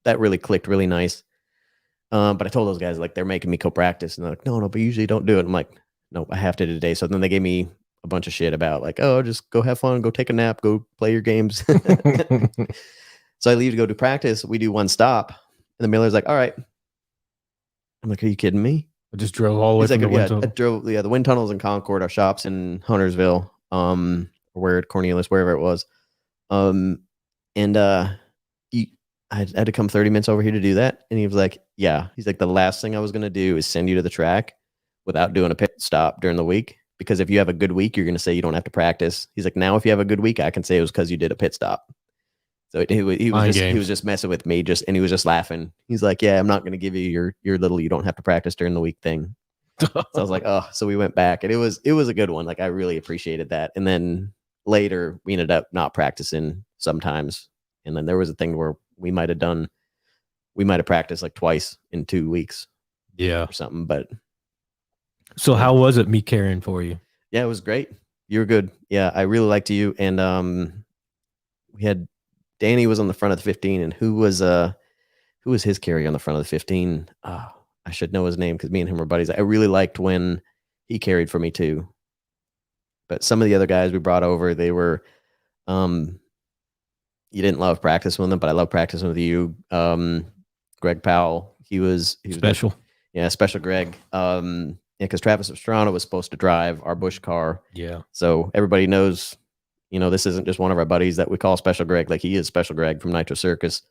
that really clicked really nice. But I told those guys, like, they're making me co-practice. And they're like, no, but usually don't do it. I'm like, no, I have to today. So then they gave me a bunch of shit about like, oh, just go have fun, go take a nap, go play your games. So I leave to go to practice. We do one stop. And the Miller's like, all right. I'm like, are you kidding me? I just drove all the way from the wind tunnel. I drove, the wind tunnels in Concord, our shops in Huntersville, or Cornelius, wherever it was. I had to come 30 minutes over here to do that. And he was like, yeah. He's like, the last thing I was going to do is send you to the track without doing a pit stop during the week. Because if you have a good week, you're going to say you don't have to practice. He's like, now if you have a good week, I can say it was because you did a pit stop. So he was just messing with me, and he was just laughing. He's like, yeah, I'm not going to give you your little, you don't have to practice during the week thing. So I was like, oh, so we went back, and it was a good one. Like, I really appreciated that. And then later we ended up not practicing sometimes. And then there was a thing where we might have practiced like twice in 2 weeks. Yeah. Or something. But so how was it, me carrying for you? Yeah, it was great. You were good. Yeah, I really liked you. And we had Danny was on the front of the 15, and who was his carrier on the front of the 15? I should know his name because me and him were buddies. I really liked when he carried for me too. But some of the other guys we brought over, they were you didn't love practicing with them, but I love practicing with you. Greg Powell, he was special. Special Greg. Because Travis Pastrana was supposed to drive our Busch car. Yeah. So everybody knows, this isn't just one of our buddies that we call Special Greg. Like, he is Special Greg from Nitro Circus,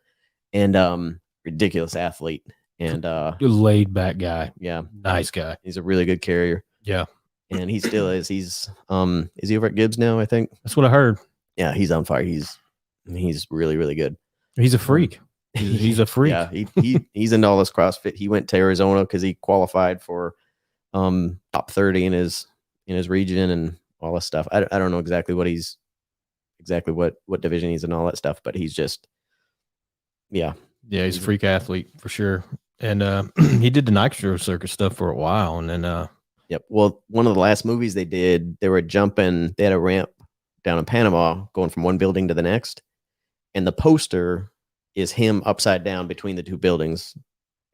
and ridiculous athlete, and laid back guy. Yeah, nice guy. He's a really good carrier. Yeah, and he still is. He's is he over at Gibbs now? I think that's what I heard. Yeah, he's on fire. He's really, really good. He's a freak. He's a freak. Yeah, he's into all this CrossFit. He went to Arizona because he qualified for top 30 in his region and all this stuff. I don't know exactly what division he's in, all that stuff, but he's just he's a freak athlete for sure. And he did the Nitro Circus stuff for a while, and then yep. Well, one of the last movies they did, they were jumping. They had a ramp down in Panama going from one building to the next, and the poster is him upside down between the two buildings,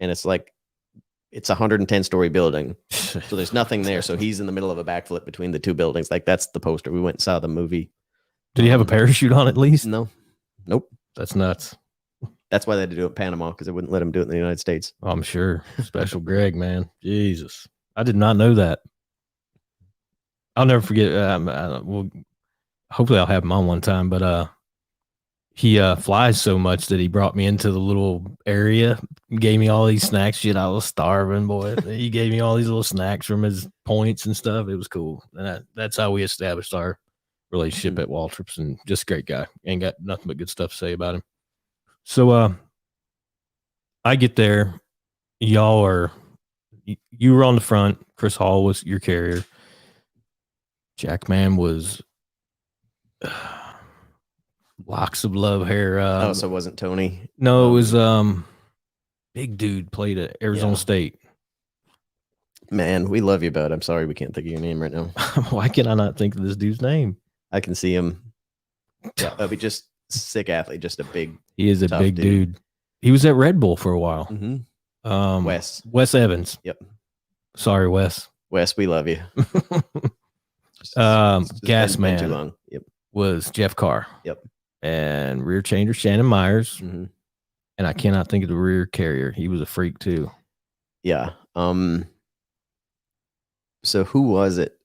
and it's like it's a 110-story building, so there's nothing there. So he's in the middle of a backflip between the two buildings. Like, that's the poster. We went and saw the movie. Did he have a parachute on at least? No. Nope. That's nuts. That's why they had to do it in Panama, because they wouldn't let him do it in the United States. Oh, I'm sure. Special Greg, man. Jesus. I did not know that. I'll never forget. Well, hopefully I'll have him on one time, but he flies so much that he brought me into the little area, gave me all these snacks. Shit, I was starving, boy. He gave me all these little snacks from his points and stuff. It was cool. And that's how we established our relationship at Waltrips, and just a great guy. Ain't got nothing but good stuff to say about him. So I get there. Y'all are You were on the front. Chris Hall was your carrier. Jackman was locks of love hair. So it wasn't Tony. No, it was big dude played at Arizona State. Man, we love you, bud. I'm sorry we can't think of your name right now. Why can I not think of this dude's name? I can see him. Yeah, that'd be just sick athlete, just a big. He is a big dude. He was at Red Bull for a while. Mm-hmm. Wes Evans. Yep. Sorry, Wes. Wes, we love you. Gas man too long. Yep. Was Jeff Carr. Yep. And rear changer Shannon Myers. Mm-hmm. And I cannot think of the rear carrier. He was a freak too. Yeah. So who was it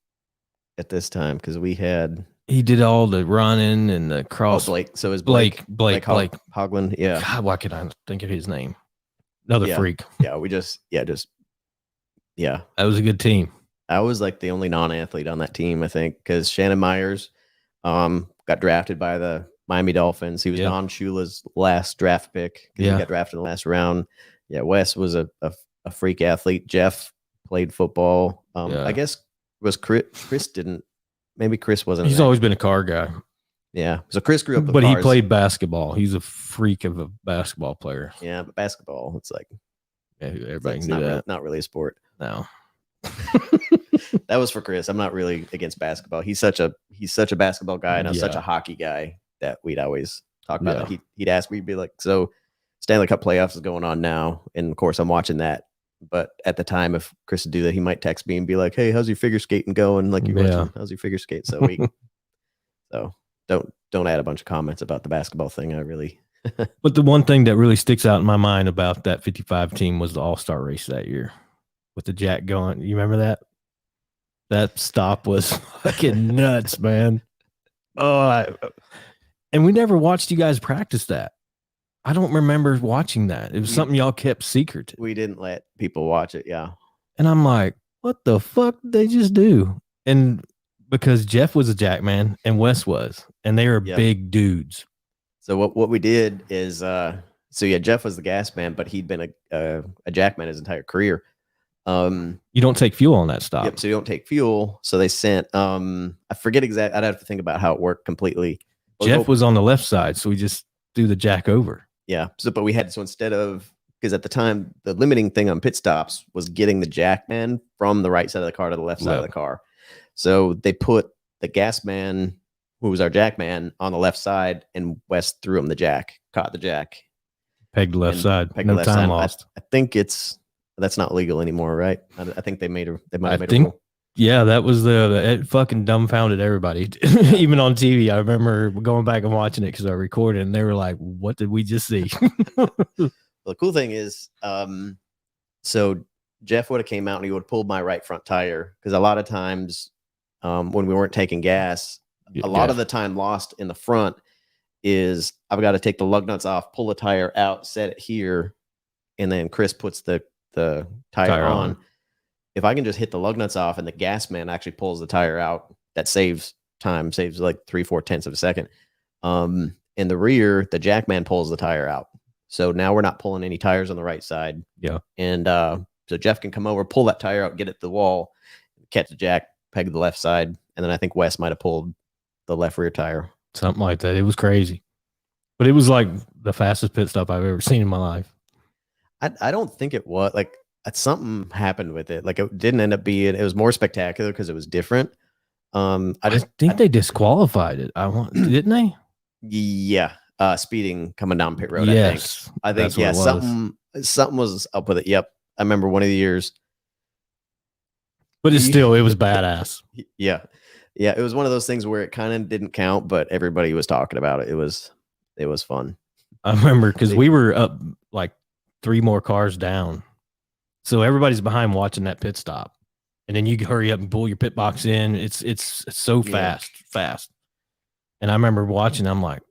at this time? Because he did all the running and the cross. Blake. So is Blake Hogland. Yeah. God, why could I think of his name? Another freak. Yeah. That was a good team. I was like the only non-athlete on that team, I think, because Shannon Myers got drafted by the Miami Dolphins. He was Don Shula's last draft pick. He got drafted in the last round. Yeah. Wes was a freak athlete. Jeff played football. I guess was Chris didn't. Maybe Chris wasn't. He's always been a car guy. Yeah. So Chris grew up with but cars. He played basketball. He's a freak of a basketball player. Yeah, but basketball, it's like everybody can do that. Not really a sport. No. That was for Chris. I'm not really against basketball. He's such a basketball guy, and I'm such a hockey guy that we'd always talk about it. He'd ask me, he'd be like, so Stanley Cup playoffs is going on now, and of course I'm watching that. But at the time, if Chris would do that, he might text me and be like, "Hey, how's your figure skating going?" Like, how's your figure skate? So so don't add a bunch of comments about the basketball thing. I really. But the one thing that really sticks out in my mind about that 55 team was the All-Star race that year with the Jack going. You remember that? That stop was fucking nuts, man. And we never watched you guys practice that. I don't remember watching that. It was something y'all kept secret. We didn't let people watch it. Yeah. And I'm like, what the fuck did they just do? And because Jeff was a jackman and Wes was, and they were big dudes. So what we did is, Jeff was the gas man, but he'd been a jackman his entire career. You don't take fuel on that stop. Yep. So you don't take fuel. So they sent, I forget exactly. I'd have to think about how it worked completely. Jeff was on the left side. So we just do the jack over. Yeah. But we had, so instead of, because at the time, the limiting thing on pit stops was getting the jackman from the right side of the car to the left side of the car. So they put the gas man, who was our jack man, on the left side, and Wes threw him the jack, caught the jack. Pegged the left side. No time lost. I think that's not legal anymore, right? I think they might have made a rule. Yeah, that was it fucking dumbfounded everybody. Even on TV, I remember going back and watching it because I recorded, and they were like, "What did we just see?" Well, the cool thing is, so Jeff would have came out and he would have pulled my right front tire, because a lot of times when we weren't taking gas, a lot of the time lost in the front is I've got to take the lug nuts off, pull the tire out, set it here, and then Chris puts the tire on. If I can just hit the lug nuts off and the gas man actually pulls the tire out, that saves time, saves like 3/4 of a second. In the rear, the jack man pulls the tire out. So now we're not pulling any tires on the right side. Yeah. And so Jeff can come over, pull that tire out, get it to the wall, catch the jack, peg the left side. And then I think Wes might have pulled the left rear tire. Something like that. It was crazy. But it was like the fastest pit stop I've ever seen in my life. I don't think it was. Like, something happened with it. Like, it didn't end up being, it was more spectacular because it was different. I think they disqualified it. Didn't they? Yeah. Speeding coming down pit road. Yes. I think something was up with it. Yep. I remember one of the years. But it was badass. Yeah. Yeah. It was one of those things where it kind of didn't count, but everybody was talking about it. It was fun. I remember because we were up like 3 more cars down. So everybody's behind watching that pit stop. And then you hurry up and pull your pit box in. It's so fast. And I remember watching, I'm like,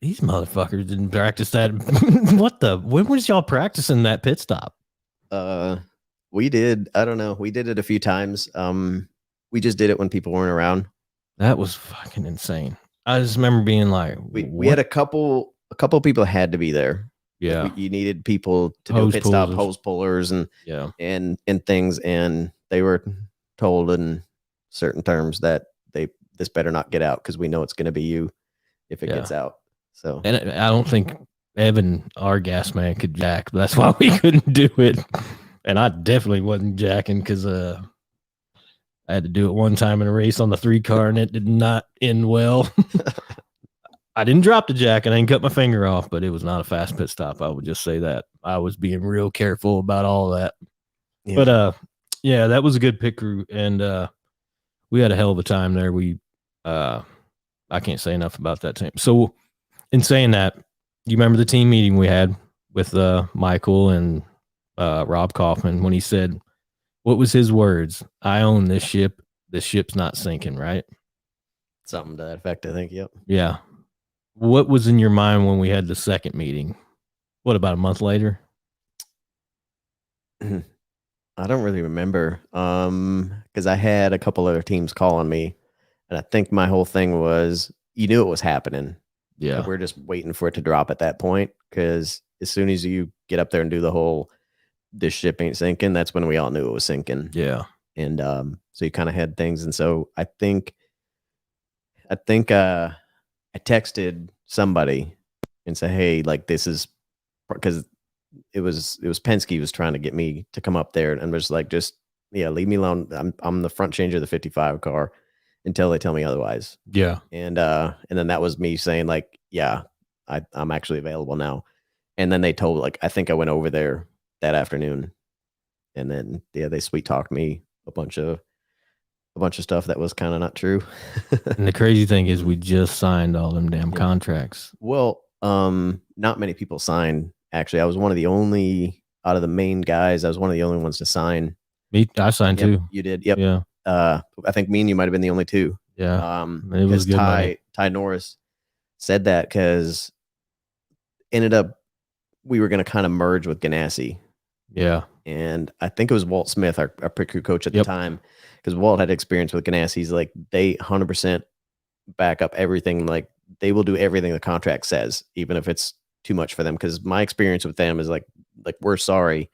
these motherfuckers didn't practice that. When was y'all practicing that pit stop? We did. I don't know. We did it a few times. We just did it when people weren't around. That was fucking insane. I just remember being like, we had a couple people had to be there. Yeah. You needed people to do Hose pit stop, pullers. hose pullers, and Yeah. and things, and they were told in certain terms that this better not get out because we know it's going to be you if it gets out. So, and I don't think Evan, our gas man, could jack. That's why we couldn't do it. And I definitely wasn't jacking because I had to do it one time in a race on the 3-car, and it did not end well. I didn't drop the jack and I didn't cut my finger off, but it was not a fast pit stop. I would just say that. I was being real careful about all of that. Yeah. But yeah, that was a good pit crew, and we had a hell of a time there. I can't say enough about that team. So in saying that, you remember the team meeting we had with Michael and Rob Kaufman when he said, what was his words? I own this ship. This ship's not sinking, right? Something to that effect, I think. Yep. Yeah. What was in your mind when we had the second meeting? What, about a month later? I don't really remember. Because I had a couple other teams calling me, and I think my whole thing was, you knew it was happening. Yeah. We're just waiting for it to drop at that point, because as soon as you get up there and do the whole this ship ain't sinking, that's when we all knew it was sinking. Yeah. And so you kind of had things. And so I think I texted somebody and said, hey, like, this is because it was Penske was trying to get me to come up there, and was like, just leave me alone. I'm the front changer of the 55 car until they tell me otherwise. Yeah. And then that was me saying, like, yeah, I'm actually available now. And then they told, like, I think I went over there that afternoon, and then they sweet talked me a bunch of stuff that was kind of not true. And the crazy thing is, we just signed all them damn contracts. Well, not many people signed. Actually, I was one of the only out of the main guys. I was one of the only ones to sign. Me, I signed too. You did. Yep. Yeah. I think me and you might have been the only two. Yeah. It was good. Ty Norris said that because ended up we were going to kind of merge with Ganassi. Yeah. And I think it was Walt Smith, our pit crew coach at the time, because Walt had experience with Ganassi. He's like, they 100% back up everything. Like, they will do everything the contract says, even if it's too much for them. Because my experience with them is like, we're sorry.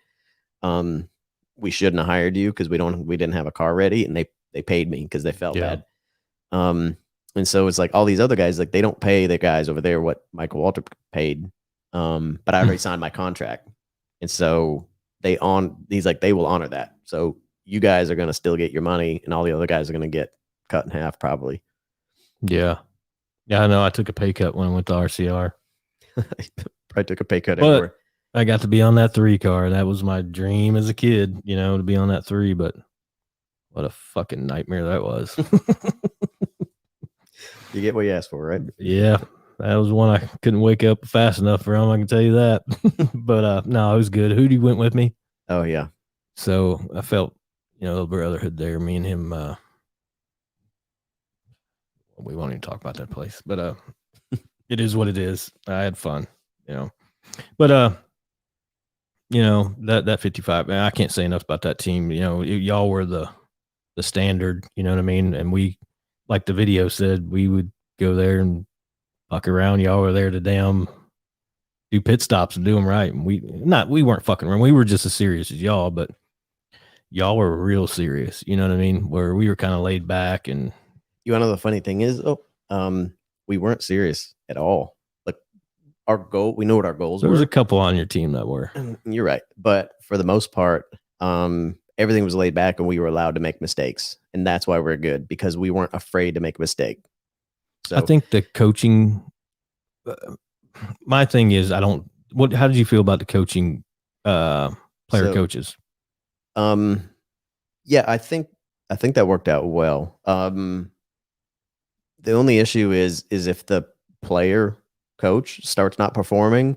We shouldn't have hired you because we didn't have a car ready, and they paid me because they felt bad. And so it's like all these other guys, like, they don't pay the guys over there what Michael Waltrip paid. But I already signed my contract. And so he's like, they will honor that. So you guys are going to still get your money, and all the other guys are going to get cut in half probably. Yeah. Yeah, I know. I took a pay cut when I went to RCR. Probably took a pay cut everywhere. I got to be on that 3-car. That was my dream as a kid, to be on that 3, but what a fucking nightmare that was. You get what you asked for, right? Yeah. That was one I couldn't wake up fast enough for him, I can tell you that. But no, it was good. Hootie went with me. Oh, yeah. So I felt, a little brotherhood there. Me and him, we won't even talk about that place, but it is what it is. I had fun, But that 55, man, I can't say enough about that team. Y'all were the standard, you know what I mean? And we, like the video said, we would go there and fuck around. Y'all were there to do pit stops and do them right. And we weren't fucking around. We were just as serious as y'all, but y'all were real serious. You know what I mean? Where we were kind of laid back. And you want to know the funny thing is, we weren't serious at all. Like, our goal, we know what our goals were. There was a couple on your team that were. You're right. But for the most part, everything was laid back, and we were allowed to make mistakes. And that's why we're good, because we weren't afraid to make a mistake. So I think the coaching, my thing is, how did you feel about the coaching, coaches? Yeah, I think that worked out well. The only issue is if the player coach starts not performing,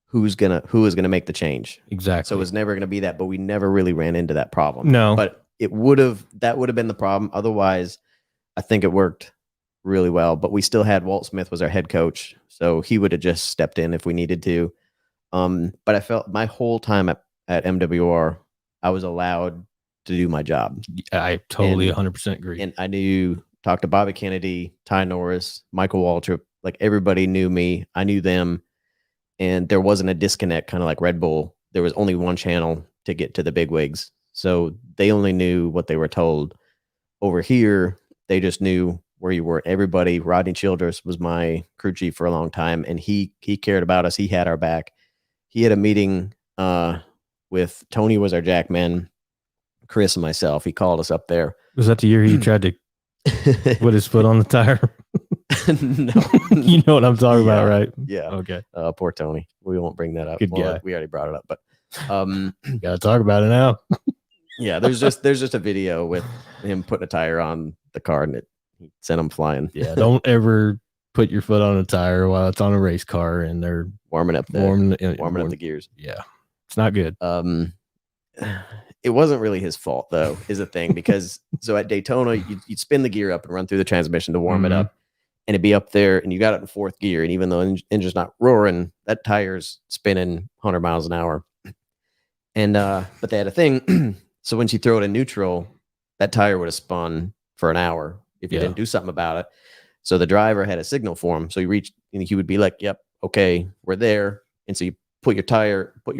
who is gonna make the change? Exactly. So it was never gonna be that, but we never really ran into that problem. No, but that would have been the problem. Otherwise, I think it worked really well. But we still had Walt Smith was our head coach, so he would have just stepped in if we needed to. But I felt my whole time at MWR, I was allowed to do my job. I totally 100% agree. And I talked to Bobby Kennedy, Ty Norris, Michael Waltrip, like, everybody knew me. I knew them. and there wasn't a disconnect, kind of like Red Bull. There was only one channel to get to the big wigs. So they only knew what they were told. Over here, they just knew where you were. Everybody, Rodney Childress was my crew chief for a long time, and he cared about us. He had our back. He had a meeting with Tony was our jackman, Chris and myself. He called us up there. Was that the year he tried to put his foot on the tire? No. You know what I'm talking about, right? Yeah. Okay. Poor Tony. We won't bring that up. Good guy. We already brought it up, but gotta talk about it now. yeah, there's just a video with him putting a tire on the car and it sent him flying. Yeah, don't ever put your foot on a tire while it's on a race car and they're warming up the gears. Yeah, it's not good. It wasn't really his fault though, is the thing, because so at Daytona you'd spin the gear up and run through the transmission to warm it up, and it'd be up there, and you got it in fourth gear, and even though engine's not roaring, that tire's spinning 100 miles an hour. And but they had a thing. So once you throw it in neutral, that tire would have spun for an hour if you didn't do something about it. So the driver had a signal for him. So he reached, and he would be like, "Yep, okay, we're there." And so you put your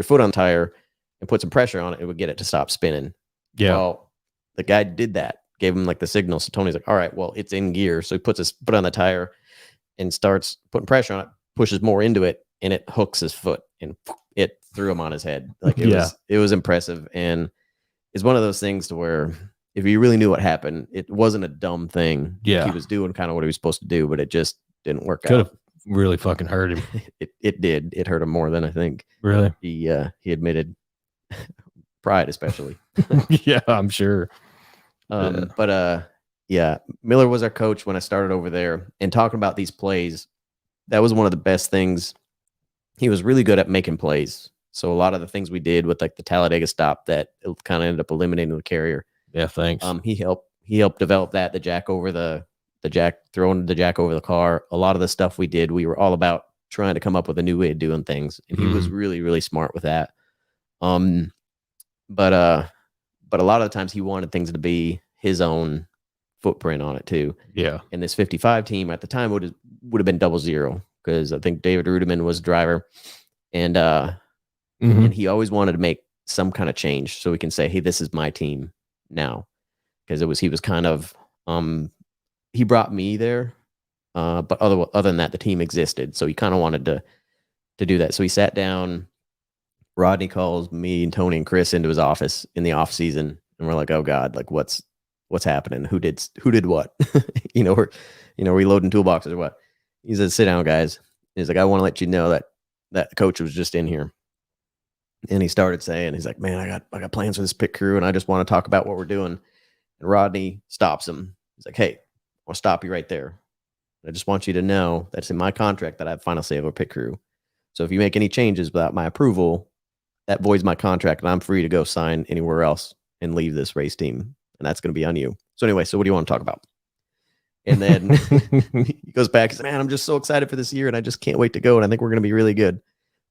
foot on the tire, and put some pressure on it. It would get it to stop spinning. Yeah. Well, the guy did that, gave him like the signal. So Tony's like, "All right, well, it's in gear." So he puts his foot on the tire and starts putting pressure on it, pushes more into it, and it hooks his foot, and it threw him on his head. Like it was impressive. And it's one of those things to where if you really knew what happened, it wasn't a dumb thing. Yeah. He was doing kind of what he was supposed to do, but it just didn't work Could out. have really fucking hurt him. It did. It hurt him more than I think. Really? He admitted, pride especially. Yeah, I'm sure. But Miller was our coach when I started over there, and talking about these plays, that was one of the best things. He was really good at making plays. So a lot of the things we did with like the Talladega stop that kind of ended up eliminating the carrier. Yeah, thanks. He helped develop that, throwing the jack over the car. A lot of the stuff we did, we were all about trying to come up with a new way of doing things. And he was really, really smart with that. But a lot of the times he wanted things to be his own footprint on it too. Yeah. And this 55 team at the time would have been 00, because I think David Rudiman was driver, and and he always wanted to make some kind of change so we can say, "Hey, this is my team now," because he was kind of he brought me there, but other than that, the team existed. So he kind of wanted to do that. So he sat down. Rodney calls me and Tony and Chris into his office in the off season, and we're like, "Oh God, like what's happening? Who did what?" We're reloading toolboxes or what? He says, "Sit down, guys." He's like, "I want to let you know that coach was just in here." And he started saying, he's like, "Man, I got plans for this pit crew, and I just want to talk about what we're doing." And Rodney stops him. He's like, "Hey, I'll stop you right there. I just want you to know that's in my contract that I have final say over pit crew. So if you make any changes without my approval, that voids my contract, and I'm free to go sign anywhere else and leave this race team. And that's going to be on you." So anyway, so what do you want to talk about? And then he goes back. He's like, "Man, I'm just so excited for this year, and I just can't wait to go. And I think we're going to be really good."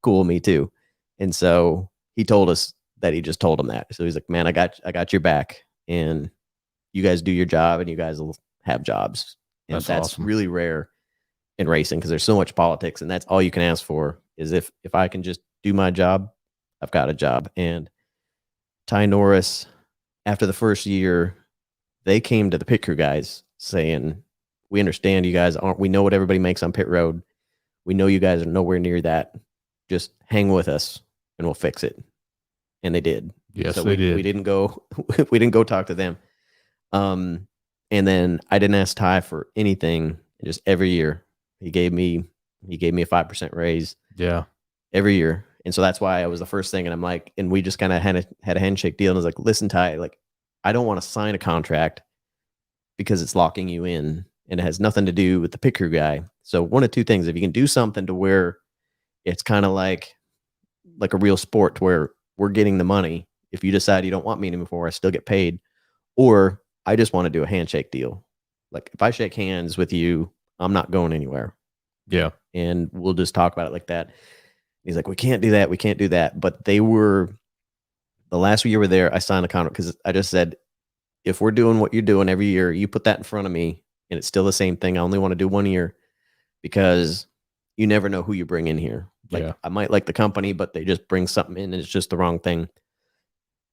Cool, me too. And so he told us that he just told him that. So he's like, "Man, I got your back, and you guys do your job, and you guys will have jobs." And that's awesome. Really rare in racing, because there's so much politics, and that's all you can ask for is if I can just do my job, I've got a job. And Ty Norris, after the first year, they came to the pit crew guys saying, "We understand you guys we know what everybody makes on pit road. We know you guys are nowhere near that. Just hang with us and we'll fix it." And they did. Yes, so they did. We didn't go talk to them. And then I didn't ask Ty for anything. Just every year he gave me a 5% raise. Yeah. Every year. And so that's why I was the first thing. And I'm like, and we just kind of had a handshake deal. And I was like, "Listen, Ty, like, I don't want to sign a contract because it's locking you in, and it has nothing to do with the pit crew guy. So one of two things: if you can do something to where it's kind of like a real sport to where we're getting the money. If you decide you don't want me anymore, I still get paid. Or I just want to do a handshake deal. Like if I shake hands with you, I'm not going anywhere. Yeah. And we'll just talk about it like that." He's like, "We can't do that. We can't do that." But they were, the last year we were there, I signed a contract because I just said, if we're doing what you're doing every year, you put that in front of me and it's still the same thing. I only want to do 1 year, because you never know who you bring in here. Like Yeah. I might like the company, but they just bring something in and it's just the wrong thing.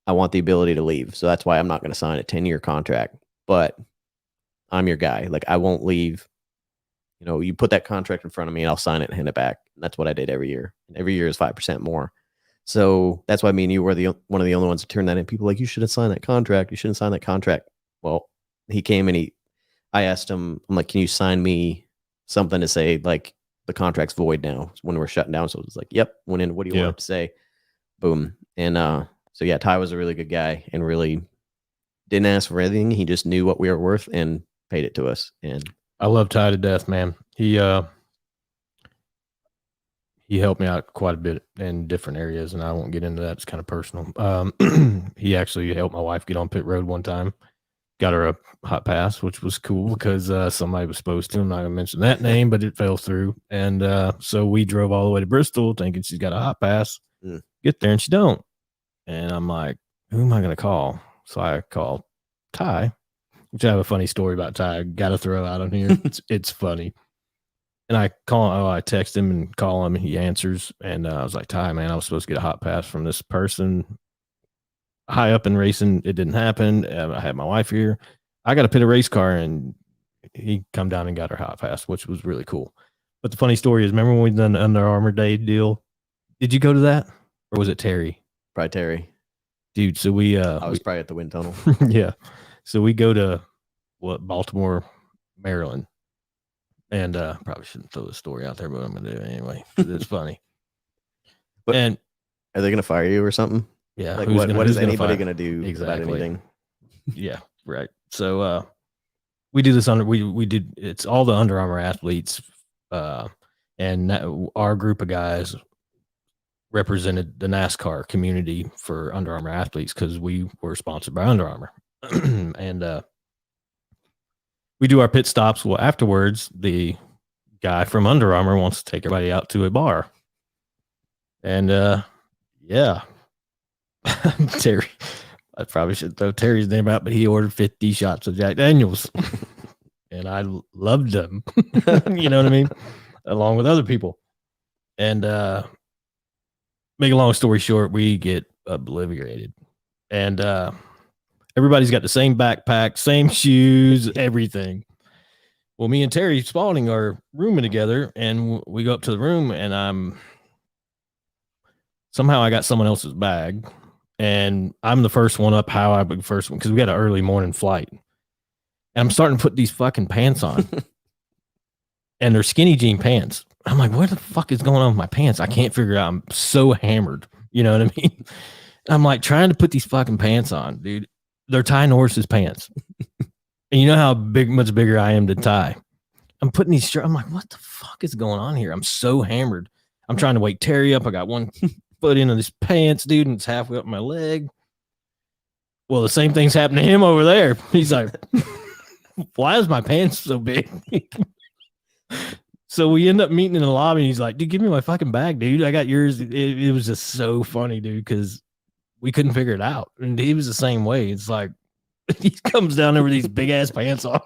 I want the ability to leave. So that's why I'm not going to sign a 10-year contract, but I'm your guy. Like I won't leave. You know, you put that contract in front of me and I'll sign it and hand it back. And that's what I did every year. And every year is 5% more. So that's why me and you were one of the only ones to turn that in. People were like, you should have signed that contract. You shouldn't sign that contract. Well, he came and I asked him, I'm like, can you sign me something to say like the contract's void now when we're shutting down? So it was like, yep, went in. What do you want it to say? Boom. And so yeah, Ty was a really good guy and really didn't ask for anything. He just knew what we were worth and paid it to us. And I love Ty to death, man. He helped me out quite a bit in different areas, and I won't get into that. It's kind of personal. He actually helped my wife get on pit road one time. Got her a hot pass, which was cool because somebody was supposed to. I'm not going to mention that name, but it fell through. And so we drove all the way to Bristol thinking she's got a hot pass. Get there, and she don't. And I'm like, who am I going to call? So I call Ty, which I have a funny story about Ty. Got to throw out on here. It's funny. And I text him and call him, and he answers. And I was like, Ty, man, I was supposed to get a hot pass from this person high up in racing. It didn't happen. I had my wife here. I got to pit a race car, and he come down and got her hot pass, which was really cool. But the funny story is, remember when we done the Under Armour Day deal? Did you go to that? Or was it Terry? Probably Terry. Dude, so we I was probably at the wind tunnel. Yeah. So we go to Baltimore, Maryland. And probably shouldn't throw the story out there, but I'm gonna do it anyway. It's funny. But and are they gonna fire you or something? Yeah. Like what is anybody gonna do exactly about anything? Yeah, right. So we do this it's all the Under Armour athletes, and our group of guys represented the NASCAR community for Under Armour athletes because we were sponsored by Under Armour. And we do our pit stops. Well, afterwards, the guy from Under Armour wants to take everybody out to a bar. And yeah, Terry, I probably should throw Terry's name out, but he ordered 50 shots of Jack Daniels. And I loved them. You know what I mean? Along with other people. And make a long story short, we get obliterated. And everybody's got the same backpack, same shoes, everything. Well, me and Terry Spalding are rooming together, and we go up to the room, and somehow I got someone else's bag, and I'm the first one up. How I be first one because we got an early morning flight, and I'm starting to put these fucking pants on, and they're skinny jean pants. I'm like, what the fuck is going on with my pants? I can't figure it out. I'm so hammered. You know what I mean? I'm like trying to put these fucking pants on, dude. They're Ty Norris's pants. And you know how much bigger I am than Ty. I'm putting these I'm like, what the fuck is going on here? I'm so hammered. I'm trying to wake Terry up. I got one foot into this pants, dude, and it's halfway up my leg. Well, the same thing's happening to him over there. He's like, why is my pants so big? So we end up meeting in the lobby, and he's like, dude, give me my fucking bag, dude. I got yours. It was just so funny, dude, because we couldn't figure it out. And he was the same way. It's like, he comes down there with these big ass pants on.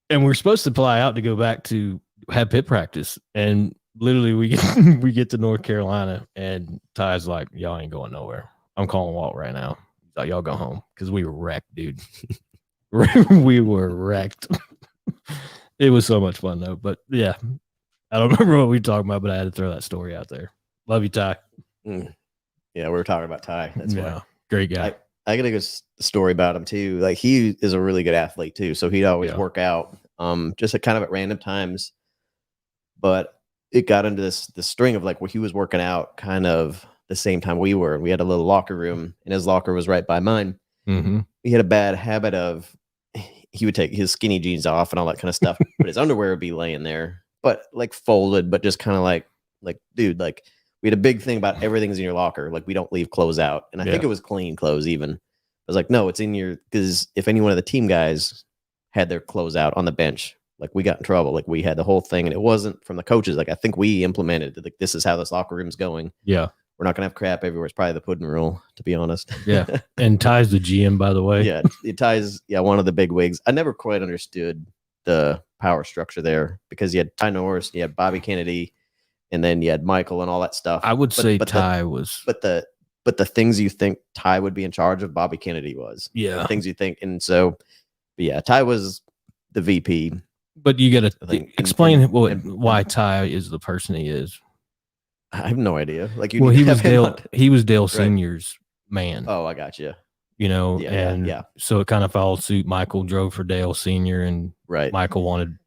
And we're supposed to fly out to go back to have pit practice. And literally we get to North Carolina, and Ty's like, y'all ain't going nowhere. I'm calling Walt right now. He's like, y'all go home. Because we were wrecked, dude. We were wrecked. It was so much fun though. But yeah, I don't remember what we were talking about, but I had to throw that story out there. Love you, Ty. Yeah, we were talking about Ty. That's why. Great guy. I got a good story about him too. Like he is a really good athlete too. So he'd always work out, just at kind of at random times. But it got into this string of like where he was working out kind of the same time we were. We had a little locker room, and his locker was right by mine. Mm-hmm. He had a bad habit of he would take his skinny jeans off and all that kind of stuff, but his underwear would be laying there, but like folded, but just kind of like dude, like. We had a big thing about everything's in your locker. Like we don't leave clothes out. And I think it was clean clothes even. I was like, no, it's in your, because if any one of the team guys had their clothes out on the bench, like we got in trouble. Like we had the whole thing, and it wasn't from the coaches. Like I think we implemented like this is how this locker room's going. Yeah. We're not gonna have crap everywhere. It's probably the pudding rule, to be honest. Yeah. And Ty's the GM, by the way. Yeah. Ty's one of the big wigs. I never quite understood the power structure there because you had Ty Norris, you had Bobby Kennedy, and then you had Michael and all that stuff. I would say Ty was, but the things you think Ty would be in charge of, Bobby Kennedy was. Yeah. The things you think, and so, but yeah, Ty was the VP. But you got to explain why Ty is the person he is. I have no idea. Like, well, he was Dale Senior's man. Oh, I got you. You know, so it kind of followed suit. Michael drove for Dale Senior, and Michael wanted.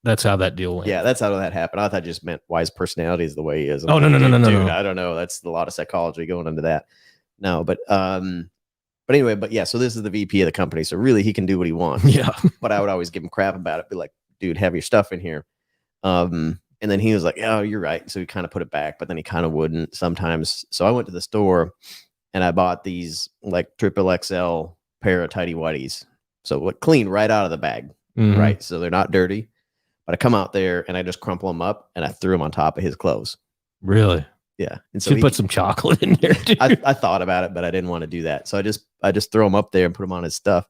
That's how that deal went. Yeah, that's how that happened. I thought it just meant why his personality is the way he is. No. Dude, I don't know. That's a lot of psychology going into that. No, but anyway, so this is the VP of the company. So really, he can do what he wants. Yeah. But I would always give him crap about it. Be like, dude, have your stuff in here. And then he was like, oh, you're right. So he kind of put it back, but then he kind of wouldn't sometimes. So I went to the store and I bought these like triple XL pair of tighty whities. So what, clean right out of the bag, right? So they're not dirty. But I come out there and I just crumple them up and I threw them on top of his clothes. Really? Yeah. And so he put some chocolate in there too. I thought about it, but I didn't want to do that. So I just throw them up there and put them on his stuff.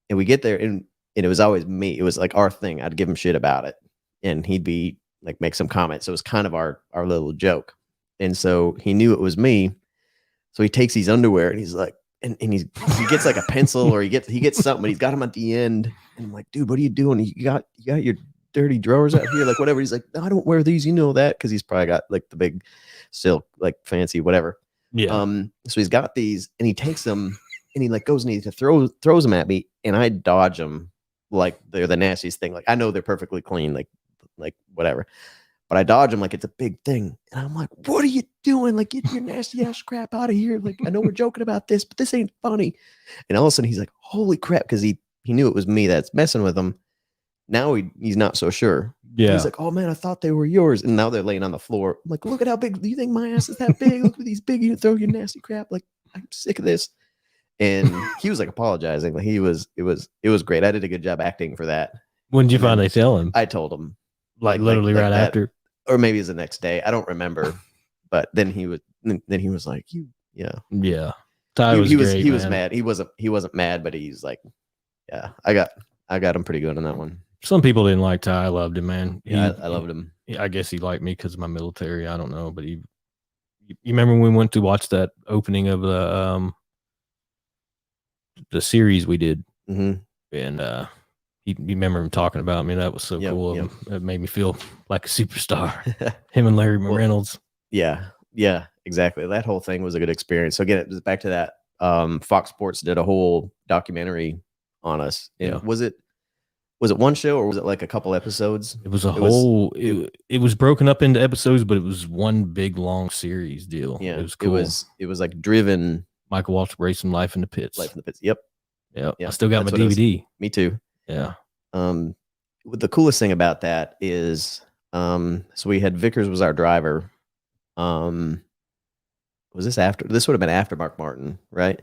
And we get there and it was always me. It was like our thing. I'd give him shit about it. And he'd be like, make some comments. So it was kind of our little joke. And so he knew it was me. So he takes these underwear and he's like, and he gets like a pencil or he gets something, but he's got them at the end. And I'm like, dude, what are you doing? You got your dirty drawers out here, like whatever. He's like, no, I don't wear these, you know that, because he's probably got like the big silk, like fancy whatever. Yeah. So he's got these and he takes them and he like goes and he throws them at me and I dodge them like they're the nastiest thing. Like I know they're perfectly clean, like whatever, but I dodge them like it's a big thing. And I'm like, what are you doing? Like, get your nasty ass crap out of here. Like, I know we're joking about this, but this ain't funny. And all of a sudden he's like, holy crap, because he knew it was me that's messing with him. Now he's not so sure. Yeah. He's like, oh man, I thought they were yours. And now they're laying on the floor. I'm like, look at how big. Do you think my ass is that big? Look at these big. You throw your nasty crap. Like, I'm sick of this. And he was like apologizing. Like it was great. I did a good job acting for that. When did you finally tell him? I told him. Like literally right after. Or maybe it was the next day. I don't remember. But then he was like, yeah. Ty was great, he was mad. He wasn't mad, but he's like, yeah, I got him pretty good on that one. Some people didn't like Ty. I loved him, man. Yeah, I loved him. I guess he liked me because of my military. I don't know, but you remember when we went to watch that opening of the series we did, and you remember him talking about me. That was so cool of him. It made me feel like a superstar. Him and Larry Reynolds. Yeah, exactly. That whole thing was a good experience. So again, it was back to that. Fox Sports did a whole documentary on us. Yeah. Was it one show or was it like a couple episodes? It was it was broken up into episodes, but it was one big long series deal. Yeah, it was cool. It was like driven. Michael Waltrip Racing, Life in the Pits. Yep. Yeah. I still got my DVD. Me too. Yeah. The coolest thing about that is, so we had Vickers was our driver. Was this after? This would have been after Mark Martin, right?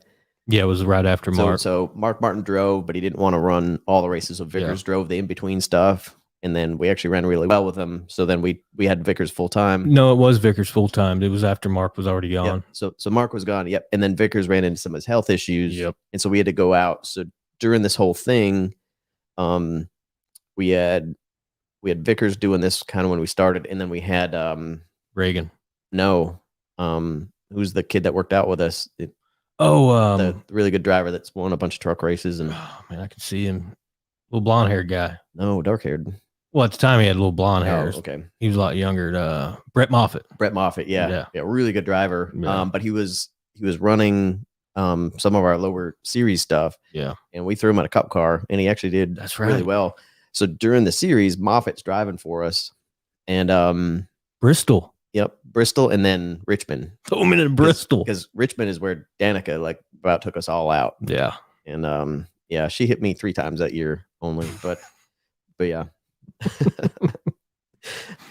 Yeah, it was right after Mark. So Mark Martin drove, but he didn't want to run all the races. So Vickers drove the in-between stuff. And then we actually ran really well with him. So then we had Vickers full time. No, it was Vickers full time. It was after Mark was already gone. Yep. So Mark was gone. Yep. And then Vickers ran into some of his health issues. Yep. And so we had to go out. So during this whole thing, we had Vickers doing this kind of when we started, and then we had Reagan. No, who's the kid that worked out with us? The really good driver that's won a bunch of truck races. And oh man, I can see him. Little blonde haired guy. No, dark haired. Well, at the time he had little blonde hairs. Okay. He was a lot younger. Brett Moffitt. Yeah, really good driver. Yeah. But he was running some of our lower series stuff. Yeah. And we threw him in a cup car and he actually did really well. So during the series, Moffitt's driving for us. And Bristol. Yep. Bristol and then Richmond. Throw him in Bristol. Because Richmond is where Danica about took us all out. Yeah. And she hit me 3 times that year only. But yeah.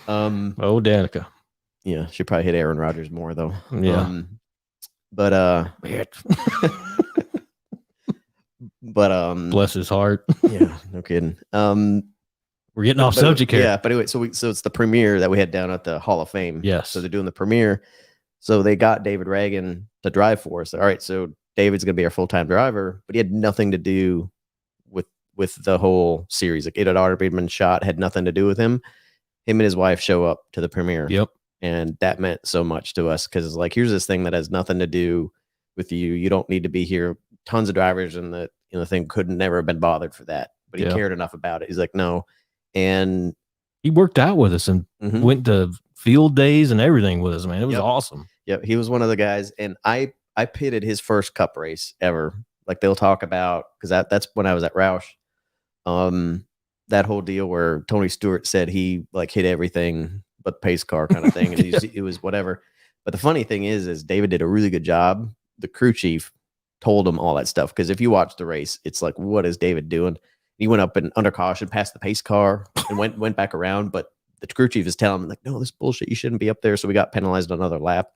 Danica. Yeah, she probably hit Aaron Rodgers more though. Yeah. But bless his heart. Yeah, no kidding. We're getting off subject here. Yeah, but anyway, so it's the premiere that we had down at the Hall of Fame. Yes. So they're doing the premiere. So they got David Reagan to drive for us. All right, so David's gonna be our full-time driver, but he had nothing to do with the whole series. Like it had already been shot, had nothing to do with him. him and his wife show up to the premiere. Yep. And that meant so much to us because it's like, here's this thing that has nothing to do with you. You don't need to be here. Tons of drivers and the thing could never have been bothered for that, but he cared enough about it. He's like, no. And he worked out with us and went to field days and everything with us, man. It was awesome. Yeah, he was one of the guys. And I pitted his first cup race ever. Like they'll talk about, because that's when I was at Roush. That whole deal where Tony Stewart said he like hit everything but the pace car kind of thing. And it was whatever. But the funny thing is David did a really good job. The crew chief told him all that stuff. Because if you watch the race, it's like, what is David doing? He went up and under caution, passed the pace car, and went back around. But the crew chief is telling him, like, no, this is bullshit. You shouldn't be up there. So we got penalized another lap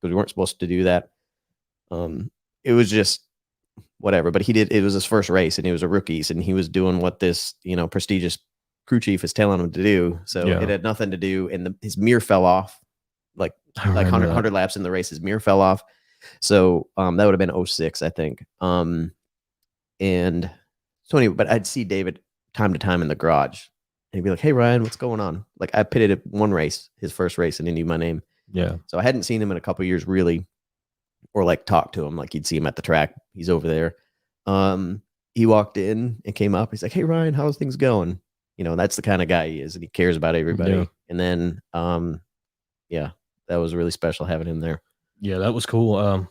because we weren't supposed to do that. It was just whatever. But it was his first race, and he was a rookie, and he was doing what this, prestigious crew chief is telling him to do. So it had nothing to do. And his mirror fell off, like 100 laps in the race. His mirror fell off. So that would have been 06, I think. And so anyway, but I'd see David time to time in the garage, and he'd be like, "Hey Ryan, what's going on?" Like I pitted at one race, his first race, and he knew my name. Yeah. So I hadn't seen him in a couple of years really, or like talk to him. Like you'd see him at the track. He's over there. He walked in and came up. He's like, "Hey Ryan, how's things going?" That's the kind of guy he is, and he cares about everybody. Yeah. And then, that was really special having him there. Yeah, that was cool.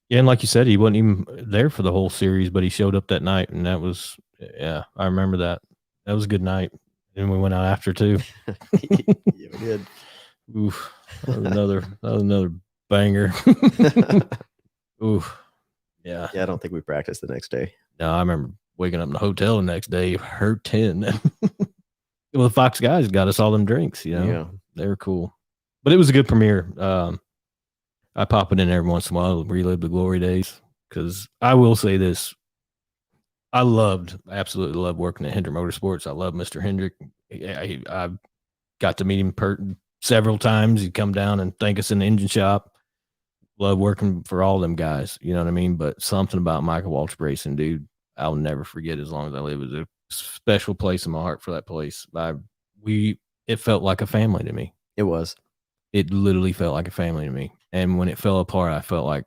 Yeah, and like you said, he wasn't even there for the whole series, but he showed up that night, and that was, I remember that. That was a good night. And we went out after too. Yeah, we did. Oof, that was another banger. Oof. Yeah. Yeah, I don't think we practiced the next day. No, I remember waking up in the hotel the next day, hurting. Well, the Fox guys got us all them drinks, Yeah. They were cool. But it was a good premiere. I pop it in every once in a while to relive the glory days, because I will say this. I absolutely loved working at Hendrick Motorsports. I love Mr. Hendrick. I got to meet him several times. He'd come down and thank us in the engine shop. Love working for all them guys. You know what I mean? But something about Michael Waltrip Racing, dude, I'll never forget as long as I live. It was a special place in my heart for that place. It felt like a family to me. It was. It literally felt like a family to me. And when it fell apart, I felt like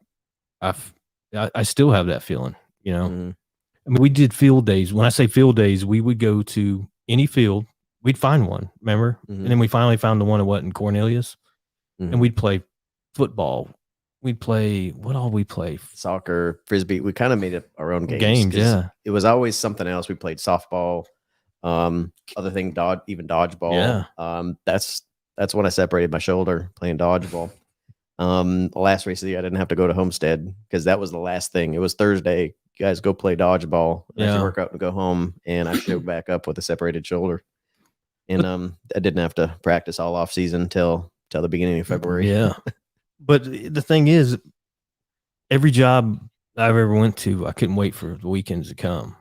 I still have that feeling, Mm-hmm. I mean, we did field days. When I say field days, we would go to any field. We'd find one, remember? Mm-hmm. And then we finally found the one in Cornelius. Mm-hmm. And we'd play football. We'd play, what all we play? Soccer, frisbee. We kind of made it our own games. Yeah. It was always something else. We played softball, other thing, even dodgeball. Yeah. That's when I separated my shoulder playing dodgeball. The last race of the year, I didn't have to go to Homestead because that was the last thing. It was Thursday. You guys go play dodgeball. I had to work out and go home, and I showed back up with a separated shoulder. And I didn't have to practice all off season till the beginning of February. Yeah. But the thing is, every job I've ever went to, I couldn't wait for the weekends to come.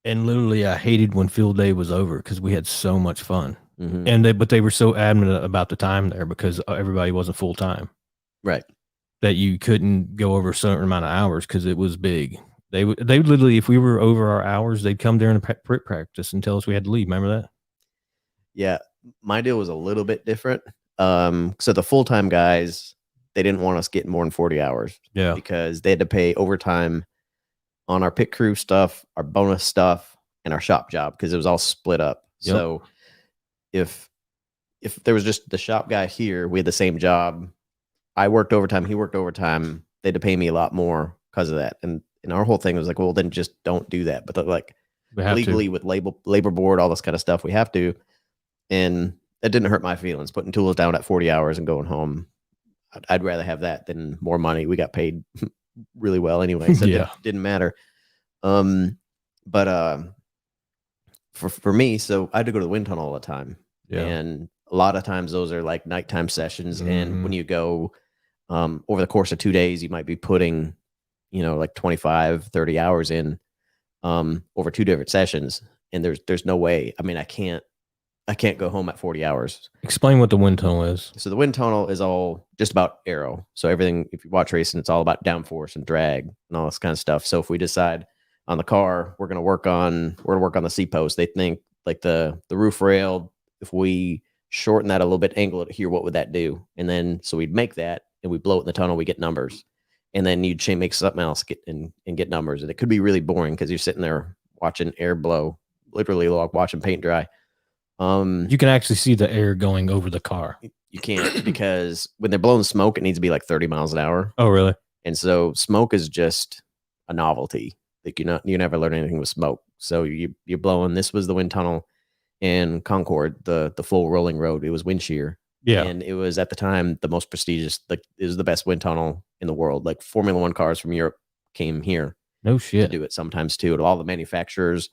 And literally, I hated when field day was over because we had so much fun. Mm-hmm. But they were so adamant about the time there because everybody wasn't full time, right? That you couldn't go over a certain amount of hours because it was big. They literally, if we were over our hours, they'd come during the pit practice and tell us we had to leave. Remember that? Yeah, my deal was a little bit different. So the full time guys, they didn't want us getting more than 40 hours. Yeah, because they had to pay overtime on our pit crew stuff, our bonus stuff, and our shop job because it was all split up. Yep. So if there was just the shop guy here, we had the same job. I worked overtime. He worked overtime. They had to pay me a lot more because of that. And our whole thing was like, well, then just don't do that. But like legally with labor board, all this kind of stuff, we have to. And that didn't hurt my feelings. Putting tools down at 40 hours and going home, I'd rather have that than more money. We got paid really well anyway, so it didn't matter. But for me, so I had to go to the wind tunnel all the time. Yeah. And a lot of times those are like nighttime sessions. Mm-hmm. And when you go over the course of 2 days, you might be putting, like 25, 30 hours in over 2 different sessions. And there's no way. I mean, I can't go home at 40 hours. Explain what the wind tunnel is. So the wind tunnel is all just about aero. So everything, if you watch racing, it's all about downforce and drag and all this kind of stuff. So if we decide on the car, we're going to work on the seat post, they think like the roof rail if we shorten that a little bit, angle it here, what would that do? And then so we'd make that and we blow it in the tunnel, we get numbers. And then you'd make something else and get numbers. And it could be really boring because you're sitting there watching air blow, literally like watching paint dry. You can actually see the air going over the car. You can't, because when they're blowing smoke, it needs to be like 30 miles an hour. Oh, really? And so smoke is just a novelty. Like you never learn anything with smoke. So you're blowing. This was the wind tunnel in Concord, the full rolling road. It was wind shear. Yeah. And it was at the time the most prestigious, like it was the best wind tunnel in the world. Like Formula One cars from Europe came here. No To shit. do it sometimes too. And all the manufacturers,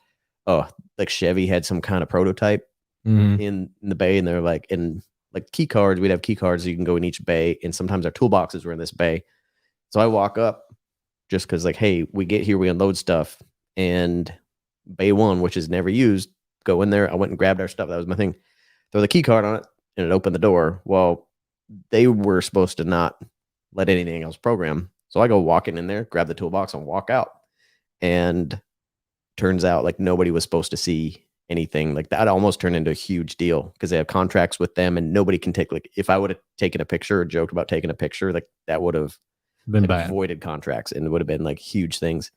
like Chevy had some kind of prototype in the bay, and they're like, and like key cards, we'd have key cards so you can go in each bay, and sometimes our toolboxes were in this bay. So I walk up just because, like, hey, we get here, we unload stuff, and bay one, which is never used, go in there. I went and grabbed our stuff. That was my thing. Throw the key card on it, and it opened the door. Well, they were supposed to not let anything else program. So I go walking in there, grab the toolbox, and walk out. And turns out like nobody was supposed to see anything. Like that almost turned into a huge deal because they have contracts with them, and nobody can take, like, if I would have taken a picture or joked about taking a picture, like that would have Been like, bad. voided contracts, and it would have been like huge things.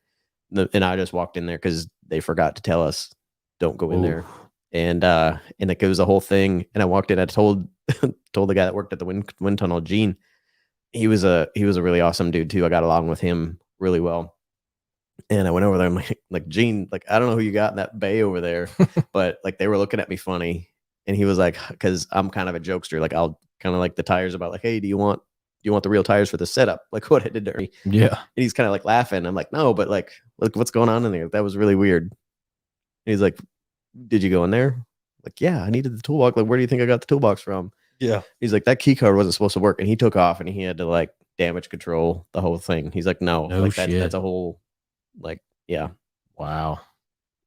And I just walked in there because they forgot to tell us don't go in there. And like it was a whole thing. And I walked in, I told the guy that worked at the wind tunnel, Gene. He was a really awesome dude too. I got along with him really well. And I went over there. I'm like, Gene, like, I don't know who you got in that bay over there, but like they were looking at me funny. And he was like, because I'm kind of a jokester. Like I'll kind of like the tires about like, hey, do you want the real tires for the setup? Like what I did to Ernie. Yeah. And he's kind of like laughing. I'm like, no, but like, look what's going on in there. That was really weird. And he's like, did you go in there? Like, yeah, I needed the toolbox. Like, where do you think I got the toolbox from? Yeah. He's like, that key card wasn't supposed to work. And he took off and he had to like damage control the whole thing. He's like, no, like that's a whole, like, yeah. Wow.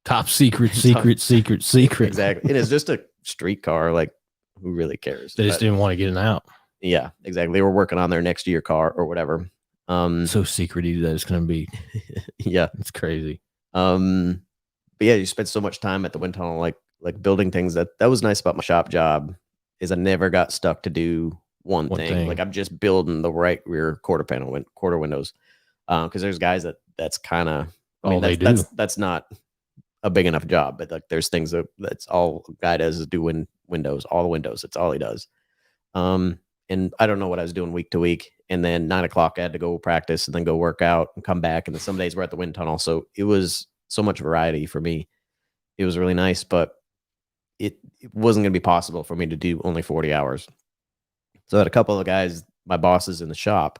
Top secret. Exactly. It is just a street car. Like, who really cares? They just didn't want to get it out. Yeah, exactly. They were working on their next year car or whatever. So secrety that it's going to be. Yeah. It's crazy. But yeah, you spent so much time at the wind tunnel, like building things. That was nice about my shop job is I never got stuck to do one thing. Like I'm just building the right rear quarter windows. Because there's guys that's kind of, I mean, that's not a big enough job, but like there's things that's all a guy does is do windows, all the windows. It's all he does. And I don't know what I was doing week to week. And then 9 o'clock I had to go practice and then go work out and come back. And then some days we're at the wind tunnel. So it was so much variety for me. It was really nice, but it wasn't going to be possible for me to do only 40 hours. So I had a couple of guys, my bosses in the shop.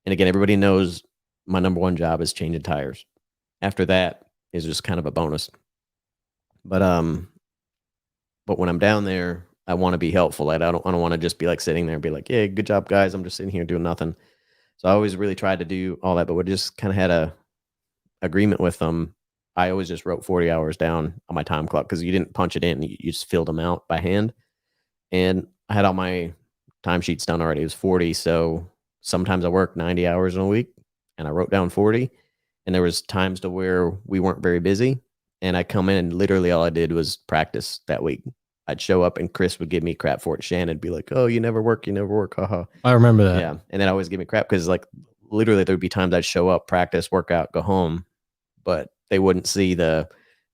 And again, everybody knows my number one job is changing tires. After that is just kind of a bonus. But when I'm down there, I want to be helpful. I don't want to just be like sitting there and be like, yeah, good job, guys. I'm just sitting here doing nothing. So I always really tried to do all that, but we just kind of had a agreement with them. I always just wrote 40 hours down on my time clock because you didn't punch it in. You just filled them out by hand. And I had all my timesheets done already. It was 40. So sometimes I worked 90 hours in a week and I wrote down 40. And there was times to where we weren't very busy. And I come in and literally all I did was practice that week. I'd show up and Chris would give me crap for it. Shannon would be like, oh, you never work. Haha. I remember that. Yeah. And then I always give me crap because like literally there'd be times I'd show up, practice, work out, go home, but they wouldn't see the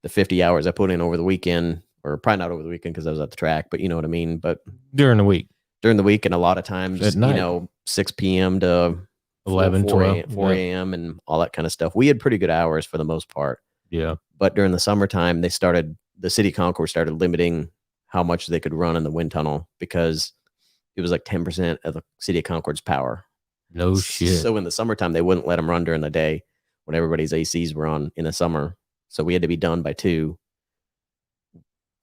50 hours I put in over the weekend, or probably not over the weekend because I was at the track, but you know what I mean? But during the week. And a lot of times, at night. 6 p.m. to 11, 12, 4 a.m. and all that kind of stuff. We had pretty good hours for the most part. Yeah. But during the summertime, the city of Concord started limiting how much they could run in the wind tunnel because it was like 10% of the city of Concord's power. No shit. So in the summertime, they wouldn't let them run during the day when everybody's ACs were on in the summer. So we had to be done by 2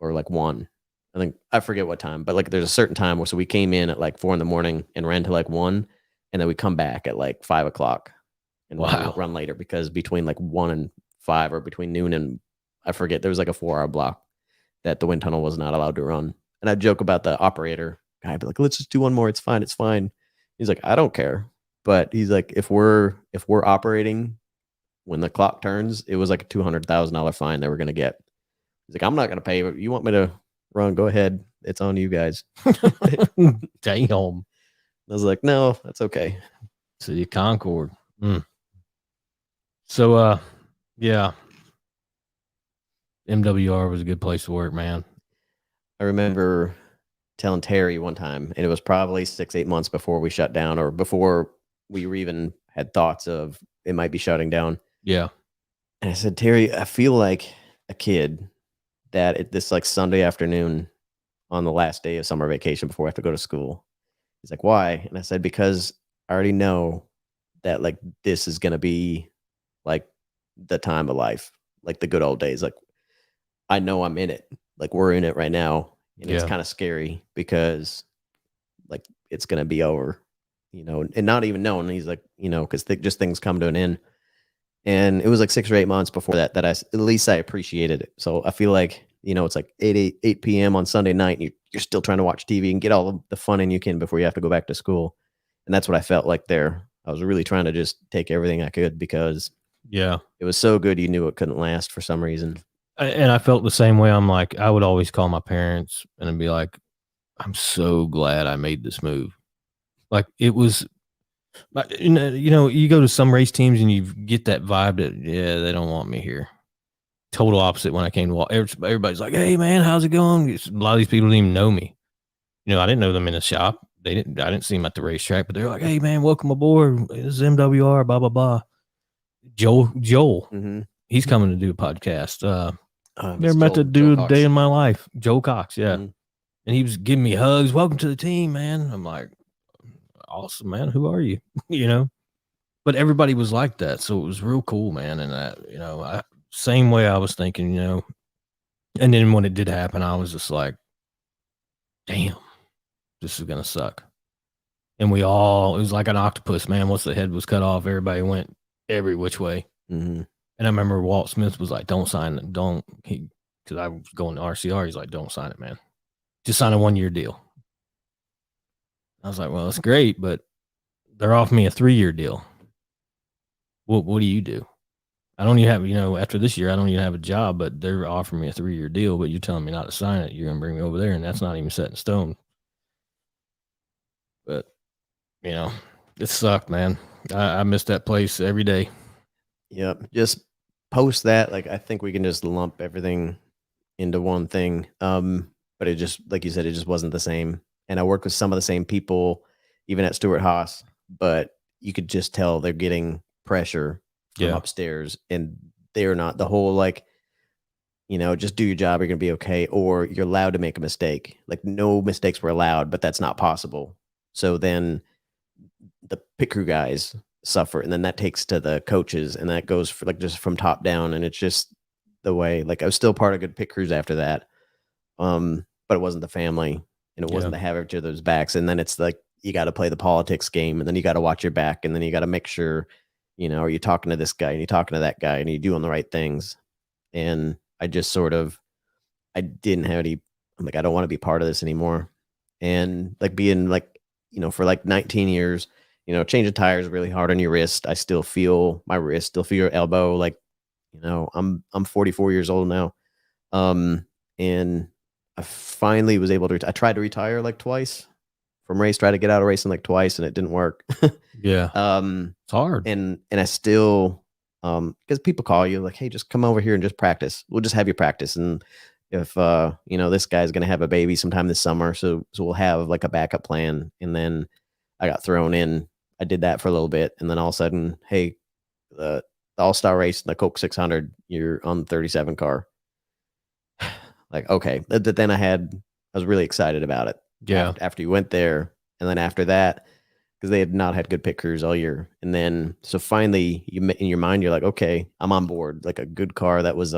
or like 1. I forget what time, but like there's a certain time where, so we came in at like 4 a.m. and ran to like 1, and then we come back at like 5 o'clock and run later because between like 1 and 5 or between noon and I forget, there was like a 4-hour block that the wind tunnel was not allowed to run. And I joke about the operator guy, be like, let's just do one more. It's fine. It's fine. He's like, I don't care. But he's like, if we're operating when the clock turns, it was like a $200,000 fine they were going to get. He's like, I'm not going to pay. You want me to run? Go ahead. it's on you guys. Damn. I was like, no, that's okay. City of Concord. So, yeah, MWR was a good place to work, man. I remember telling Terry one time, and it was probably 6-8 months before we shut down, or before we even had thoughts of it might be shutting down. Yeah. And I said, Terry, I feel like a kid that this like Sunday afternoon on the last day of summer vacation before I have to go to school. He's like, why? And I said, because I already know that like this is going to be like the time of life, like the good old days. Like I know I'm in it. Like we're in it right now. And it's kind of scary because like it's going to be over, you know, and not even knowing. He's like, you know, because just things come to an end. And it was like 6 or 8 months before that at least I appreciated it. So I feel like, you know, it's like 8 p.m. on Sunday night and you're still trying to watch TV and get all the fun in you can before you have to go back to school. And that's what I felt like there. I was really trying to just take everything I could because it was so good. You knew it couldn't last for some reason. And I felt the same way. I'm like, I would always call my parents and I'd be like, I'm so glad I made this move. Like it was, you know, you go to some race teams and you get that vibe that, yeah, they don't want me here. Total opposite when I came to Walt. Everybody's like, hey man, how's it going? A lot of these people didn't even know me. You know, I didn't know them in the shop. I didn't see them at the racetrack, but they're like, hey man, welcome aboard. This is MWR, blah, blah, blah. Joel, he's coming to do a podcast. Never met to do a day in my life. Joe Cox, yeah. And he was giving me hugs. Welcome to the team, man. I'm like, awesome, man. Who are you? You know, but everybody was like that. So it was real cool, man. And that, you know, same way I was thinking, you know, and then when it did happen, I was just like, damn, this is going to suck. And it was like an octopus, man. Once the head was cut off, everybody went every which way. And I remember Walt Smith was like, don't sign it. Because I was going to RCR. He's like, don't sign it, man. Just sign a 1-year deal. I was like, well, it's great, but they're offering me a 3-year deal. What do you do? I don't even have, you know, after this year, I don't even have a job, but they're offering me a 3-year deal, but you're telling me not to sign it. You're going to bring me over there, and that's not even set in stone. But, you know, it sucked, man. I miss that place every day. Yep. Just post that. Like, I think we can just lump everything into one thing. But it just, like you said, it just wasn't the same. And I worked with some of the same people, even at Stewart Haas, but you could just tell they're getting pressure from upstairs, and they're not the whole, like, you know, just do your job, you're going to be okay. Or you're allowed to make a mistake. Like no mistakes were allowed, but that's not possible. So then the pit crew guys suffer, and then that takes to the coaches, and that goes for like just from top down. And it's just the way, like I was still part of good pit crews after that. But it wasn't the family, and it wasn't to have each other's backs. And then it's like, you got to play the politics game, and then you got to watch your back, and then you got to make sure, you know, are you talking to this guy and you talking to that guy and you doing the right things? And I just sort of, I didn't have any, I'm like, I don't want to be part of this anymore. And like being like, you know, for like 19 years, you know, changing tires really hard on your wrist. I still feel my wrist, still feel your elbow. Like, you know, I'm 44 years old now. And I finally was able to, I tried to retire like twice from race, tried to get out of racing like twice, and it didn't work. It's hard. And I still, because people call you like, hey, just come over here and just practice. We'll just have you practice. And if, you know, this guy's going to have a baby sometime this summer, so we'll have like a backup plan. And then I got thrown in. I did that for a little bit. And then all of a sudden, hey, the All-Star race, the Coke 600, you're on the 37 car. Like, okay. But then I was really excited about it. Yeah. After you went there. And then after that, because they had not had good pit crews all year. And then, so finally, in your mind, you're like, okay, I'm on board. Like a good car that was,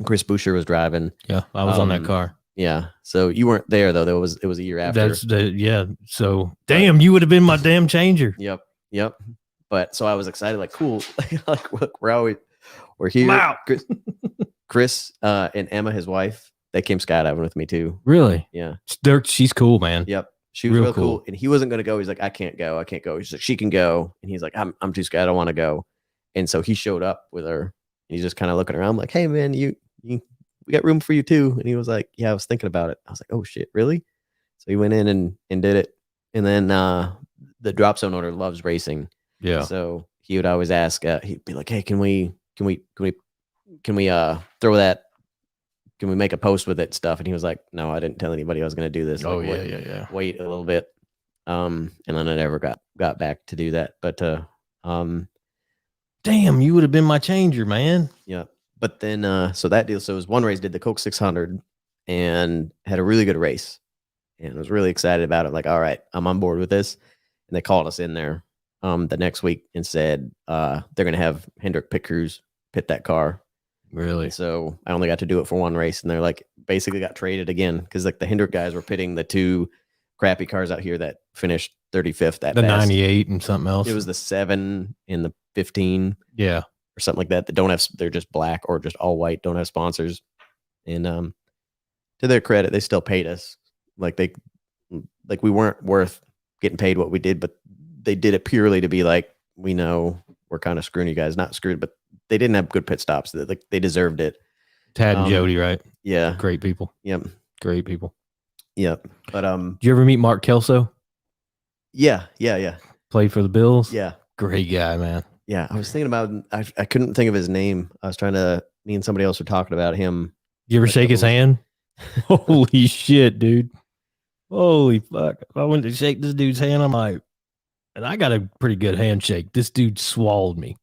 Chris Boucher was driving. Yeah, I was on that car. Yeah. So you weren't there though. It was a year after. So damn, you would have been my damn changer. Yep. But so I was excited, like, cool. Like, look, we're here. Wow. Chris and Emma, his wife, they came skydiving with me too. Really? Yeah. She's cool, man. Yep. She was real cool. And he wasn't going to go. He's like, I can't go. He's like, she can go. And he's like, I'm too scared. I don't want to go. And so he showed up with her. He's just kind of looking around like, hey man, you room for you too. And he was like, yeah, I was thinking about it. I was like, oh shit, really? So he went in and did it. And then the drop zone owner loves racing. Yeah. So he would always ask, he'd be like, hey, can we throw that? Can we make a post with it stuff? And he was like, no, I didn't tell anybody I was going to do this. Oh, like, yeah. Wait a little bit. And then I never got back to do that. But damn, you would have been my changer, man. yeah. But then so that deal, so it was one race, did the Coke 600 and had a really good race. And I was really excited about it. Like, all right, I'm on board with this. And they called us in there the next week and said they're going to have Hendrick pit crews pit that car. Really? And so I only got to do it for one race. And they're like, basically got traded again because like the Hendrick guys were pitting the two crappy cars out here that finished 35th at the best. 98 and something else. It was the 7 and the 15. Yeah. Or something like that. That don't have, they're just black or just all white, don't have sponsors. And to their credit, they still paid us. Like we weren't worth getting paid what we did, but they did it purely to be like, we know we're kind of screwing you guys. Not screwed, but they didn't have good pit stops. They deserved it. Tad and Jody, right? Yeah. Great people. Yep. Great people. Yep. But did you ever meet Mark Kelso? Yeah. Played for the Bills? Yeah. Great guy, man. Yeah. I was thinking about, I couldn't think of his name. I was trying to, me and somebody else were talking about him. Did you ever shake his hand? Holy shit, dude. Holy fuck. If I went to shake this dude's hand, I'm like, and I got a pretty good handshake. This dude swallowed me.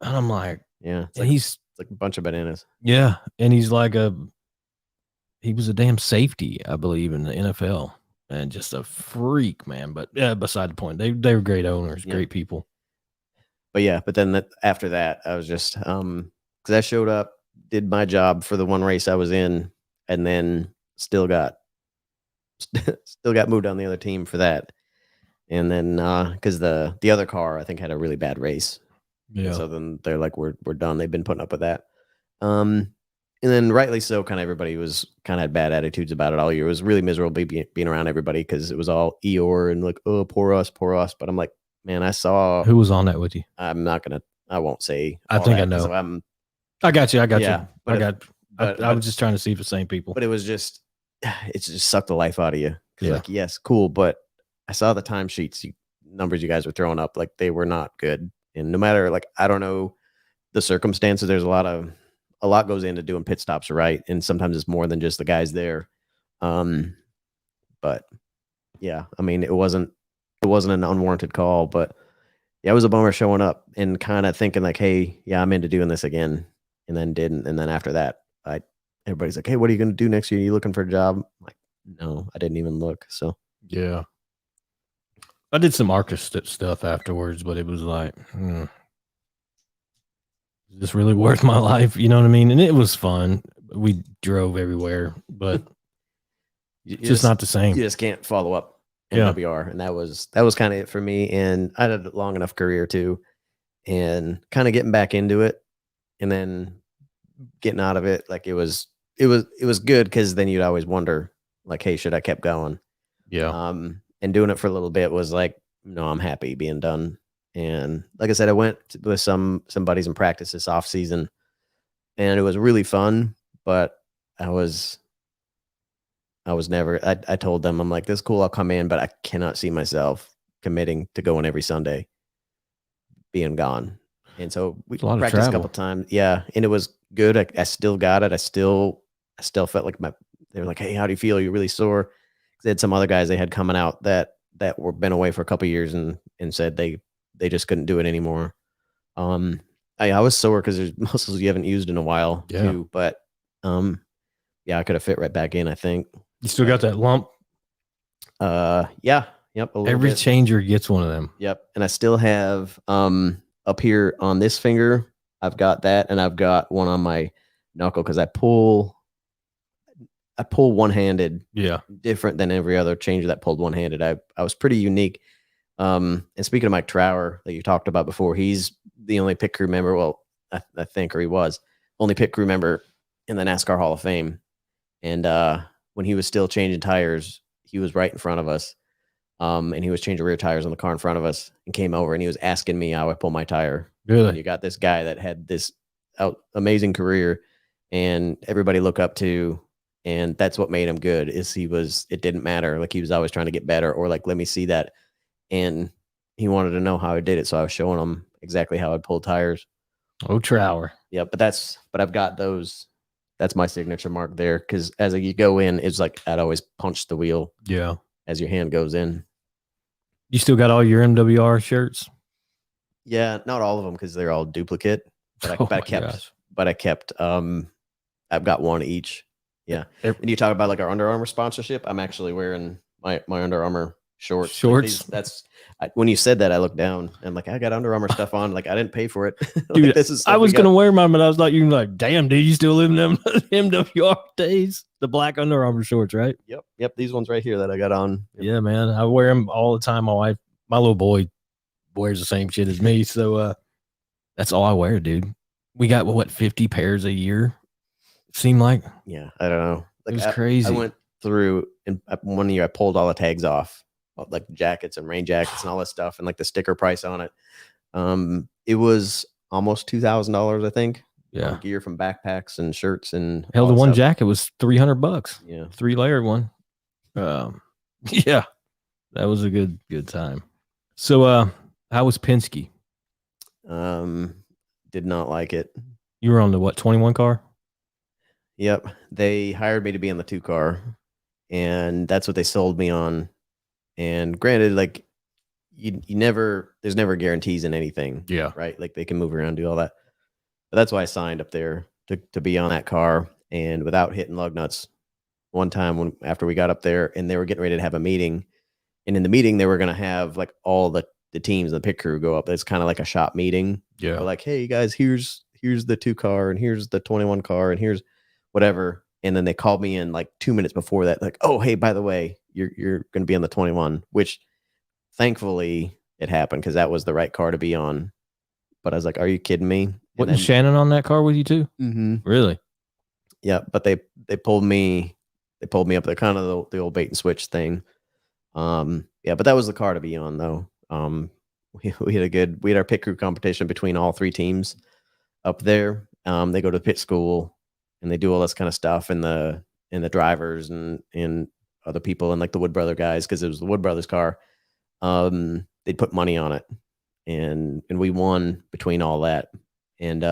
And I'm like, yeah. It's like a bunch of bananas. Yeah. And he was a damn safety, I believe, in the NFL. And just a freak, man. But yeah, beside the point. They were great owners, great people. But yeah, but then after that, I was just because I showed up, did my job for the one race I was in, and then still got moved on the other team for that. And then because the other car I think had a really bad race. Yeah. And so then they're like, we're done. They've been putting up with that. And then rightly so, kind of everybody was kind of had bad attitudes about it all year. It was really miserable being around everybody because it was all Eeyore and like, oh, poor us. But I'm like, man, I saw who was on that with you. I won't say. I think I know. I got you. Yeah, I was just trying to see if the same people. But it just sucked the life out of you. Yeah. Like, yes, cool. But I saw the timesheets numbers you guys were throwing up. Like they were not good. And no matter, like, I don't know the circumstances, there's a lot goes into doing pit stops, right? And sometimes it's more than just the guys there. But yeah, I mean, it wasn't an unwarranted call, but yeah, it was a bummer showing up and kind of thinking like, hey, yeah, I'm into doing this again, and then didn't. And then after that, everybody's like, hey, what are you going to do next year? Are you looking for a job? I'm like, no, I didn't even look. So yeah, I did some orchestra stuff afterwards, but it was like, is this really worth my life? You know what I mean? And it was fun. We drove everywhere, but it's just not the same. You just can't follow up. NWR, and that was kind of it for me. And I had a long enough career too, and kind of getting back into it, and then getting out of it. Like it was good because then you'd always wonder, like, hey, should I kept going? Yeah. And doing it for a little bit was like, no, I'm happy being done. And like I said, I went with some buddies in practice this off season, and it was really fun. But I was never, I told them, I'm like, this is cool, I'll come in, but I cannot see myself committing to going every Sunday, being gone. And so we practiced a couple times. Yeah. And it was good. I still got it. I still felt like they were like, hey, how do you feel? You're really sore. They had some other guys they had coming out that were been away for a couple years and said they just couldn't do it anymore. I was sore because there's muscles you haven't used in a while too, but yeah, I could have fit right back in, I think. You still got that lump? Yeah. Yep. Every changer gets one of them. Yep. And I still have up here on this finger, I've got that, and I've got one on my knuckle because I pull one-handed. Yeah. Different than every other changer that pulled one-handed. I was pretty unique. And speaking of Mike Trower that you talked about before, he's the only pit crew member. Well, I think, or he was only pit crew member in the NASCAR Hall of Fame. And when he was still changing tires, he was right in front of us. And he was changing rear tires on the car in front of us and came over and he was asking me how I pull my tire. Really? And you got this guy that had this amazing career and everybody look up to. And that's what made him good is it didn't matter. Like he was always trying to get better or like, let me see that. And he wanted to know how I did it. So I was showing him exactly how I'd pull tires. Oh, Trower. Yeah. But I've got those. That's my signature mark there. Cause as you go in, it's like, I'd always punch the wheel. Yeah. As your hand goes in. You still got all your MWR shirts? Yeah. Not all of them. Cause they're all duplicate, but I kept, I've got one each. Yeah. And you talk about like our Under Armour sponsorship. I'm actually wearing my Under Armour shorts. Like when you said that, I looked down and like, I got Under Armour stuff on. Like I didn't pay for it. Dude, like, I was going to wear mine, but I was like, you're like, damn, dude, you still live in them MWR days? The black Under Armour shorts, right? Yep. These ones right here that I got on. Yep. Yeah, man. I wear them all the time. My little boy wears the same shit as me. So that's all I wear, dude. We got what, 50 pairs a year? Seemed like. Yeah, I don't know. Like, it was crazy. I went through and one year I pulled all the tags off, like jackets and rain jackets and all that stuff, and like the sticker price on it. It was almost $2,000, I think. Yeah, gear from backpacks and shirts and hell, the one jacket was $300. Yeah, 3-layered one. Yeah, that was a good time. So, how was Penske? Did not like it. You were on the what, 21 car? Yep. They hired me to be on the 2 car, and that's what they sold me on. And granted, like there's never guarantees in anything. Yeah. Right. Like they can move around, do all that. But that's why I signed up there to be on that car. And without hitting lug nuts, one time after we got up there and they were getting ready to have a meeting, and in the meeting they were going to have like all the teams, the pit crew go up. It's kind of like a shop meeting. Yeah. They're like, hey guys, here's the 2 car and here's the 21 car and here's whatever. And then they called me in like 2 minutes before that, like, oh, hey, by the way, you're going to be on the 21, which thankfully it happened because that was the right car to be on. But I was like, are you kidding me? Wasn't Shannon on that car with you too? Mm-hmm. Really? Yeah. But they pulled me up there, kind of the old bait and switch thing. Yeah, but that was the car to be on though. We had our pit crew competition between all 3 teams up there. They go to pit school and they do all this kind of stuff, and the drivers and other people and like the Wood Brother guys, because it was the Wood Brothers car. They'd put money on it, and we won between all that. And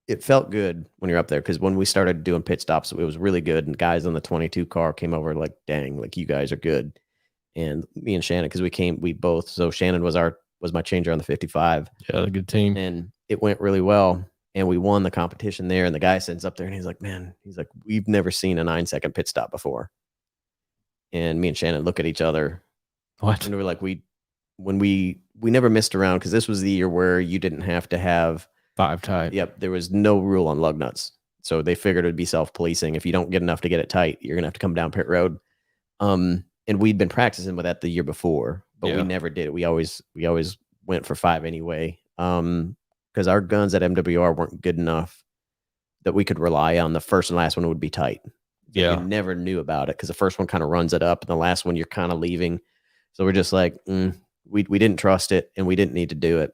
it felt good when you're up there, because when we started doing pit stops, it was really good. And guys on the 22 car came over like, dang, like you guys are good. And me and Shannon, because so Shannon was my changer on the 55. Yeah, a good team. And it went really well. And we won the competition there. And the guy sends up there and he's like, man, we've never seen a 9-second pit stop before. And me and Shannon look at each other. What? And we're like, we never missed around, because this was the year where you didn't have to have 5 tight. Yep. There was no rule on lug nuts. So they figured it'd be self-policing. If you don't get enough to get it tight, you're going to have to come down pit road. And we'd been practicing with that the year before, but we never did it. We always went for 5 anyway. Because our guns at MWR weren't good enough that we could rely on the first and last one would be tight. Yeah. We never knew about it, because the first one kind of runs it up and the last one you're kind of leaving. So we're just like, we didn't trust it and we didn't need to do it.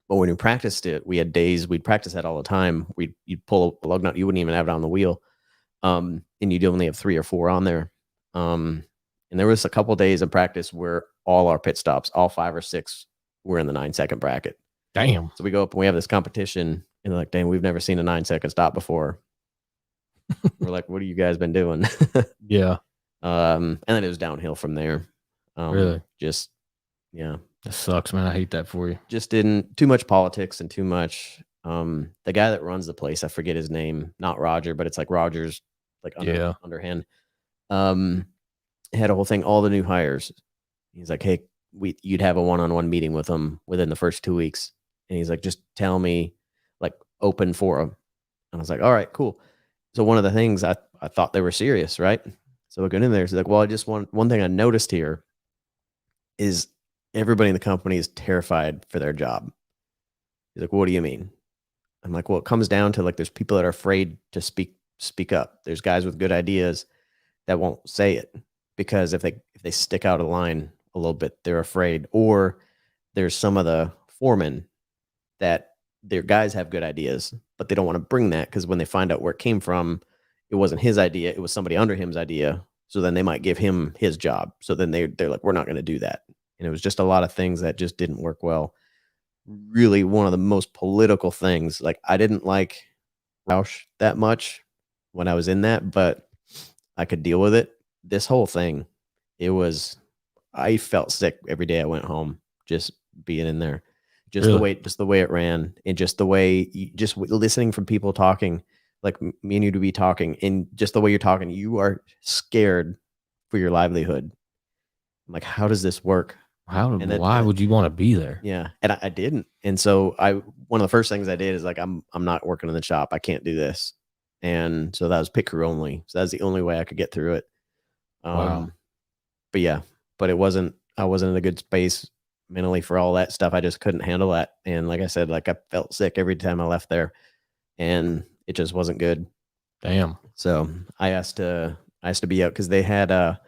But when we practiced it, we had days we'd practice that all the time. You'd pull a lug nut, you wouldn't even have it on the wheel. And you'd only have 3 or 4 on there. And there was a couple of days of practice where all our pit stops, all 5 or 6, were in the 9-second bracket. Damn. So we go up and we have this competition, and they're like, dang, we've never seen a 9-second stop before. We're like, what have you guys been doing? Yeah. And then it was downhill from there. Really? Just, yeah. That sucks, man. I hate that for you. Just didn't too much politics and too much. The guy that runs the place, I forget his name, not Roger, but it's like Roger's like underhand. Had a whole thing, all the new hires. He's like, hey, you'd have a one-on-one meeting with them within the first 2 weeks. And he's like, just tell me, like, open forum. And I was like, all right, cool. So one of the things I thought they were serious, right? So looking in there, he's like, well, I just one thing I noticed here is everybody in the company is terrified for their job. He's like, what do you mean? I'm like, well, it comes down to like, there's people that are afraid to speak up. There's guys with good ideas that won't say it, because if they stick out of line a little bit, they're afraid. Or there's some of the foremen that their guys have good ideas, but they don't want to bring that because when they find out where it came from, it wasn't his idea. It was somebody under him's idea. So then they might give him his job. So then they're like, we're not going to do that. And it was just a lot of things that just didn't work well. Really one of the most political things. Like I didn't like Roush that much when I was in that, but I could deal with it. This whole thing, I felt sick every day I went home just being in there. Just Really? the way it ran, and just the way listening from people talking, like me and you to be talking, and just the way you're talking, you are scared for your livelihood. I'm like, how does this work? Why would you want to be there? Yeah, and I didn't. And so one of the first things I did is like, I'm not working in the shop. I can't do this. And so that was pit crew only. So that's the only way I could get through it. Wow. But yeah, but I wasn't in a good space mentally for all that stuff. I just couldn't handle that. And like I said, like I felt sick every time I left there, and it just wasn't good. Damn. So I asked to be out because they had a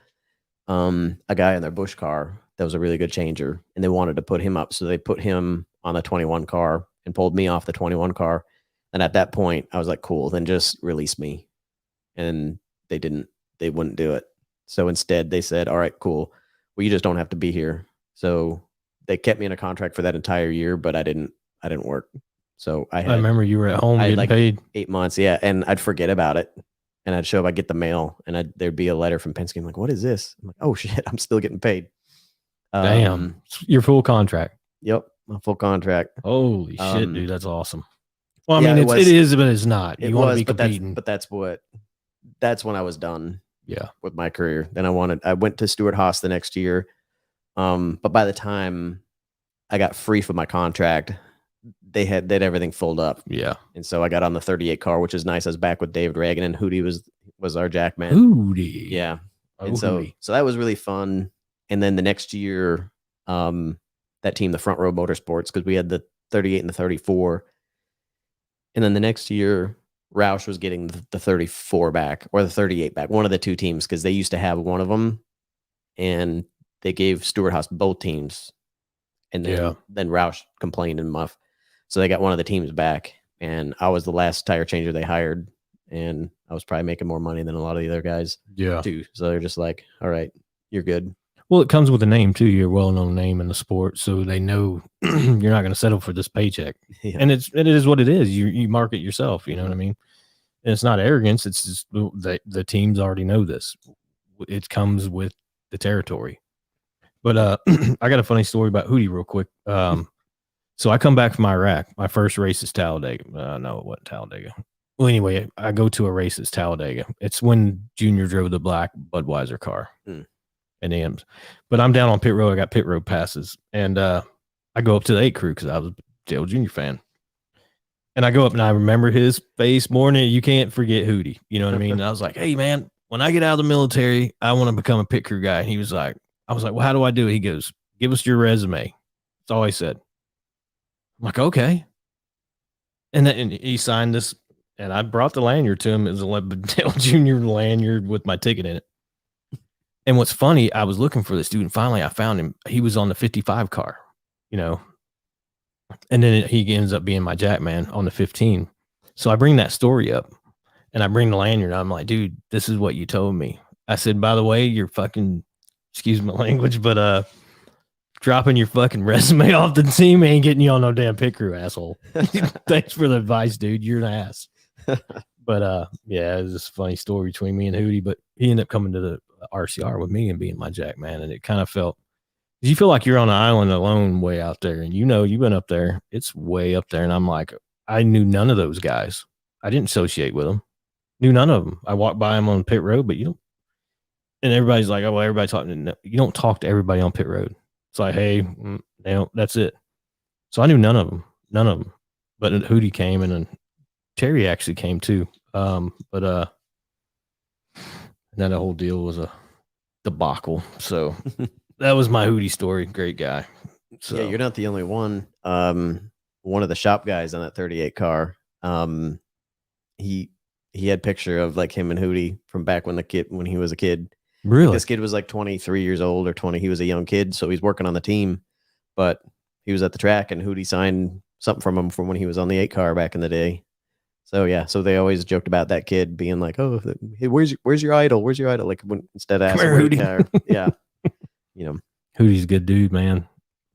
guy in their Bush car that was a really good changer, and they wanted to put him up. So they put him on the 21 car and pulled me off the 21 car. And at that point, I was like, cool, then just release me. And they wouldn't do it. So instead they said, all right, cool. Well, you just don't have to be here. So they kept me in a contract for that entire year, but I didn't work. So I remember you were at home getting like paid 8 months. Yeah. And I'd forget about it. And I'd show up, I'd get the mail, and there'd be a letter from Penske. I'm like, what is this? I'm like, oh shit, I'm still getting paid. Damn. Your full contract. Yep. My full contract. Holy shit, dude. That's awesome. Well, I yeah, mean, it is, but it's not. It You want to was, be competing. but that's when I was done. Yeah. With my career. Then I went to Stewart Haas the next year. But by the time I got free from my contract, they'd everything filled up. Yeah. And so I got on the 38 car, which is nice. I was back with David Reagan, and Hootie was our jack man. Hootie. Yeah. Oh, and Hootie. so that was really fun. And then the next year, that team, the Front Row Motorsports, because we had the 38 and the 34. And then the next year, Roush was getting the 34 back or the 38 back, one of the two teams, because they used to have one of them, and they gave Stewart Haas both teams. And then Roush complained and muff. So they got one of the teams back, and I was the last tire changer they hired, and I was probably making more money than a lot of the other guys. Yeah. Too. So they're just like, all right, you're good. Well, it comes with a name too. You're a well-known name in the sport, so they know you're not going to settle for this paycheck. Yeah. And it is what it is. You market yourself. You know what I mean? And it's not arrogance. It's just the teams already know this. It comes with the territory. But I got a funny story about Hootie real quick. So I come back from Iraq. My first race is Talladega. No, it wasn't Talladega. Well, anyway, I go to a race at Talladega. It's when Junior drove the black Budweiser car. And M's. But I'm down on pit road. I got pit road passes. And I go up to the 8 crew because I was a Dale Jr. fan. And I go up and I remember his face more than you can't forget Hootie. You know what I mean? And I was like, hey, man, when I get out of the military, I want to become a pit crew guy. And he was like, I was like, well, how do I do it? He goes, give us your resume. That's all he said. I'm like, okay. And then he signed this, and I brought the lanyard to him. It was a Dale Jr. lanyard with my ticket in it. And what's funny, I was looking for this dude, and finally I found him. He was on the 55 car, you know. And then he ends up being my jack man on the 15. So I bring that story up, and I bring the lanyard. I'm like, dude, this is what you told me. I said, by the way, you're fucking, excuse my language, but dropping your fucking resume off the team ain't getting you on no damn pit crew, asshole. Thanks for the advice, dude. You're an ass. But yeah, it was just a funny story between me and Hootie. But he ended up coming to the RCR with me and being my jack man, and it kind of felt, you feel like you're on an island alone way out there, and you know you've been up there, it's way up there. And I'm like, I knew none of those guys. I didn't associate with them, knew none of them. I walked by them on pit road, but you don't. And everybody's like, oh, well, everybody talking. You don't talk to everybody on pit road. It's like, hey, that's it. So I knew none of them. But Hootie came, and then Terry actually came too. But and then the whole deal was a debacle. So that was my Hootie story. Great guy. So yeah, you're not the only one. One of the shop guys on that 38 car, he had picture of like him and Hootie from back when he was a kid. Really? This kid was like 23 years old or 20. He was a young kid, so he's working on the team, but he was at the track, and Hootie signed something from him from when he was on the 8 car back in the day. So yeah, so they always joked about that kid being like, "Oh, hey, where's your idol? Where's your idol?" Like instead of asking, here, car, yeah, you know, Hootie's a good dude, man.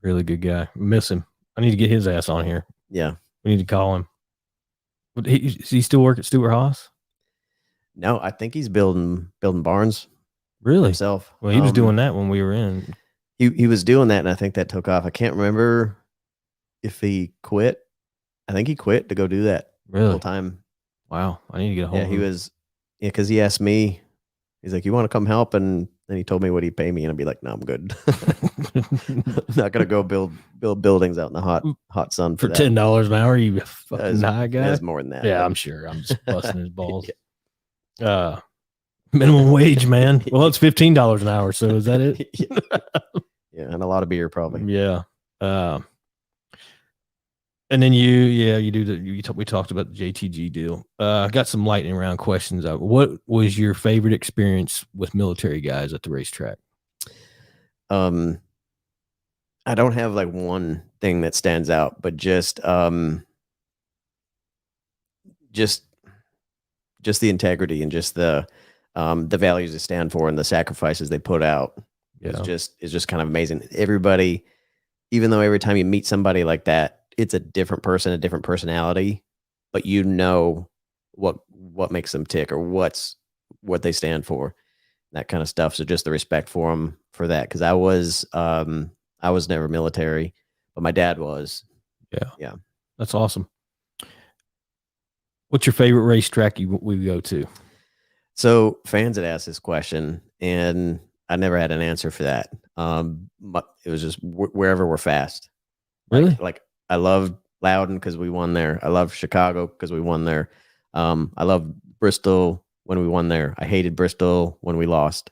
Really good guy. Miss him. I need to get his ass on here. yeah. We need to call him. But does he still work at Stewart Haas? No, I think he's building barns Really? himself. Well, he was doing that when we were in. He was doing that, and I think that took off. I can't remember if he quit. I think he quit to go do that Really? full time. Wow, I need to get a hold of him. He was, because he asked me, he's like, "You want to come help?" And then he told me what he'd pay me, and I'd be like, "No, I'm good. I'm not gonna go build buildings out in the hot sun for $10 an hour." You fucking high guy. That's more than that. Yeah, I'm sure. I'm just busting his balls. Minimum wage, man. Well, it's $15 an hour. So is that it? Yeah, and a lot of beer probably. Yeah. And then you do we talked about the JTG deal. I got some lightning round questions. What was your favorite experience with military guys at the racetrack? I don't have like one thing that stands out, but just the integrity and just the values they stand for and the sacrifices they put out. It's just kind of amazing. Everybody, even though every time you meet somebody like that, it's a different person, a different personality, but you know what makes them tick or what they stand for, that kind of stuff. So just the respect for them for that. Cause I was never military, but my dad was. Yeah. Yeah. That's awesome. What's your favorite racetrack we go to? So fans had asked this question and I never had an answer for that. It was just wherever we're fast. Really? Like I loved Loudon because we won there. I loved Chicago because we won there. I loved Bristol when we won there. I hated Bristol when we lost.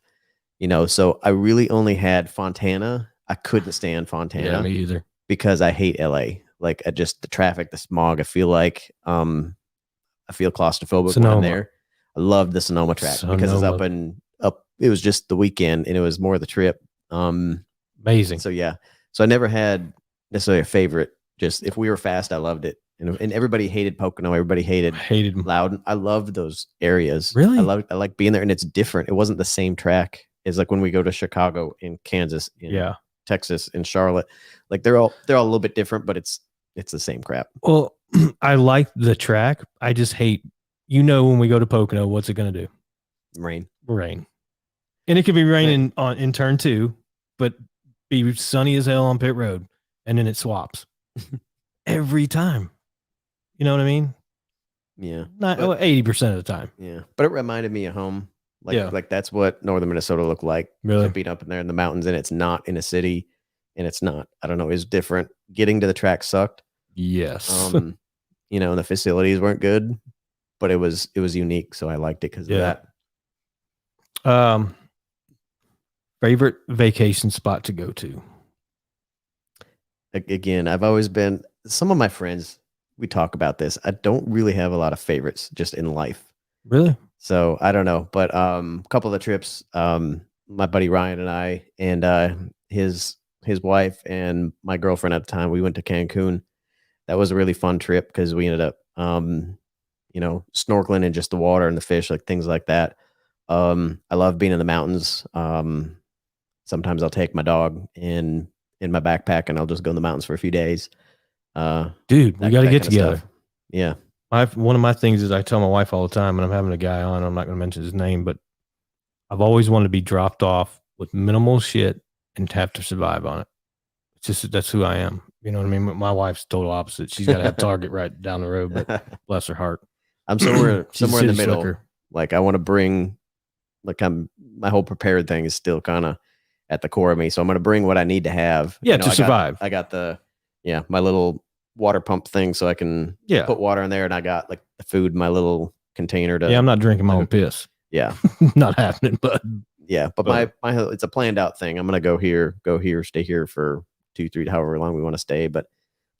So I really only had Fontana. I couldn't stand Fontana. Yeah, me either. Because I hate LA. Like the traffic, the smog. I feel like I feel claustrophobic when I'm there. I loved the Sonoma track because it's up. It was just the weekend and it was more the trip. Amazing. So yeah. So I never had necessarily a favorite. Just if we were fast, I loved it. And everybody hated Pocono. Everybody hated Loudon. I loved those areas. Really? I like being there, and it's different. It wasn't the same track as like when we go to Chicago, in Kansas, in Texas, in Charlotte. Like they're all a little bit different, but it's the same crap. Well, I like the track. I just hate, when we go to Pocono, what's it going to do? Rain. And it could be raining in turn 2, but be sunny as hell on pit road, and then it swaps every time. You know what I mean? Yeah. Not 80% of the time. Yeah. But it reminded me of home. Like that's what northern Minnesota looked like. Really? Being up in there in the mountains, and it's not in a city, and it's not, I don't know, it's different. Getting to the track sucked. Yes. And the facilities weren't good, but it was unique. So I liked it because of that. Favorite vacation spot to go to? Again, I've always been, some of my friends, we talk about this. I don't really have a lot of favorites just in life. Really? So I don't know, but a couple of the trips, my buddy Ryan and I and his wife and my girlfriend at the time, we went to Cancun. That was a really fun trip because we ended up, snorkeling in just the water and the fish, like things like that. I love being in the mountains. Sometimes I'll take my dog in my backpack and I'll just go in the mountains for a few days. Dude, we got to get together. Yeah. One of my things is I tell my wife all the time, and I'm having a guy on, I'm not going to mention his name, but I've always wanted to be dropped off with minimal shit and have to survive on it. It's just, that's who I am. You know what I mean? My wife's total opposite. She's got to have Target right down the road, but bless her heart. I'm somewhere in the middle. Slicker. Like I want to bring, my whole prepared thing is still kind of at the core of me. So I'm going to bring what I need to have. To survive. I got my little water pump thing so I can put water in there, and I got like the food in my little container to. Yeah, I'm not drinking my own piss. Yeah. Not happening, but. Yeah, but my it's a planned out thing. I'm going to go here, stay here for 2-3, however long we want to stay. But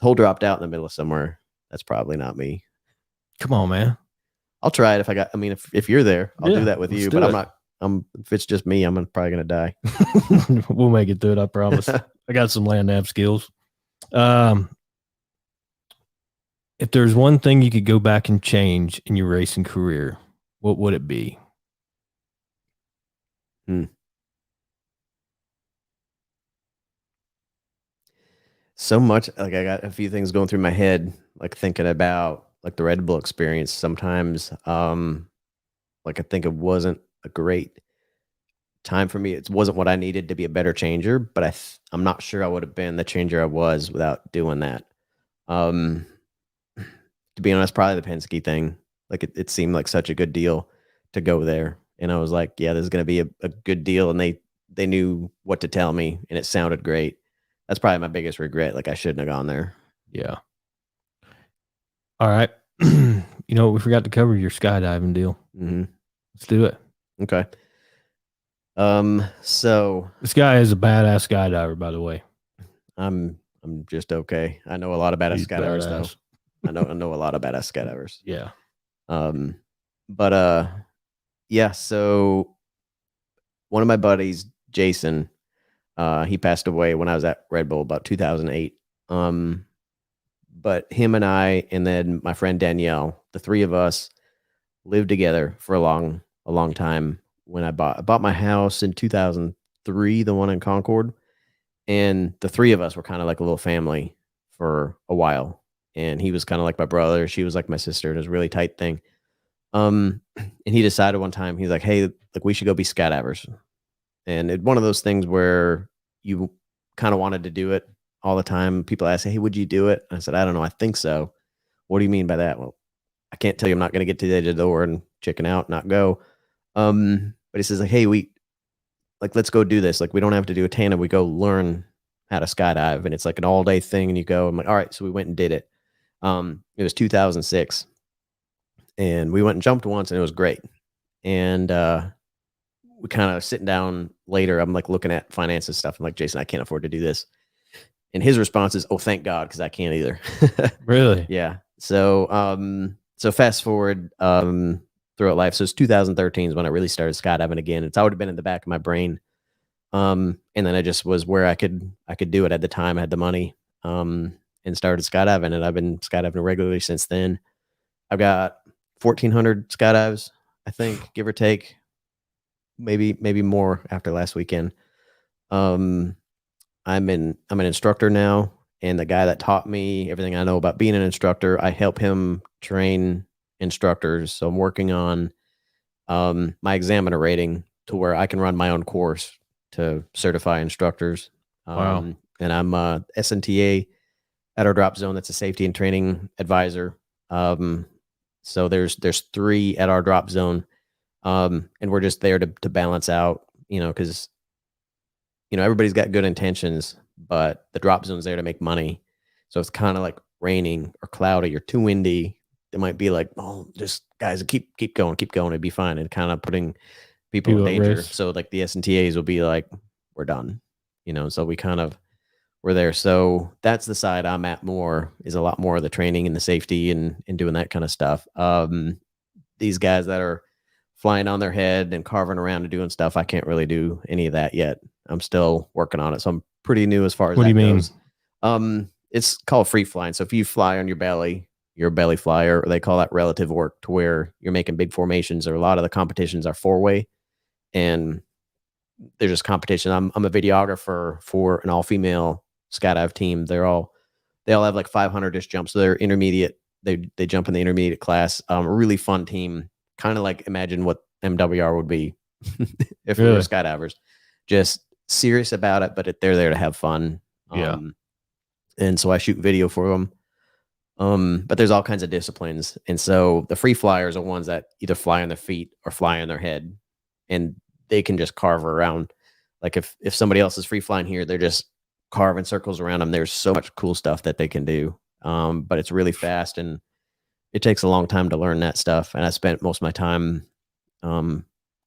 the whole dropped out in the middle of somewhere, that's probably not me. Come on, man. I'll try it if you're there, I'll do that with you, but I'm not. If it's just me, I'm probably going to die. We'll make it through it, I promise. I got some land nav skills. If there's one thing you could go back and change in your racing career, what would it be? So much, like I got a few things going through my head, like thinking about like the Red Bull experience. Sometimes, like I think it wasn't a great time for me. It wasn't what I needed to be a better changer, but I'm not sure I would have been the changer I was without doing that. Um, to be honest, probably the Penske thing. Like it seemed like such a good deal to go there, and I was like, yeah, this is going to be a good deal, and they knew what to tell me, and it sounded great. That's probably my biggest regret. Like I shouldn't have gone there. Yeah. All right. You know, we forgot to cover your skydiving deal. Mm-hmm. Let's do it. Okay. So This guy is a badass skydiver, by the way. I'm just okay. I know a lot of badass He's skydivers badass. though. I know a lot of badass skydivers. Yeah. Um, but yeah. So one of my buddies, Jason, he passed away when I was at Red Bull about 2008. But him and I, and then my friend Danielle, the three of us lived together for a long time. When I bought my house in 2003, the one in Concord, and the three of us were kind of like a little family for a while. And he was kind of like my brother. She was like my sister. It was a really tight thing. And he decided one time, he's like, hey, like we should go be skydivers. And it one of those things where you kind of wanted to do it all the time. People ask, hey, would you do it? I said, I don't know. I think so. What do you mean by that? Well, I can't tell you I'm not going to get to the edge of the door and chicken out, not go. But he says like, hey, let's go do this. Like, we don't have to do a tandem. We go learn how to skydive, and it's like an all day thing. And you go, I'm like, all right. So we went and did it. It was 2006, and we went and jumped once, and it was great. And we kind of sitting down later. I'm like looking at finances stuff. I'm like, Jason, I can't afford to do this. And his response is, oh, thank God, because I can't either. Really? Yeah. So fast forward throughout life. So it's 2013 is when I really started skydiving again. It's already been in the back of my brain. And then I just was where I could do it at the time. I had the money. And started skydiving, and I've been skydiving regularly since then. I've got 1,400 skydives, I think, give or take. Maybe more after last weekend. I'm an instructor now, and the guy that taught me everything I know about being an instructor, I help him train instructors. So I'm working on my examiner rating to where I can run my own course to certify instructors. Wow. And I'm SNTA at our drop zone. That's a safety and training advisor. So there's 3 at our drop zone. And we're just there to balance out, because everybody's got good intentions, but the drop zone's there to make money. So it's kind of like raining or cloudy or too windy. It might be like, oh, just guys, keep going, it'd be fine, and kind of putting people in danger. Risk. So like the SNTAs will be like, we're done, so we're there. So that's the side I'm at more, is a lot more of the training and the safety and doing that kind of stuff. These guys that are flying on their head and carving around and doing stuff, I can't really do any of that yet. I'm still working on it. So I'm pretty new as far as What do you mean? goes. It's called free flying. So if you fly on your belly, you're a belly flyer, or they call that relative work, to where you're making big formations, or a lot of the competitions are 4-way, and there's just competition. I'm a videographer for an all-female skydive team. They all have like 500-ish jumps. So they're intermediate. They jump in the intermediate class. A really fun team. Kind of like imagine what MWR would be if we were skydivers. Just serious about it, but they're there to have fun. Yeah. And so I shoot video for them. But there's all kinds of disciplines. And so the free flyers are ones that either fly on their feet or fly on their head, and they can just carve around. Like if somebody else is free flying here, they're just carving circles around them. There's so much cool stuff that they can do. But it's really fast, and it takes a long time to learn that stuff. And I spent most of my time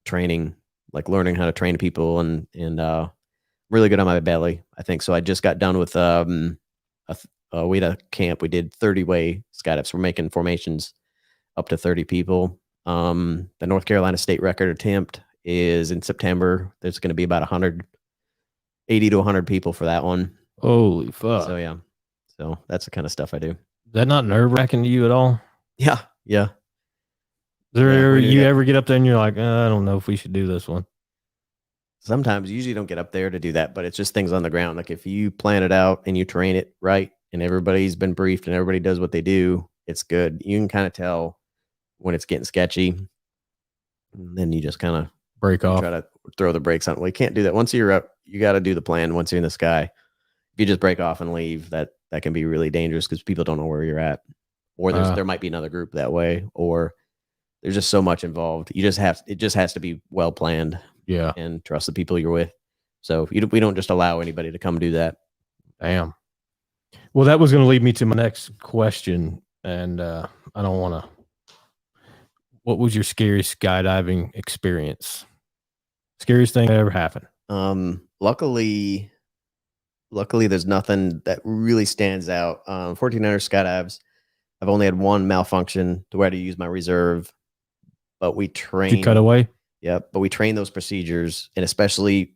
training, like learning how to train people, and really good on my belly, I think. So I just got done with we had a camp. We did 30-way skydives. We're making formations up to 30 people. The North Carolina state record attempt is in September. There's going to be about 180 to 100 people for that one. Holy fuck. So yeah. So that's the kind of stuff I do. Is that not nerve wracking to you at all? Yeah. Yeah. You ever get up there and you're like, I don't know if we should do this one? Sometimes, you usually don't get up there to do that, but it's just things on the ground. Like if you plan it out and you train it right and everybody's been briefed and everybody does what they do, it's good. You can kind of tell when it's getting sketchy. And then you just kind of break off, try to throw the brakes on. Well, you can't do that. Once you're up, you got to do the plan once you're in the sky. If you just break off and leave, that can be really dangerous because people don't know where you're at. Or there might be another group that way, or there's just so much involved. It just has to be well planned. Yeah. And trust the people you're with. So we don't just allow anybody to come do that. Damn. Well, that was going to lead me to my next question. And I don't want to. What was your scariest skydiving experience? Scariest thing that ever happened? Luckily, there's nothing that really stands out. 1400 skydives. I've only had one malfunction to where I had to use my reserve, but we trained. Did you cut away? Yeah, but we train those procedures, and especially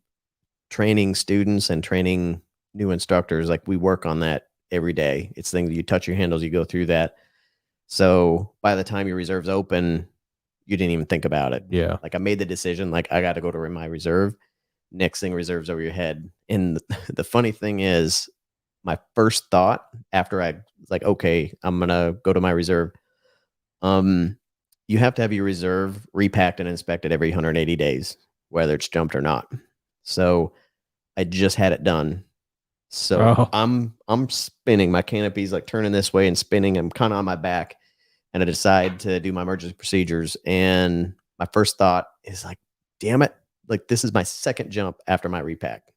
training students and training new instructors. Like we work on that every day. It's things you touch your handles, you go through that. So by the time your reserve's open, you didn't even think about it. Yeah. Like I made the decision, like I got to go to my reserve. Next thing, reserve's over your head. And the funny thing is, my first thought after I was like, okay, I'm gonna go to my reserve. You have to have your reserve repacked and inspected every 180 days, whether it's jumped or not. So I just had it done. So I'm spinning. My canopy's like turning this way and spinning. I'm kind of on my back, and I decide to do my emergency procedures. And my first thought is like, damn it. Like this is my second jump after my repack.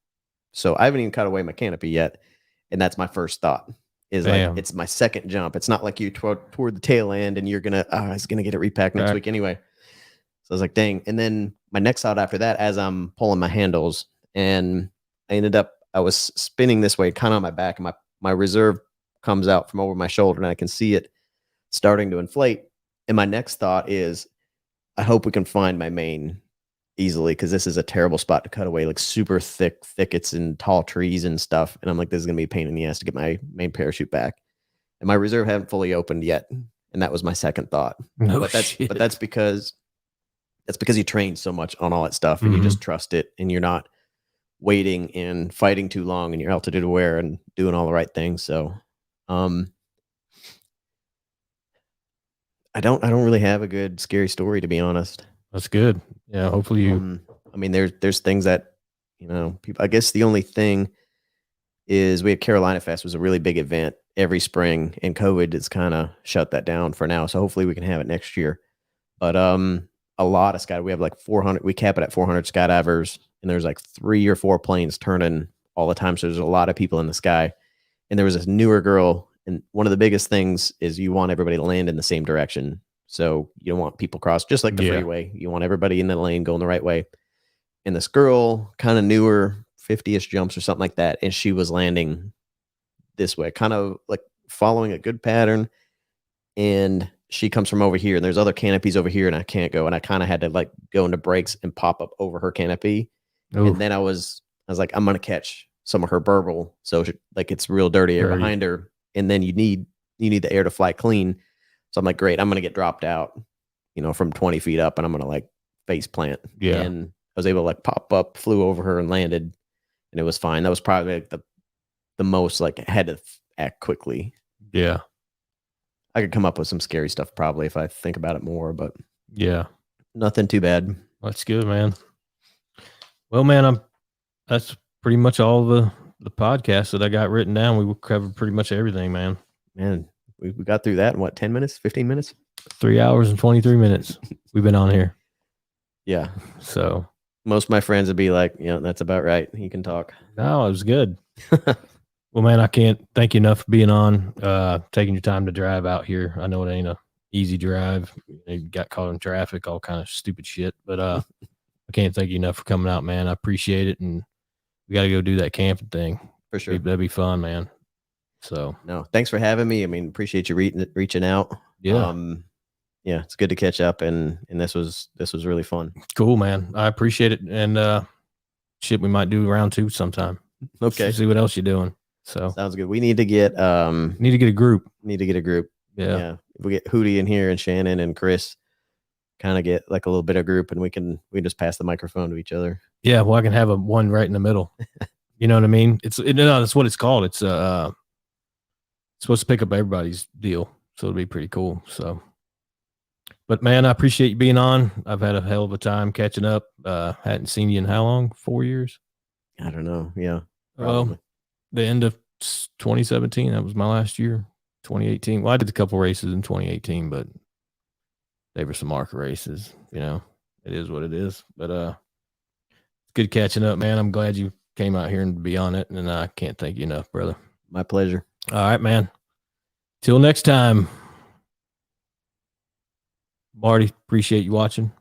So I haven't even cut away my canopy yet. And that's my first thought is like, it's my second jump. It's not like you toward the tail end and you're going to, I was going to get it repacked next week anyway. So I was like, dang. And then my next thought after that, as I'm pulling my handles, and I was spinning this way, kind of on my back, and my reserve comes out from over my shoulder and I can see it starting to inflate. And my next thought is, I hope we can find my main easily, because this is a terrible spot to cut away, like super thick thickets and tall trees and stuff. And I'm like, this is going to be a pain in the ass to get my main parachute back. And my reserve hadn't fully opened yet. And that was my second thought. But that's because you train so much on all that stuff, and you just trust it, and you're not waiting and fighting too long, and you're altitude aware and doing all the right things. So, I don't really have a good scary story, to be honest. That's good. Yeah. Hopefully you, I mean, there's things that, people, I guess the only thing is we had Carolina Fest was a really big event every spring, and COVID has kind of shut that down for now. So hopefully we can have it next year. But, a lot of we have like 400, we cap it at 400 skydivers, and there's like 3 or 4 planes turning all the time. So there's a lot of people in the sky, and there was this newer girl. And one of the biggest things is you want everybody to land in the same direction. So you don't want people cross, just like the freeway. You want everybody in the lane going the right way. And this girl, kind of newer, 50-ish jumps or something like that, and she was landing this way, kind of like following a good pattern. And she comes from over here, and there's other canopies over here, and I can't go. And I kind of had to like go into brakes and pop up over her canopy. Oof. And then I was like, I'm gonna catch some of her burble, so like it's real dirty air behind her, and then you need the air to fly clean. So I'm like, great, I'm gonna get dropped out, from 20 feet up, and I'm gonna like face plant. Yeah. And I was able to like pop up, flew over her, and landed, and it was fine. That was probably like the most, like, I had to act quickly. Yeah. I could come up with some scary stuff probably if I think about it more, but yeah, nothing too bad. That's good, man. Well, man, that's pretty much all the podcasts that I got written down. We covered pretty much everything, man. Man, we got through that in what, 10 minutes, 15 minutes? 3 hours and 23 minutes we've been on here. Yeah. So most of my friends would be like, that's about right. You can talk. No, it was good. Well, man, I can't thank you enough for being on, taking your time to drive out here. I know it ain't a easy drive. You got caught in traffic, all kind of stupid shit. But I can't thank you enough for coming out, man. I appreciate it. And we got to go do that camping thing. For sure. That'd be fun, man. So, no, thanks for having me. I mean, appreciate you reaching out. Yeah. Yeah, it's good to catch up. And this was really fun. Cool, man. I appreciate it. And shit, we might do round 2 sometime. Okay. See what else you're doing. So sounds good. We need to get need to get a group. Yeah. If we get Hootie in here and Shannon and Chris, kind of get like a little bit of group, and we just pass the microphone to each other. Yeah, well, I can have one right in the middle. You know what I mean? That's what it's called. It's supposed to pick up everybody's deal, so it'll be pretty cool. So, but man, I appreciate you being on. I've had a hell of a time catching up. Hadn't seen you in how long? 4 years? I don't know. Yeah. Well, the end of 2017. That was my last year. 2018. Well, I did a couple races in 2018, but they were some market races. You know, it is what it is. But it's good catching up, man. I'm glad you came out here and be on it, and I can't thank you enough, brother. My pleasure. All right, man. Till next time. Marty, appreciate you watching.